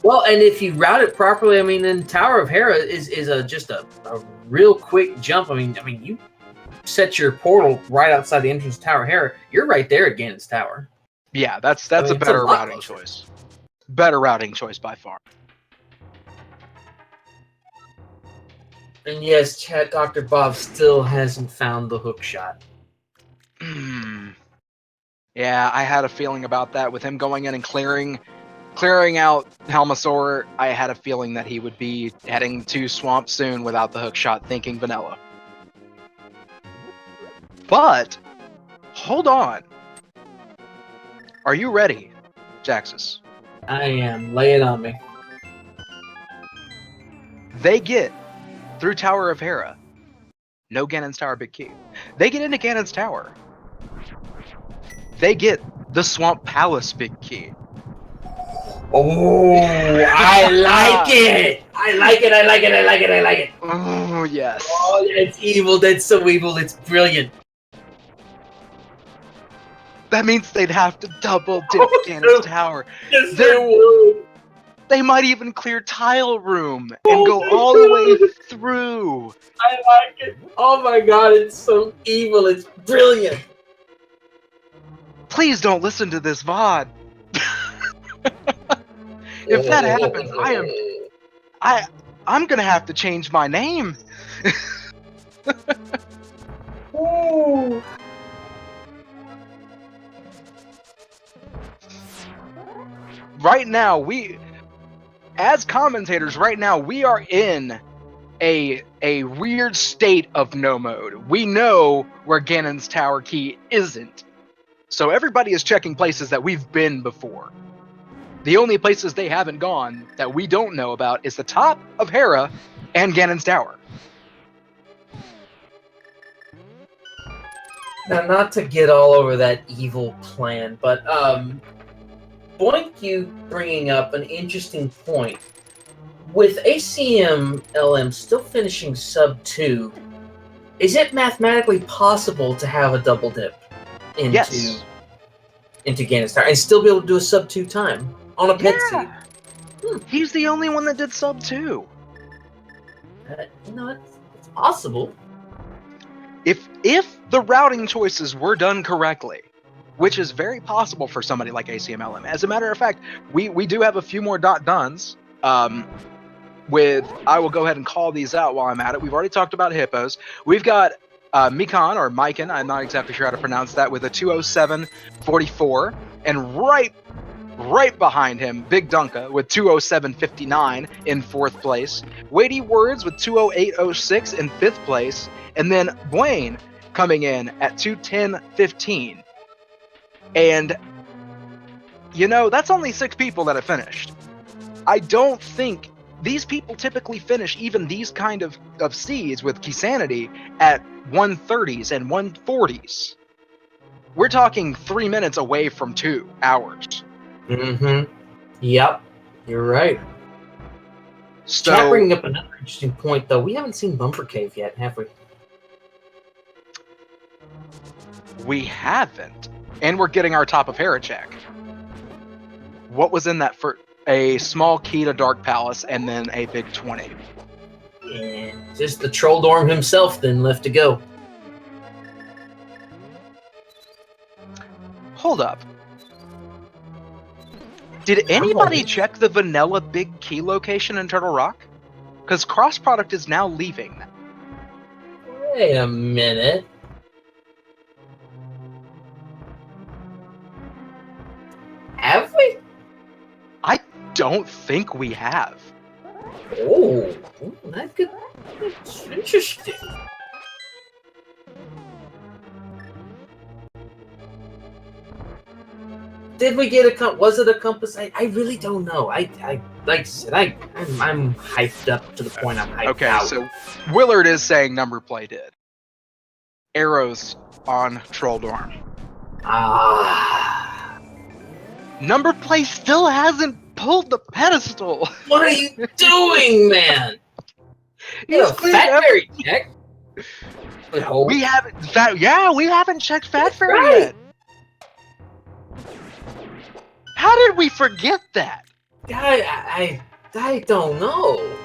Well, and if you route it properly, I mean, then Tower of Hera is just a real quick jump. I mean, you set your portal right outside the entrance to Tower of Hera, you're right there at Ganon's Tower. Yeah, that's a better routing choice. Better routing choice by far. And yes, chat, Dr. Bob still hasn't found the hook shot. Yeah, I had a feeling about that with him going in and clearing out Helmasaur. I had a feeling that he would be heading to Swamp soon without the hook shot, thinking vanilla. But hold on. Are you ready, Jaxus? I am. Lay it on me. They get through Tower of Hera. No Ganon's Tower big key. They get into Ganon's Tower. They get the Swamp Palace big key. Oh, I like it! I like it, I like it, I like it, I like it. Oh, yes. Oh, it's evil, that's so evil, it's brilliant. That means they'd have to double dip Ganon's Tower. Yes, they would. They might even clear Tile Room and go all the way through. I like it. Oh my god, it's so evil, it's brilliant. Please don't listen to this VOD. If that happens, I'm gonna have to change my name. Ooh. Right now, as commentators, we are in a weird state of no mode. We know where Ganon's Tower key isn't. So everybody is checking places that we've been before. The only places they haven't gone that we don't know about is the top of Hera and Ganon's Tower. Now, not to get all over that evil plan, but Boink, you bringing up an interesting point. with ACM LM still finishing sub 2, is it mathematically possible to have a double dip into Ganon's Tower and still be able to do a sub 2 time on a pet seed? He's the only one that did sub 2. It's possible. If the routing choices were done correctly, which is very possible for somebody like ACMLM. As a matter of fact, we do have a few more duns. I will go ahead and call these out while I'm at it. We've already talked about hippos. We've got Mikan or Mikan, I'm not exactly sure how to pronounce that, with a 207.44, and right behind him, Big Dunka with 207.59 in 4th place. Weighty Words with 208.06 in 5th place. And then Blaine coming in at 210.15. And, that's only 6 people that have finished. I don't think these people typically finish even these kind of seeds with Keysanity at 130s and 140s. We're talking 3 minutes away from 2 hours. Mm-hmm. Yep, you're right. So, Chat bringing up another interesting point, though. We haven't seen Bumper Cave yet, have we? We haven't. And we're getting our top of Hera check. What was in that for a small key to Dark Palace and then a big 20? And just the Troll Dorm himself then left to go. Hold up. Did anybody check the vanilla big key location in Turtle Rock? Because crossproduct is now leaving. Wait a minute. Have we? I don't think we have. Oh, that's interesting. Did we get was it a compass? I really don't know. Like I said, I'm hyped up to the point I'm hyped out. Okay, so Willard is saying Numberplay did. Arrows on Troll Dorm. Numberplay still hasn't pulled the pedestal. What are you doing, man? He's Fat Fairy check. We haven't. We haven't checked Fat Fairy yet. How did we forget that? I don't know.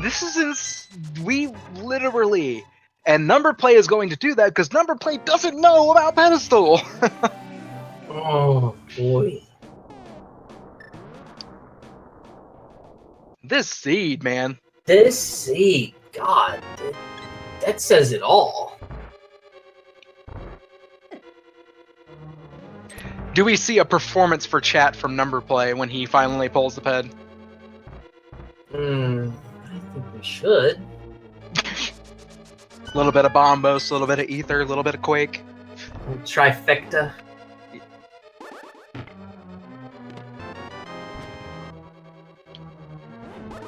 This is we literally, and Numberplay is going to do that because Numberplay doesn't know about pedestal. Oh boy. This seed, man. This seed, God, that says it all. Do we see a performance for chat from Numberplay when he finally pulls the ped? I think we should. A little bit of Bombos, a little bit of Ether, a little bit of Quake. Trifecta.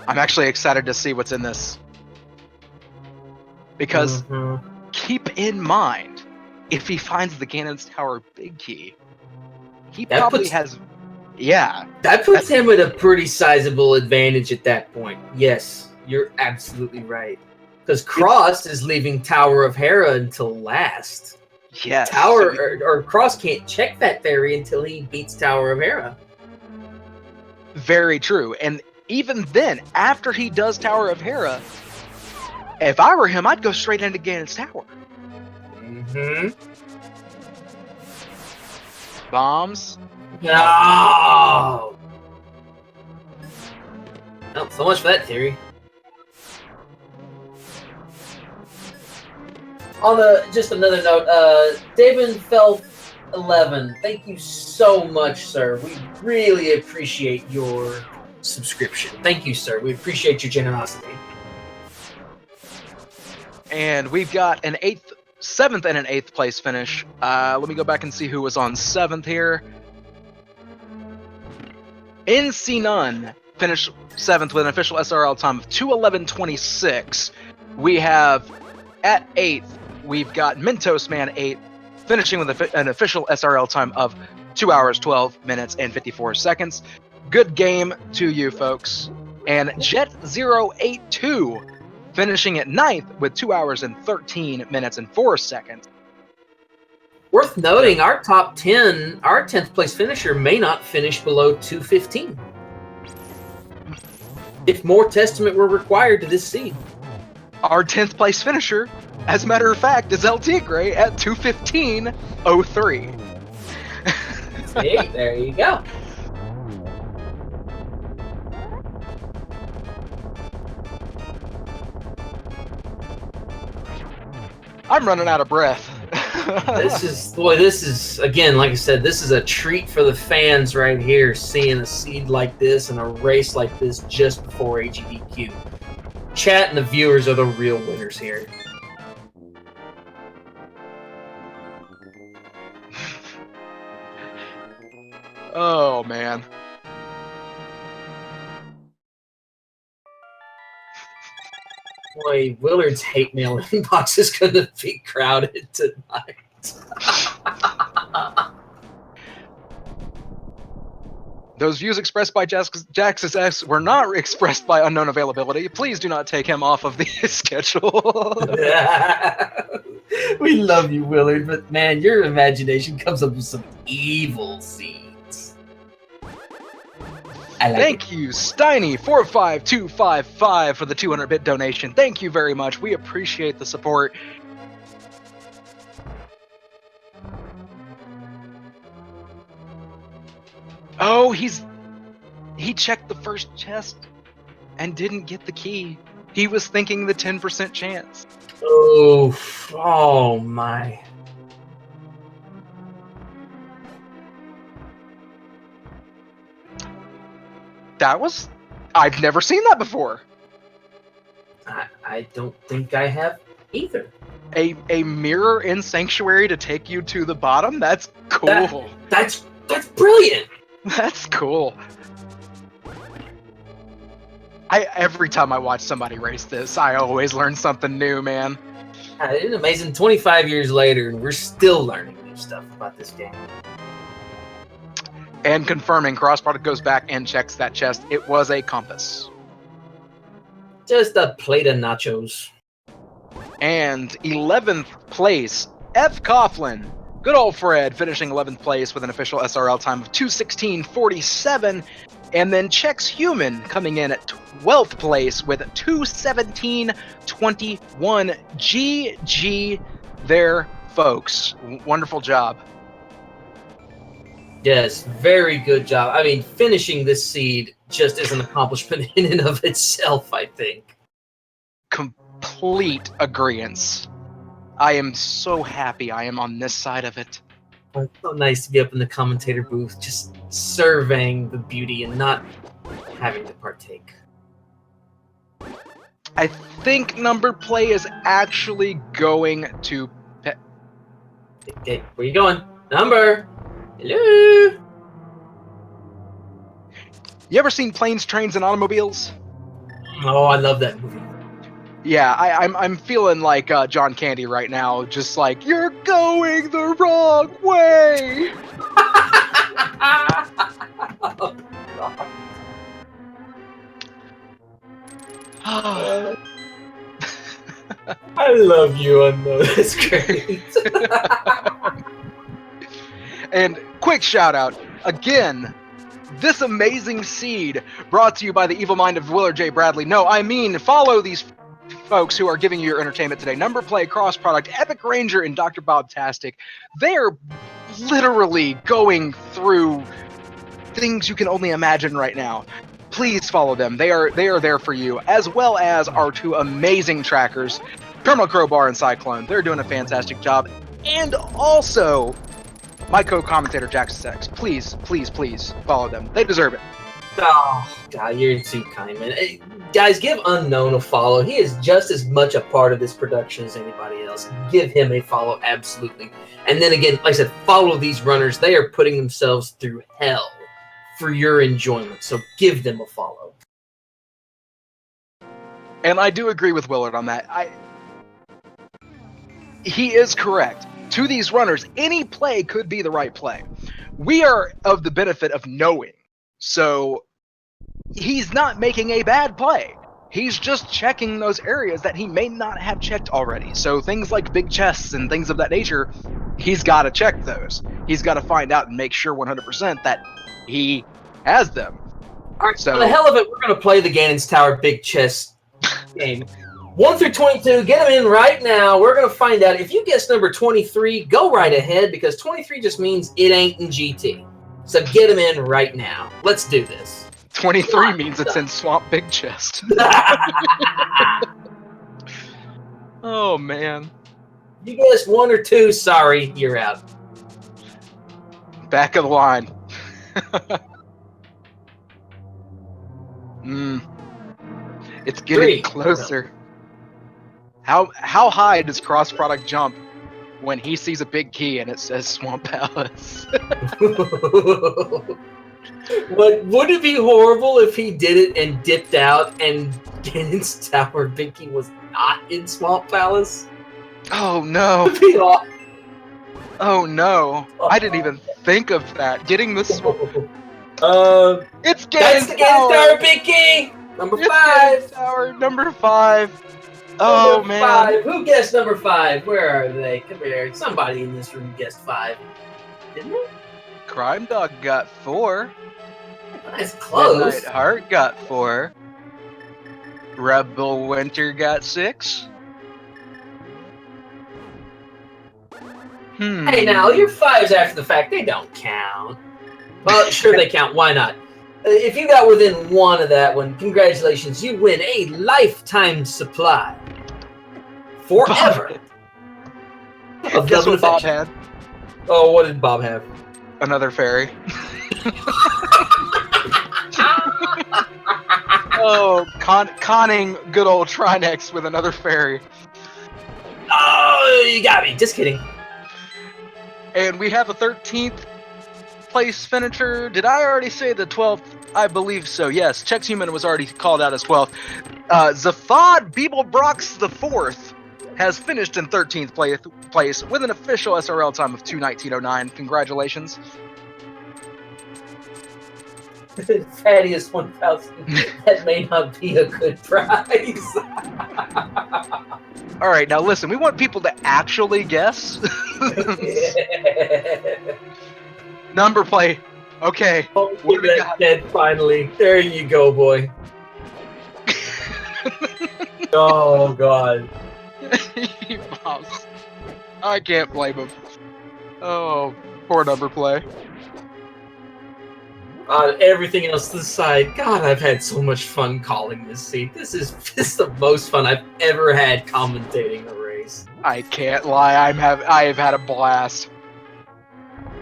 I'm actually excited to see what's in this. Because keep in mind, if he finds the Ganon's Tower big key, he probably has... Yeah. That puts him at a pretty sizable advantage at that point. Yes, you're absolutely right. Because Cross is leaving Tower of Hera until last. Yes. Or Cross can't check that fairy until he beats Tower of Hera. Very true. And even then, after he does Tower of Hera, if I were him, I'd go straight into Ganon's Tower. Bombs. No! Well, so much for that theory. On just another note, David Felth 11, thank you so much, sir. We really appreciate your subscription. Thank you, sir. We appreciate your generosity. And we've got an 7th and an 8th place finish. Let me go back and see who was on 7th here. NC Nunn finished 7th with an official SRL time of 2:11:26. We have at 8th, we've got Mentos Man 8 finishing with an official SRL time of 2 hours, 12 minutes, and 54 seconds. Good game to you folks. And Jet082 finishing at 9th with 2 hours and 13 minutes and 4 seconds. Worth noting, our top 10, our 10th place finisher may not finish below 215. If more testament were required to this seed. Our 10th place finisher, as a matter of fact, is ALTTP at 215.03. Hey, there you go. I'm running out of breath. This is, again, like I said, this is a treat for the fans right here, seeing a seed like this and a race like this just before AGDQ. Chat and the viewers are the real winners here. Oh, man. Boy, Willard's hate mail inbox is going to be crowded tonight. Those views expressed by Jax's X were not expressed by unknown availability. Please do not take him off of the schedule. We love you, Willard, but man, your imagination comes up with some evil seeds. Thank you, Steiny45255 for the 200-bit donation. Thank you very much. We appreciate the support. Oh, he checked the first chest and didn't get the key. He was thinking the 10% chance. Oh my. I've never seen that before. I don't think I have either. A mirror in Sanctuary to take you to the bottom? That's cool. That's brilliant. That's cool. Every time I watch somebody race this, I always learn something new, man. It's amazing. 25 years later, and we're still learning new stuff about this game. And confirming, crossproduct goes back and checks that chest. It was a compass. Just a plate of nachos. And 11th place, F. Coughlin. Good old Fred finishing 11th place with an official SRL time of 2:16.47. And then Chex Human coming in at 12th place with 2:17.21. GG there, folks. Wonderful job. Yes, very good job. I mean, finishing this seed just is an accomplishment in and of itself, I think. Complete agreeance. I am so happy I am on this side of it. It's so nice to be up in the commentator booth, just surveying the beauty and not having to partake. I think Numberplay is actually going to... Okay, where you going? Number! Hello! You ever seen Planes, Trains, and Automobiles? Oh, I love that movie. Yeah, I'm feeling like John Candy right now, just like, you're going the wrong way! Oh, God. I love you, I know. That's great. And quick shout out, again, this amazing seed brought to you by the evil mind of Willard J. Bradley. No, I mean, follow these folks who are giving you your entertainment today. Numberplay, crossproduct, EpikRainjer, and DoctorBobtastic. They're literally going through things you can only imagine right now. Please follow them. They are there for you, as well as our two amazing trackers, Terminal Crowbar and Cyclone. They're doing a fantastic job. And also, my co-commentator, Jackson X. Please, please, please follow them. They deserve it. Oh, God, you're too kind, man. Hey, guys, give Unknown a follow. He is just as much a part of this production as anybody else. Give him a follow, absolutely. And then again, like I said, follow these runners. They are putting themselves through hell for your enjoyment, so give them a follow. And I do agree with Willard on that. He is correct. To these runners, any play could be the right play. we are of the benefit of knowing. So he's not making a bad play. He's just checking those areas that he may not have checked already. So things like big chests and things of that nature, he's got to check those. He's got to find out and make sure 100% that he has them. All right, So for the hell of it, we're going to play the Ganon's Tower Big Chest game. 1 through 22, get them in right now. We're going to find out. If you guess number 23, go right ahead, because 23 just means it ain't in GT. So get them in right now. Let's do this. 23 means it's in Swamp Big Chest. Oh, man. You guessed 1 or 2, sorry, you're out. Back of the line. It's getting 3. closer. How high does cross product jump when he sees a big key and it says Swamp Palace? Would it be horrible if he did it and dipped out and Ganon's Tower Big Key was not in Swamp Palace? Oh no. It'd be awful. Oh no. I didn't even think of that. Getting the swamp. It's Ganon's That's the Ganon's Tower Big Key! Number 5! Tower number 5. Oh Number man. 5. Who guessed number 5? Where are they? Come here. Somebody in this room guessed 5. Didn't they? Crime Dog got 4. That's close. Midnight Heart got 4. Rebel Winter got 6. Hey, now, your 5s after the fact, they don't count. Well, sure they count. Why not? If you got within 1 of that one, congratulations. You win a lifetime supply. Forever. Of Guess double what Bob affection. had? Oh, what did Bob have? Another fairy. Oh, conning good old Trinex with another fairy. Oh, you got me. Just kidding. And we have a 13th place finisher. Did I already say the 12th? I believe so, yes. Chex Human was already called out as 12th. Zafad Beeblebrox the 4th has finished in 13th place with an official SRL time of 2:19:09. Congratulations. Fattiest 1000. That may not be a good prize. All right, now listen, we want people to actually guess. Number play. Okay. Oh, What do we that got? dead finally. There you go, boy. Oh, God. He bombs. I can't blame him. Oh, poor number play. Everything else to the side. God, I've had so much fun calling this seat. This is the most fun I've ever had commentating a race. I can't lie. I have had a blast.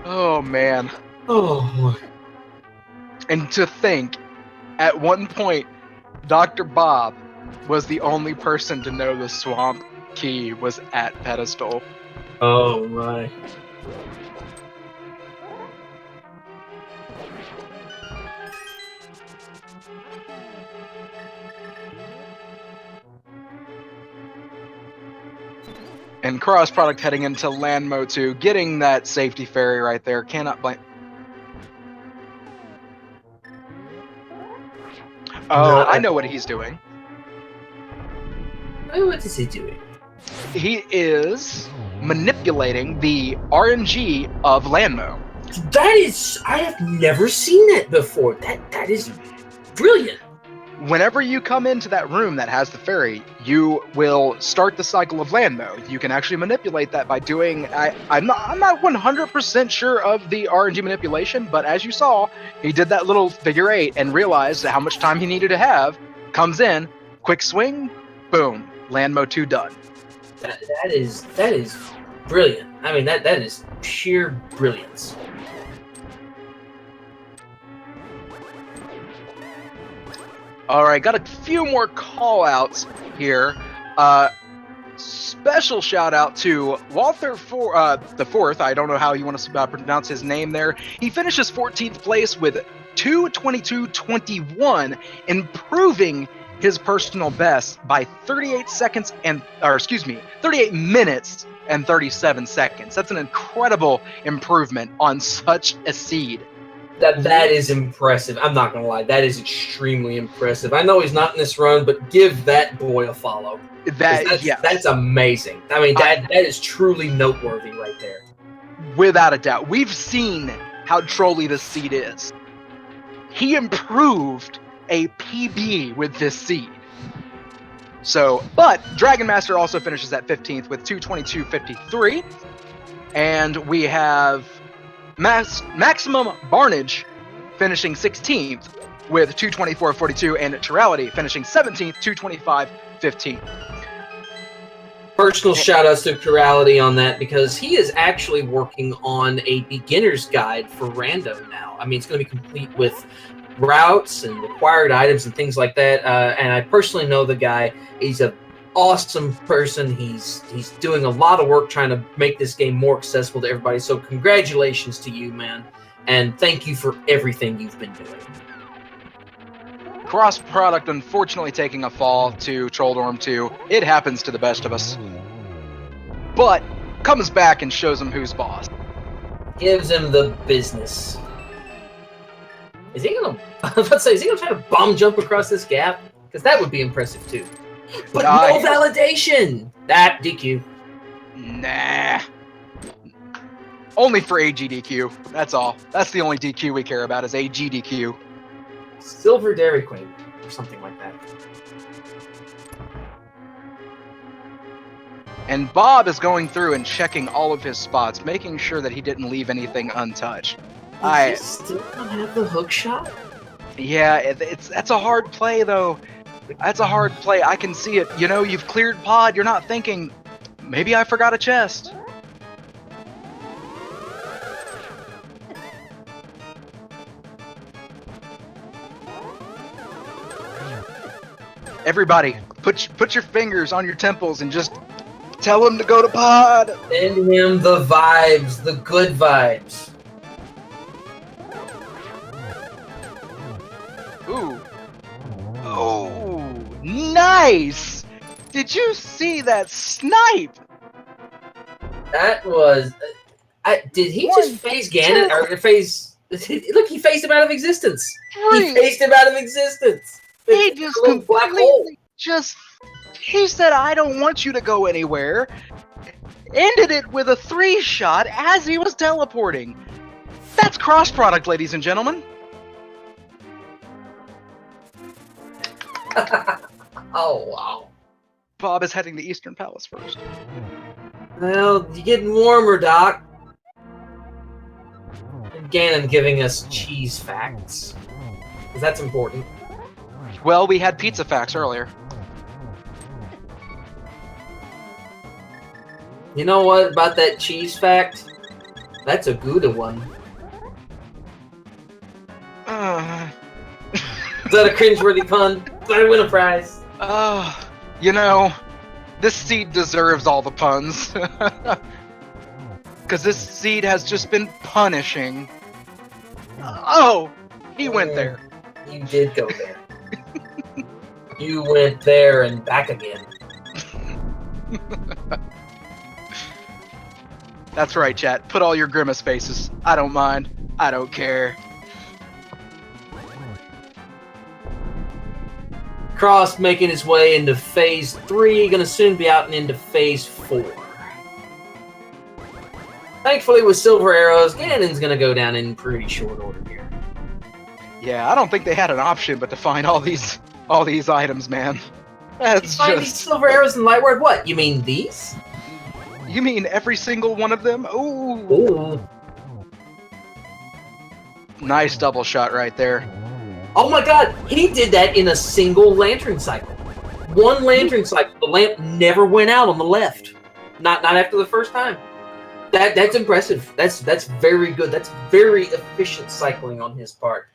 Oh man. Oh. And to think, at one point, Dr. Bob was the only person to know the swamp key was at pedestal. Oh my. And cross product heading into land mode 2, getting that safety ferry right there. Cannot blame. Oh, I know what he's doing. What is he doing? He is manipulating the RNG of Landmo. That is, I have never seen that before. That is brilliant. Whenever you come into that room that has the ferry, you will start the cycle of Landmo. You can actually manipulate that by doing. I'm not 100% sure of the RNG manipulation, but as you saw, he did that little figure 8 and realized how much time he needed to have. Comes in, quick swing, boom, Landmo 2 done. That is brilliant. I mean, that is sheer brilliance. All right, got a few more call-outs here. Special shout-out to Walter the Fourth. I don't know how you want to pronounce his name there. He finishes 14th place with 2:22.21, improving his personal best by 38 minutes and 37 seconds. That's an incredible improvement on such a seed. That is impressive. I'm not gonna lie, that is extremely impressive. I know he's not in this run, but give that boy a follow. That's amazing. I mean, that is truly noteworthy right there. Without a doubt. We've seen how trolly this seed is. He improved a PB with this seed. So, but Dragon Master also finishes at 15th with 222.53. And we have Maximum Barnage finishing 16th with 224.42, and Chirality finishing 17th, 225.15. Personal shout outs to Chirality on that, because he is actually working on a beginner's guide for random now. I mean, it's going to be complete with routes and required items and things like that. And I personally know the guy. He's an awesome person. He's doing a lot of work trying to make this game more accessible to everybody. So congratulations to you, man. And thank you for everything you've been doing. Cross product unfortunately taking a fall to Trolldorm 2. It happens to the best of us. But comes back and shows him who's boss. Gives him the business. Is he gonna? I was about to say, is he gonna try to bomb jump across this gap? Because that would be impressive too. But no validation. That DQ. Nah. Only for AGDQ. That's all. That's the only DQ we care about is AGDQ. Silver Dairy Queen or something like that. And Bob is going through and checking all of his spots, making sure that he didn't leave anything untouched. Does he still not have the hook shot? Yeah, that's a hard play though. That's a hard play. I can see it. You know, you've cleared pod. You're not thinking, maybe I forgot a chest. Everybody, put your fingers on your temples and just tell him to go to pod. Send him the vibes, the good vibes. Ooh. Oh, nice! Did you see that snipe? That was... did he just phase Ganon? Or phase... Look, he phased him out of existence. He phased him out of existence. He just completely he said, I don't want you to go anywhere. Ended it with a 3-shot as he was teleporting. That's cross product, ladies and gentlemen. Oh, wow. Bob is heading to Eastern Palace first. Well, you're getting warmer, Doc. And Ganon giving us cheese facts. Because that's important. Well, we had pizza facts earlier. You know what about that cheese fact? That's a Gouda one. Is that a cringeworthy pun? Did I win a prize? You know, this seed deserves all the puns. Because this seed has just been punishing. Oh, he went there. You did go there. You went there and back again. That's right, chat. Put all your grimace faces. I don't mind. I don't care. Cross making his way into phase 3, gonna soon be out and into phase 4. Thankfully, with silver arrows, Ganon's gonna go down in pretty short order here. Yeah, I don't think they had an option but to find all these items, man. That's find these silver arrows in Lightward? What? You mean these? You mean every single one of them? Ooh. Ooh. Nice double shot right there. Oh my god, he did that in a single lantern cycle. One lantern cycle. The lamp never went out on the left. Not after the first time. That's impressive. That's very good. That's very efficient cycling on his part.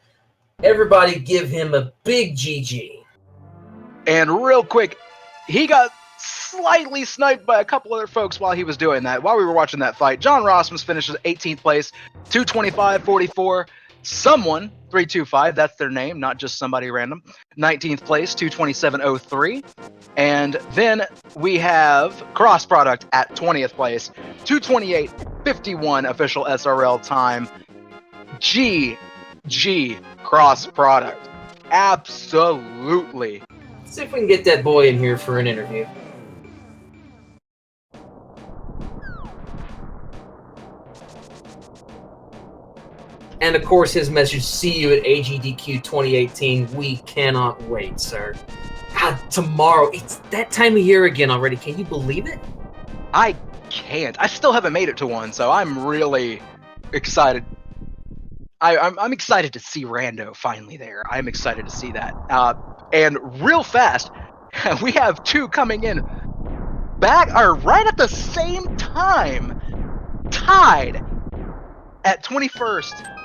Everybody give him a big GG. And real quick, he got slightly sniped by a couple other folks while he was doing that. While we were watching that fight, John Rossmus finishes 18th place, 225.44. Someone 325, that's their name, not just somebody random. 19th place, 227.03. And then we have crossproduct at 20th place, 228.51 official SRL time. GG crossproduct. Absolutely. Let's see if we can get that boy in here for an interview. And of course, his message, see you at AGDQ 2018. We cannot wait, sir. God, tomorrow, it's that time of year again already. Can you believe it? I can't. I still haven't made it to one, so I'm really excited. I'm excited to see Rando finally there. I'm excited to see that. And real fast, we have two coming in right at the same time, tied at 21st.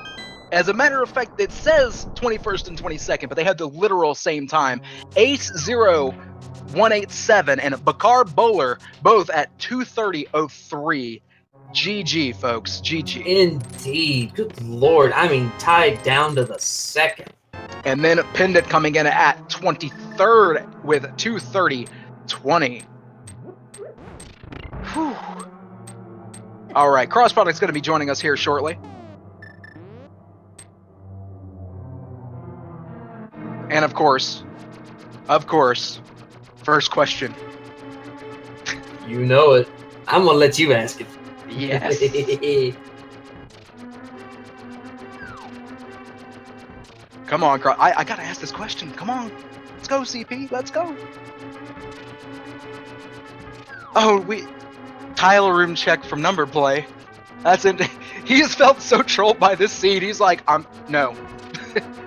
As a matter of fact, it says 21st and 22nd, but they had the literal same time. Ace0187 and Bakar Bowler both at 2:30:03. GG, folks. GG. Indeed. Good Lord. I mean, tied down to the second. And then Pendant coming in at 23rd with 2:30:20. Whew. All right, crossproduct's going to be joining us here shortly. And of course, first question. You know it. I'm going to let you ask it. Yes. Come on, I got to ask this question. Come on. Let's go, CP. Let's go. Oh, tile room check from Numberplay. That's it. He has felt so trolled by this seed. He's like, no.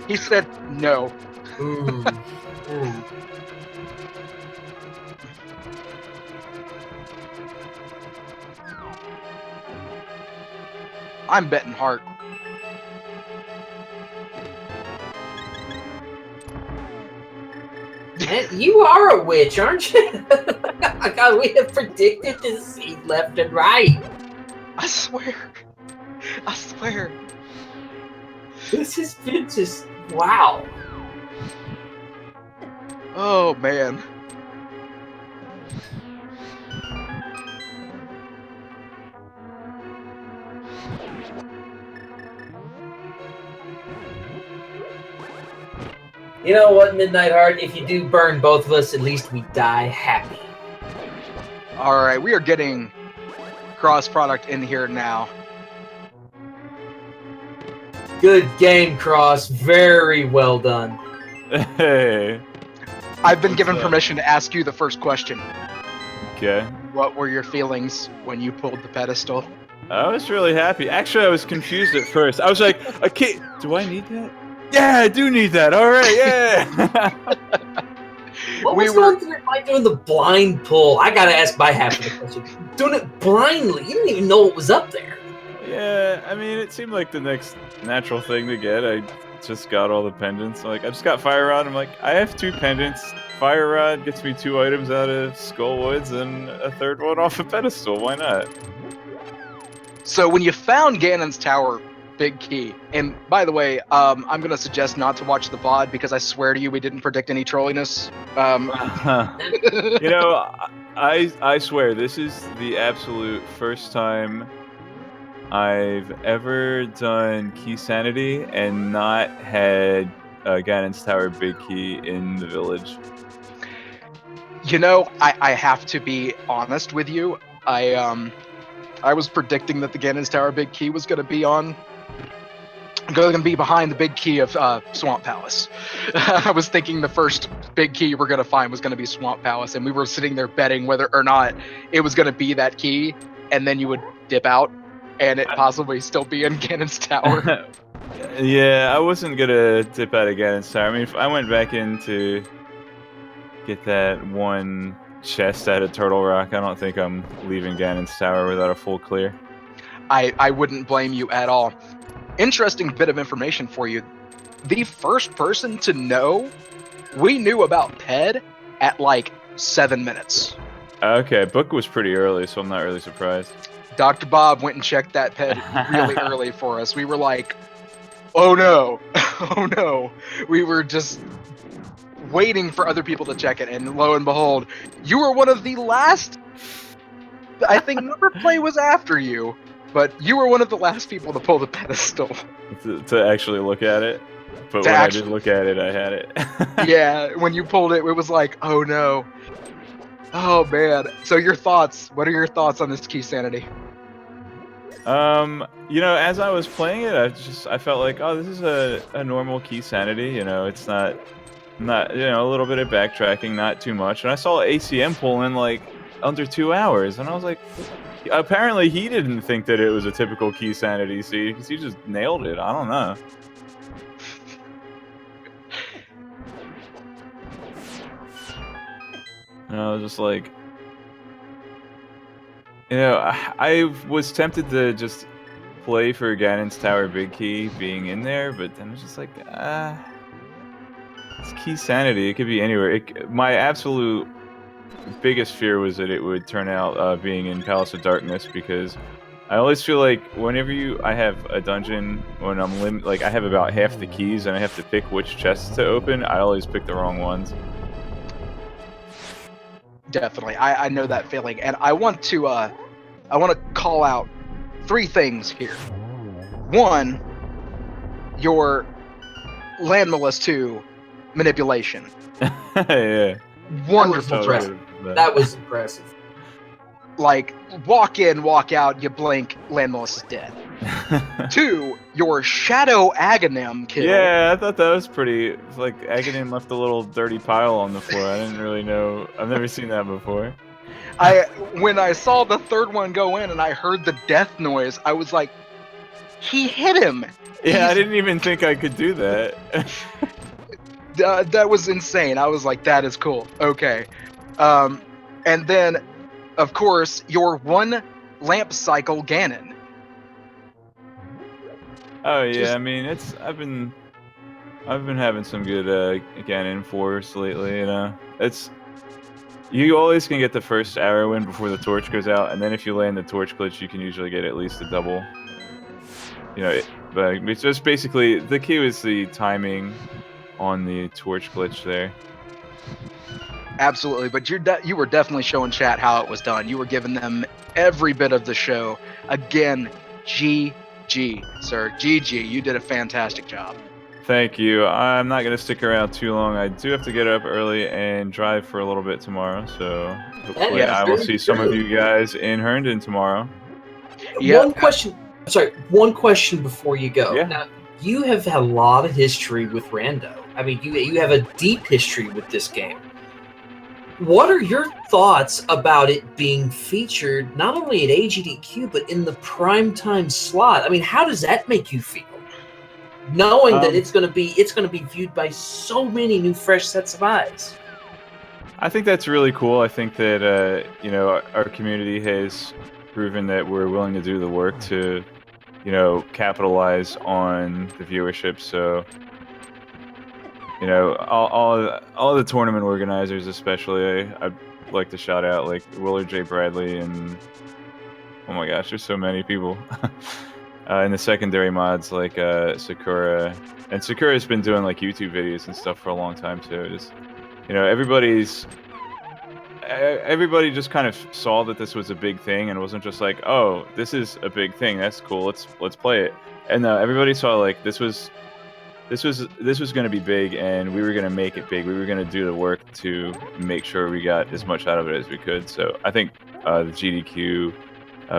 He said no. Ooh. Ooh. I'm betting heart. And you are a witch, aren't you? God, we have predicted this seed left and right. I swear. This has been just wow. Oh, man. You know what, Midnight Heart? If you do burn both of us, at least we die happy. All right, we are getting cross-product in here now. Good game, Cross. Very well done. Hey. I've been given permission to ask you the first question. Okay. What were your feelings when you pulled the pedestal? I was really happy. Actually, I was confused at first. I was like, okay, do I need that? Yeah, I do need that. All right, yeah. What was going through your mind doing the blind pull? I gotta ask my half of the question. Doing it blindly. You didn't even know what was up there. Yeah, I mean, it seemed like the next natural thing to get. I just got all the pendants. Like, I just got Fire Rod. I'm like, I have 2 pendants. Fire Rod gets me 2 items out of Skullwoods and a 3rd one off a pedestal. Why not? So when you found Ganon's Tower Big Key, and by the way, I'm going to suggest not to watch the VOD because I swear to you we didn't predict any trolliness. You know, I swear, this is the absolute first time I've ever done Keysanity and not had Ganon's Tower Big Key in the village. You know, I have to be honest with you. I was predicting that the Ganon's Tower Big Key was going to be behind the big key of Swamp Palace. I was thinking the first big key we're going to find was going to be Swamp Palace, and we were sitting there betting whether or not it was going to be that key, and then you would dip out, and it possibly still be in Ganon's Tower. Yeah, I wasn't going to dip out of Ganon's Tower. I mean, if I went back in to get that one chest out of Turtle Rock, I don't think I'm leaving Ganon's Tower without a full clear. I wouldn't blame you at all. Interesting bit of information for you. The first person to know, we knew about Ped at like 7 minutes. Okay, book was pretty early, so I'm not really surprised. Dr. Bob went and checked that Ped really early for us. We were like, oh no, oh no. We were just waiting for other people to check it, and lo and behold, you were one of the last. I think Numberplay was after you, but you were one of the last people to pull the pedestal. To actually look at it. But To when I actually- did look at it, I had it. Yeah, when you pulled it, it was like, oh no. Oh man. So your thoughts? What are your thoughts on this Keysanity? You know, as I was playing it, I felt like, oh, this is a normal Keysanity. You know, it's not you know, a little bit of backtracking, not too much. And I saw ACM pull in like under 2 hours, and I was like, apparently he didn't think that it was a typical Keysanity seed because he just nailed it. I don't know. And I was just like, you know, I was tempted to just play for Ganon's Tower Big Key being in there, but then I was just like, it's Keysanity. It could be anywhere. My absolute biggest fear was that it would turn out being in Palace of Darkness, because I always feel like whenever I have a dungeon, when I'm like I have about half the keys and I have to pick which chests to open, I always pick the wrong ones. Definitely, I know that feeling, and I want to call out 3 things here. 1, your Landmalus 2 manipulation. Yeah. Wonderful. That was impressive. Like, walk in, walk out, you blink, Landmalus is dead. 2, your Shadow Aghanim kill. Yeah, I thought that was pretty. It's like Aghanim left a little dirty pile on the floor. I didn't really know. I've never seen that before. When I saw the 3rd one go in and I heard the death noise, I was like, he hit him. Yeah, I didn't even think I could do that. That was insane. I was like, that is cool. Okay. And then, of course, your 1 lamp cycle Ganon. Oh yeah, I mean I've been having some good Ganon force lately. You know, you always can get the first arrow in before the torch goes out, and then if you land the torch glitch, you can usually get at least a double. You know, but it's just basically the key is the timing on the torch glitch there. Absolutely, but you were definitely showing chat how it was done. You were giving them every bit of the show. Again, GG, sir. GG. You did a fantastic job. Thank you. I'm not going to stick around too long. I do have to get up early and drive for a little bit tomorrow, so hopefully I will see some of you guys in Herndon tomorrow. Yeah. One question before you go. Yeah. Now, you have had a lot of history with Rando. I mean, you have a deep history with this game. What are your thoughts about it being featured not only at AGDQ but in the primetime slot? I mean, how does that make you feel, knowing that it's going to be viewed by so many new, fresh sets of eyes? I think that's really cool. I think that you know, our community has proven that we're willing to do the work to, you know, capitalize on the viewership. So, you know, all the tournament organizers, especially, I'd like to shout out like Willard J. Bradley and oh my gosh, there's so many people. And the secondary mods like Sakura, and Sakura's been doing like YouTube videos and stuff for a long time too. Just, you know, everybody just kind of saw that this was a big thing, and it wasn't just like, oh, this is a big thing, that's cool, let's play it. And everybody saw like this was going to be big, and we were going to make it big. We were going to do the work to make sure we got as much out of it as we could. So I think the GDQ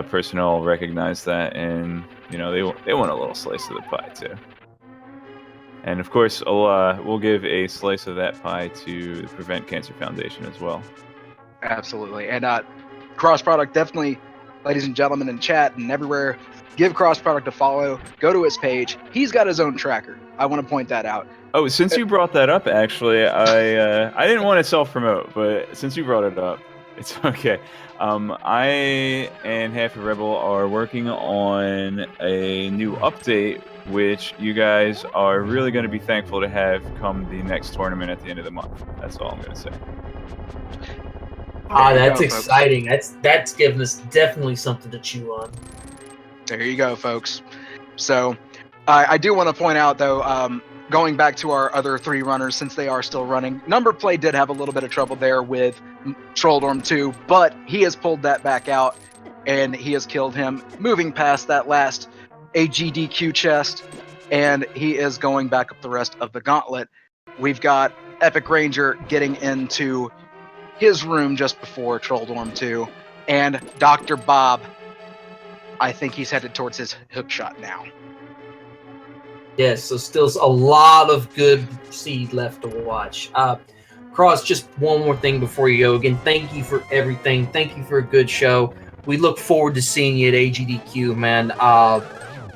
personnel recognized that, and you know, they want a little slice of the pie too. And of course, we'll give a slice of that pie to the Prevent Cancer Foundation as well. Absolutely. And crossproduct, definitely, ladies and gentlemen in chat and everywhere, give crossproduct a follow. Go to his page. He's got his own tracker. I want to point that out. Oh, since you brought that up, actually, I didn't want to self-promote, but since you brought it up, it's okay. I and Half a Rebel are working on a new update, which you guys are really going to be thankful to have come the next tournament at the end of the month. That's all I'm going to say. That's exciting. That's giving us definitely something to chew on. There you go, folks. So I do want to point out, though, going back to our other 3 runners, since they are still running, Numberplay did have a little bit of trouble there with Trolldorm 2, but he has pulled that back out, and he has killed him, moving past that last AGDQ chest, and he is going back up the rest of the gauntlet. We've got EpikRainjer getting into his room just before Trolldorm 2, and Dr. Bob, I think he's headed towards his hookshot now. Yes, so still a lot of good seed left to watch. Cross, just one more thing before you go. Again, thank you for everything. Thank you for a good show. We look forward to seeing you at AGDQ, man.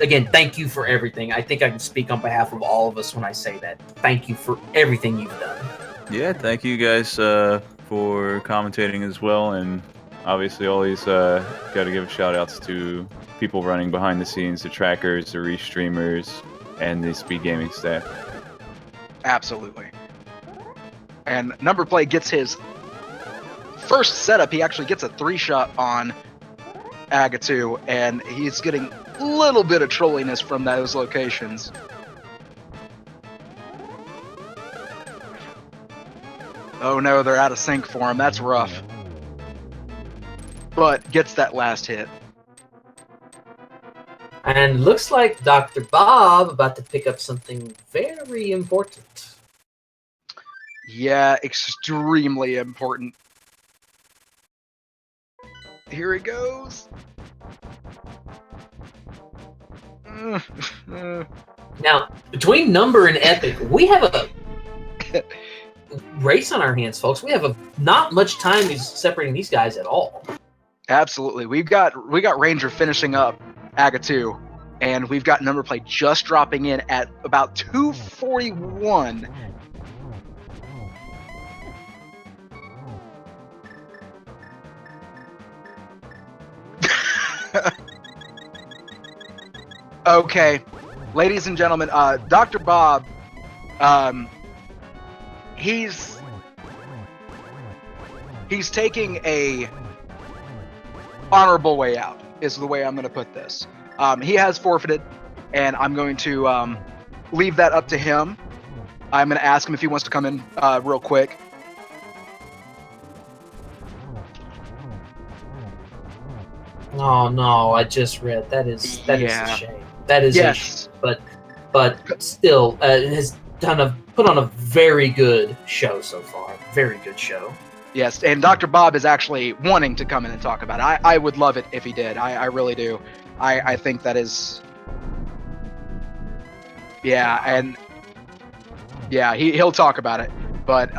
Again, thank you for everything. I think I can speak on behalf of all of us when I say that. Thank you for everything you've done. Yeah, thank you guys for commentating as well, and obviously always got to give shout outs to people running behind the scenes, the trackers, the restreamers, and the Speed Gaming staff. Absolutely. And Numberplay gets his first setup. He actually gets a 3-shot on Agatu, and he's getting a little bit of trolliness from those locations. Oh no, they're out of sync for him. That's rough. But gets that last hit. And looks like Dr. Bob about to pick up something very important. Yeah, extremely important. Here he goes. Now, between Number and Epic, we have a race on our hands, folks. We have not much time is separating these guys at all. Absolutely. We got Ranger finishing up Agatu, and we've got Numberplay just dropping in at about 241. Okay, ladies and gentlemen, Dr. Bob, he's taking a honorable way out, is the way I'm going to put this. He has forfeited, and I'm going to leave that up to him. I'm going to ask him if he wants to come in real quick. Oh no, I just read that is a shame. That is a shame. But still has put on a very good show so far. Very good show. Yes, and Dr. Bob is actually wanting to come in and talk about it. I would love it if he did. I really do. I think that is... Yeah, and... Yeah, he'll talk about it. But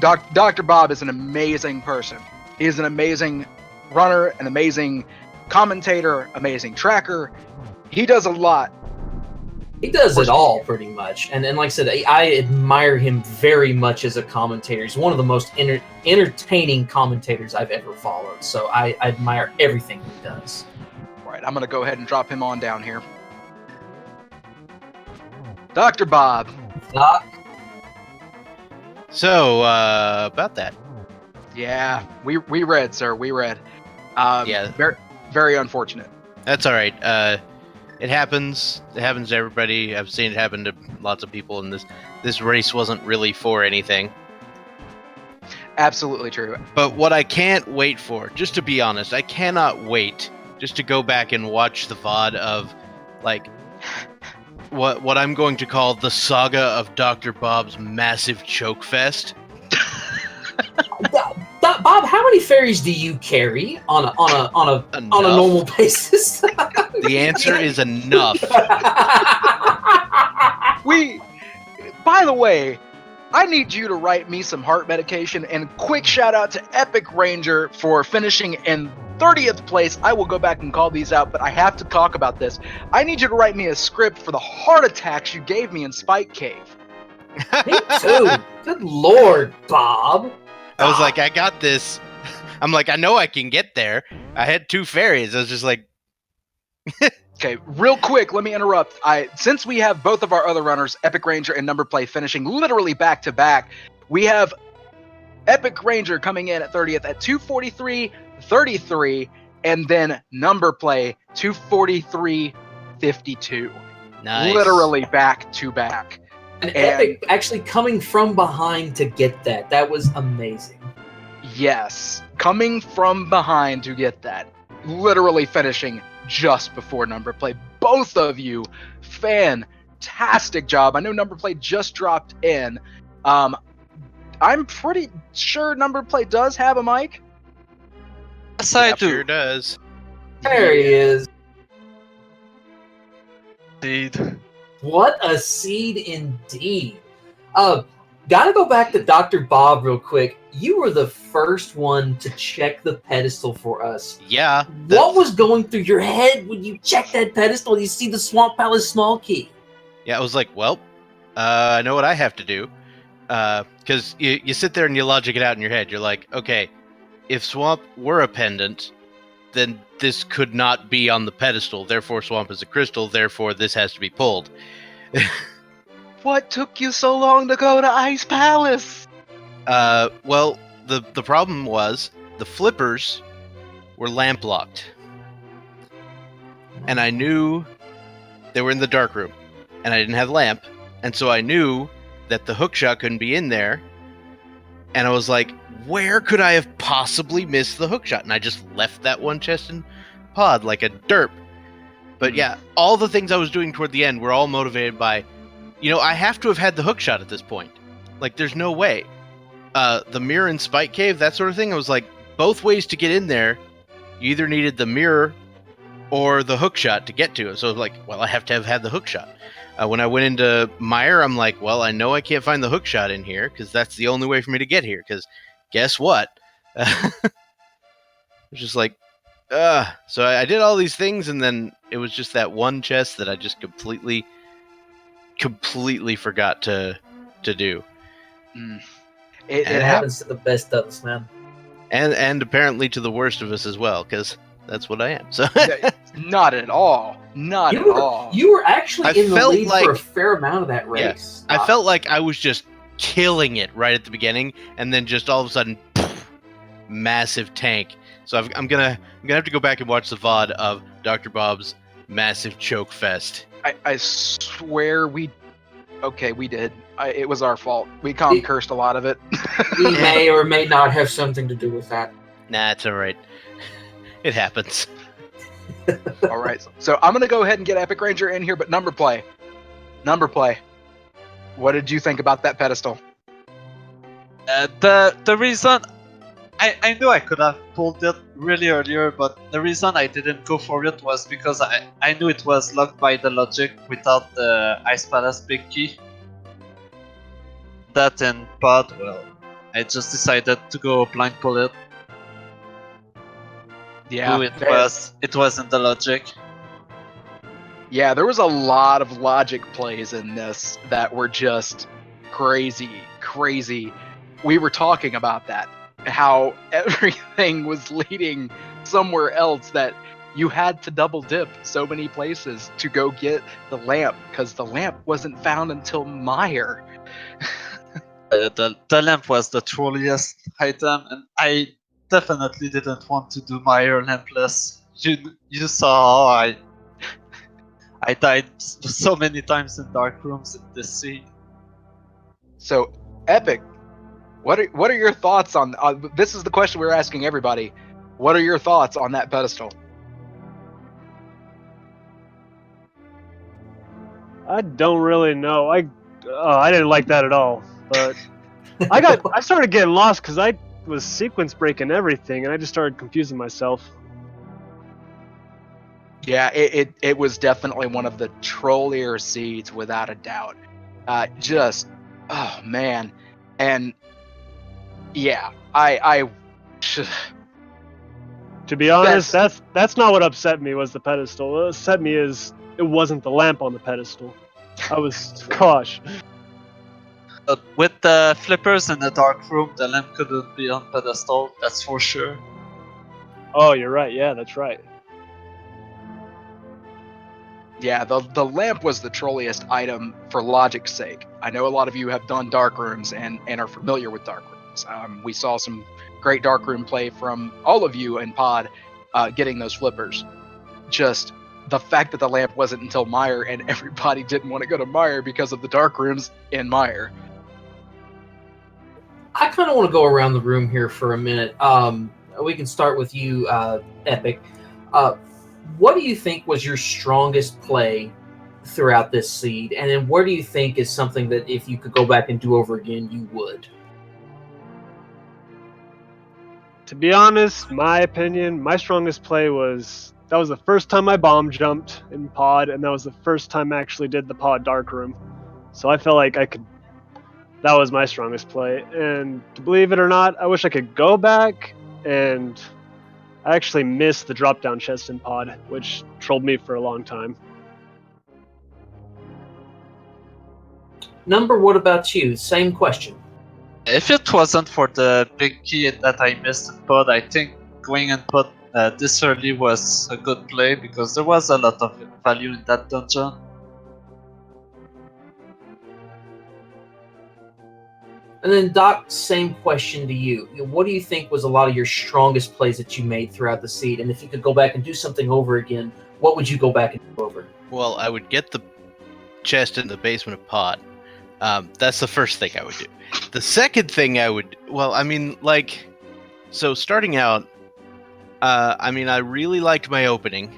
Dr. Bob is an amazing person. He is an amazing runner, an amazing commentator, amazing tracker. He does a lot. He does it all pretty much. And like I said, I admire him very much as a commentator. He's one of the most entertaining commentators I've ever followed. So I admire everything he does. All right, I'm going to go ahead and drop him on down here. Dr. Bob. Doc. So, about that. Yeah, we read, sir. We read. Yeah. Very, very unfortunate. That's all right. It happens. It happens to everybody. I've seen it happen to lots of people, and this race wasn't really for anything. Absolutely true. But what I can't wait for, just to be honest, I cannot wait just to go back and watch the VOD of, like, what I'm going to call the saga of Dr. Bob's massive choke fest. Bob, how many fairies do you carry on a normal basis? The answer is enough. By the way, I need you to write me some heart medication, and quick shout out to EpikRainjer for finishing in 30th place. I will go back and call these out, but I have to talk about this. I need you to write me a script for the heart attacks you gave me in Spike Cave. Me too. Good Lord, Bob. I was like, I got this. I'm like, I know I can get there. I had 2 fairies. I was just like... Okay, real quick, let me interrupt. Since we have both of our other runners, EpikRainjer and Numberplay, finishing literally back-to-back, we have EpikRainjer coming in at 30th at 243.33, and then Numberplay 243.32. 52. Nice. Literally back to back. And Epic actually coming from behind to get that. That was amazing. Yes, coming from behind to get that. Literally finishing just before Numberplay. Both of you, fantastic job. I know Numberplay just dropped in. I'm pretty sure Numberplay does have a mic. Yes, I do. Sure does. There he is. Indeed. What a seed indeed. Gotta go back to Dr. Bob real quick. You were the first one to check the pedestal for us. Yeah. What was going through your head when you checked that pedestal and you see the Swamp Palace small key? Yeah, I was like, well, I know what I have to do. Because you sit there and you logic it out in your head. You're like, okay, if Swamp were a pendant, then this could not be on the pedestal. Therefore, Swamp is a crystal. Therefore, this has to be pulled. What took you so long to go to Ice Palace? Well, the problem was the flippers were lamp locked. And I knew they were in the dark room. And I didn't have a lamp. And so I knew that the hookshot couldn't be in there. And I was like, where could I have possibly missed the hookshot? And I just left that one chest in pod like a derp. But yeah, all the things I was doing toward the end were all motivated by, I have to have had the hookshot at this point. Like, there's no way. The mirror and Spike Cave, that sort of thing, I was like, both ways to get in there, you either needed the mirror or the hookshot to get to it. So I was like, well, I have to have had the hookshot. When I went into Meyer, I'm like, well, I know I can't find the hookshot in here because that's the only way for me to get here. Because guess what? It's just like, so I did all these things, and then it was just that one chest that I just completely forgot to do. It happens to the best of us, man. And apparently to the worst of us as well, because that's what I am. So Not at all. Not at all. You were actually I in the felt lead like- for a fair amount of that Yeah. race. I felt like I was just killing it right at the beginning, and then just all of a sudden, poof, massive tank. So I'm gonna have to go back and watch the VOD of Dr. Bob's massive choke fest. I swear we did. It was our fault. We cursed a lot of it. We may or may not have something to do with that. Nah, it's all right. It happens. All right. So I'm gonna go ahead and get EpikRainjer in here, but Numberplay. What did you think about that pedestal? The reason I knew I could have pulled it really earlier, but the reason I didn't go for it was because I knew it was locked by the logic without the Ice Palace big key. That and pod, well, I just decided to go blind pull it. Yeah, Knew it was in the logic. Yeah, there was a lot of logic plays in this that were just crazy. We were talking about that, how everything was leading somewhere else, that you had to double dip so many places to go get the lamp, because the lamp wasn't found until Meyer. The lamp was the trolliest item, and I definitely didn't want to do Meyer lampless. You saw how I died so many times in dark rooms in this scene. So, Epic, what are your thoughts on this? Is the question we're asking everybody. What are your thoughts on that pedestal? I don't really know. I didn't like that at all. But I started getting lost because I was sequence breaking everything, and I just started confusing myself. Yeah, it was definitely one of the trollier seeds, without a doubt. Oh man, and yeah, I To be honest, that's not what upset me. Was the pedestal? What upset me is it wasn't the lamp on the pedestal. I was gosh. But with the flippers in the dark room, the lamp couldn't be on pedestal, that's for sure. Oh, you're right. Yeah, that's right. Yeah, the lamp was the trolliest item for logic's sake. I know a lot of you have done dark rooms and are familiar with dark rooms. We saw some great dark room play from all of you in pod, getting those flippers. Just the fact that the lamp wasn't until Mire, and everybody didn't want to go to Mire because of the dark rooms in Mire. I kind of want to go around the room here for a minute. We can start with you, Epic. What do you think was your strongest play throughout this seed? And then where do you think is something that if you could go back and do over again, you would? To be honest, my opinion, my strongest play was that was the first time I bomb jumped in pod, and that was the first time I actually did the pod dark room. So I felt like I could. That was my strongest play, and to believe it or not, I wish I could go back, and I actually missed the drop down chest in pod, which trolled me for a long time. Number, what about you? Same question. If it wasn't for the big key that I missed in pod, I think going in pod this early was a good play because there was a lot of value in that dungeon. And then Doc, same question to you. What do you think was a lot of your strongest plays that you made throughout the seed? And if you could go back and do something over again, what would you go back and do over? Well, I would get the chest in the basement of pod. That's the first thing I would do. The second thing I would, so starting out, I really liked my opening.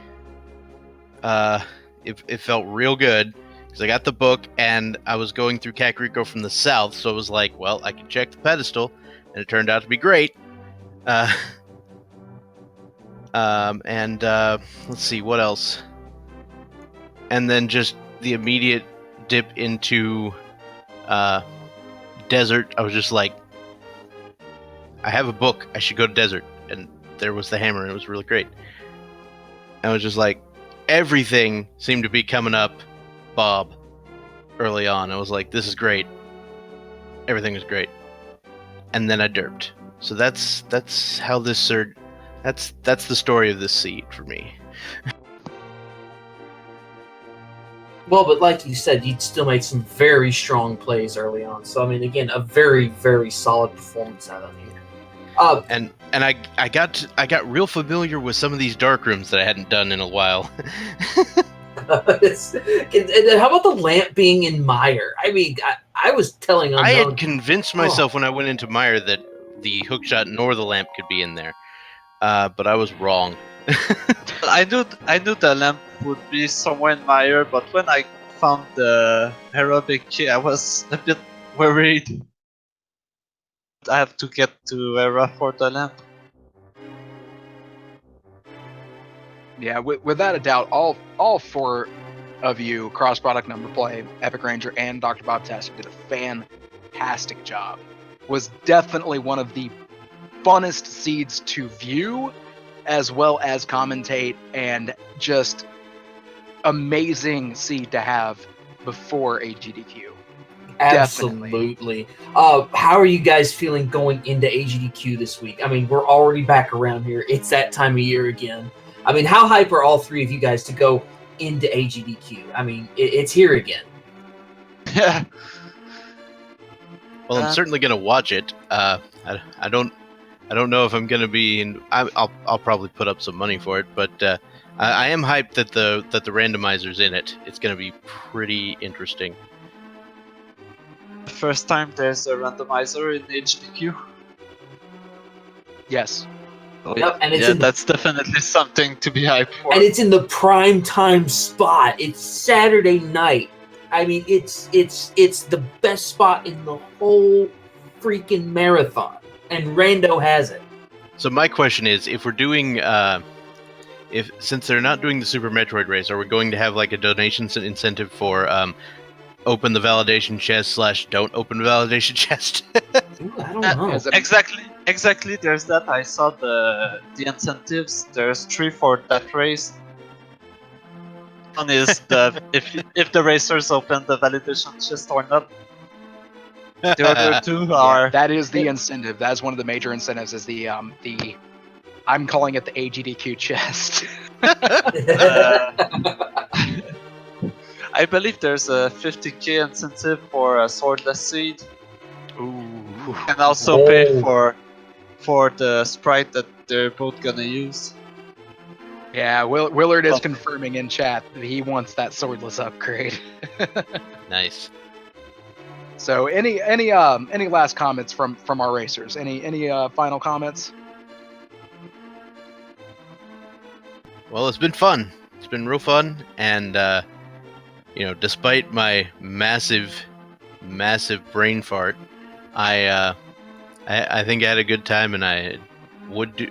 It felt real good. Because I got the book, and I was going through Kakariko from the south, so I was like, well, I can check the pedestal, and it turned out to be great. Let's see, what else? And then just the immediate dip into desert. I was just like, I have a book, I should go to desert. And there was the hammer, and it was really great. I was just like, everything seemed to be coming up Bob early on. I was like, this is great. Everything was great. And then I derped. So that's how this surge, that's the story of this seed for me. Well, but like you said, you'd still made some very strong plays early on. So I mean, again, a very, very solid performance out of you. And I got real familiar with some of these dark rooms that I hadn't done in a while. And how about the lamp being in Mire? I mean, I was telling I had convinced myself when I went into Mire that the hookshot nor the lamp could be in there, but I was wrong. I knew the lamp would be somewhere in Mire, but when I found the heroic key, I was a bit worried. I have to get to Era for the lamp. Yeah, without a doubt, all four of you, cross-product, Numberplay, EpikRainjer, and DoctorBobtastic did a fantastic job. Was definitely one of the funnest seeds to view, as well as commentate, and just amazing seed to have before AGDQ. Absolutely. How are you guys feeling going into AGDQ this week? I mean, we're already back around here. It's that time of year again. I mean, how hype are all three of you guys to go into AGDQ? I mean, it's here again. Yeah. Well, I'm certainly gonna watch it. I don't know if I'm gonna be in. I'll probably put up some money for it, but I am hyped that the randomizer's in it. It's gonna be pretty interesting. First time there's a randomizer in HDQ. Yes. Oh, Yep, and that's definitely something to be hyped for. And it's in the prime time spot. It's Saturday night. I mean, it's the best spot in the whole freaking marathon, and Rando has it. So my question is, if we're doing, since they're not doing the Super Metroid race, are we going to have like a donation incentive for open the validation chest / don't open the validation chest? Ooh, I don't know. Exactly. There's that. I saw the incentives. There's 3 for that race. One is the if the racers open the validation chest or not. The other 2 are. That is the incentive. That's one of the major incentives. Is the I'm calling it the AGDQ chest. I believe there's a 50k incentive for a swordless seed. Ooh. And also pay for the sprite that they're both gonna use. Yeah, Willard is confirming in chat that he wants that swordless upgrade. Nice. So any last comments from our racers? Any final comments? Well, it's been fun. It's been real fun, and despite my massive brain fart, I think I had a good time, and I would do,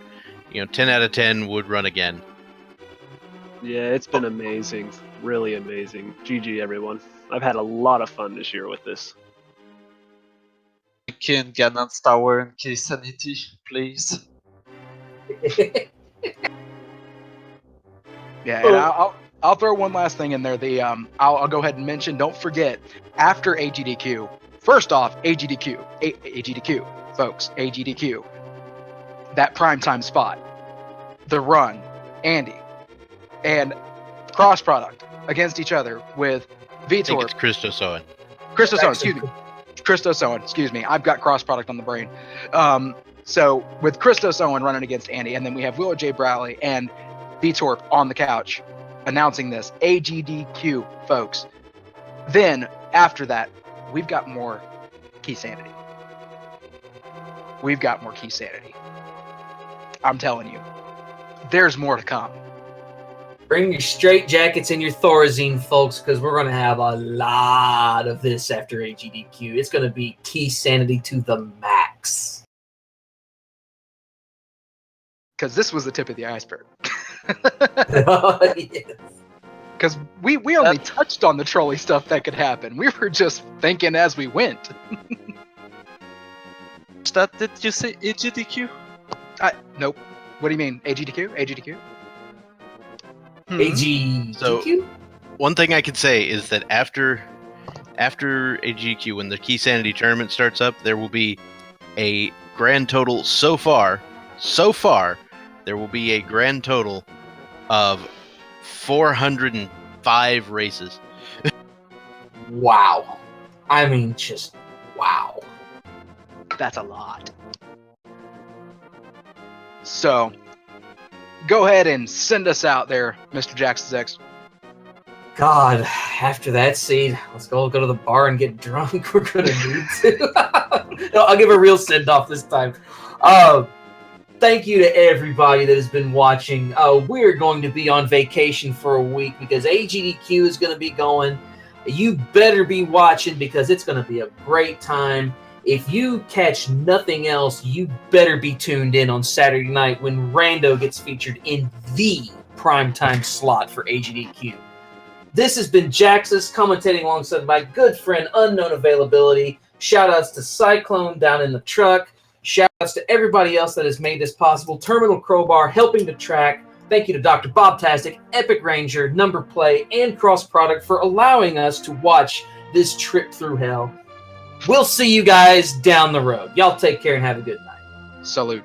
10 out of 10 would run again. Yeah, it's been amazing. Really amazing. GG, everyone. I've had a lot of fun this year with this. King Gannon's Tower and Keysanity, please. Yeah, and I'll throw one last thing in there. I'll go ahead and mention. Don't forget, after AGDQ, first off, AGDQ, folks, AGDQ, that primetime spot, the run, Andy, and cross product against each other with I think Vitor. it's Christos Owen. Christos Owen, excuse me. Christos Owen, excuse me. I've got cross product on the brain. So with Christos Owen running against Andy, and then we have Willard J. Browley and Vitor on the couch announcing this AGDQ, folks. Then after that, we've got more Keysanity. We've got more Keysanity. I'm telling you, there's more to come. Bring your straight jackets and your Thorazine, folks, because we're going to have a lot of this after AGDQ. It's going to be Keysanity to the max. Because this was the tip of the iceberg. Yes. Because we only touched on the trolley stuff that could happen. We were just thinking as we went. Did you say AGDQ? Nope. What do you mean? AGDQ? AGDQ? AGDQ? So, one thing I could say is that after AGDQ, when the Keysanity tournament starts up, there will be a grand total so far, there will be a grand total of 405 races. Wow. I mean, just wow. That's a lot. So, go ahead and send us out there, Mr. Jackson's X. God, after that seed, let's go to the bar and get drunk. We're gonna need to. No, I'll give a real send-off this time. Thank you to everybody that has been watching. We're going to be on vacation for a week because AGDQ is going to be going. You better be watching because it's going to be a great time. If you catch nothing else, you better be tuned in on Saturday night when Rando gets featured in the primetime slot for AGDQ. This has been Jaxus commentating alongside my good friend Unknown Availability. Shoutouts to Cyclone down in the truck. Shoutouts to everybody else that has made this possible. Terminal Crowbar helping to track. Thank you to DoctorBobtastic, EpikRainjer, Numberplay, and crossproduct for allowing us to watch this trip through hell. We'll see you guys down the road. Y'all take care and have a good night. Salute.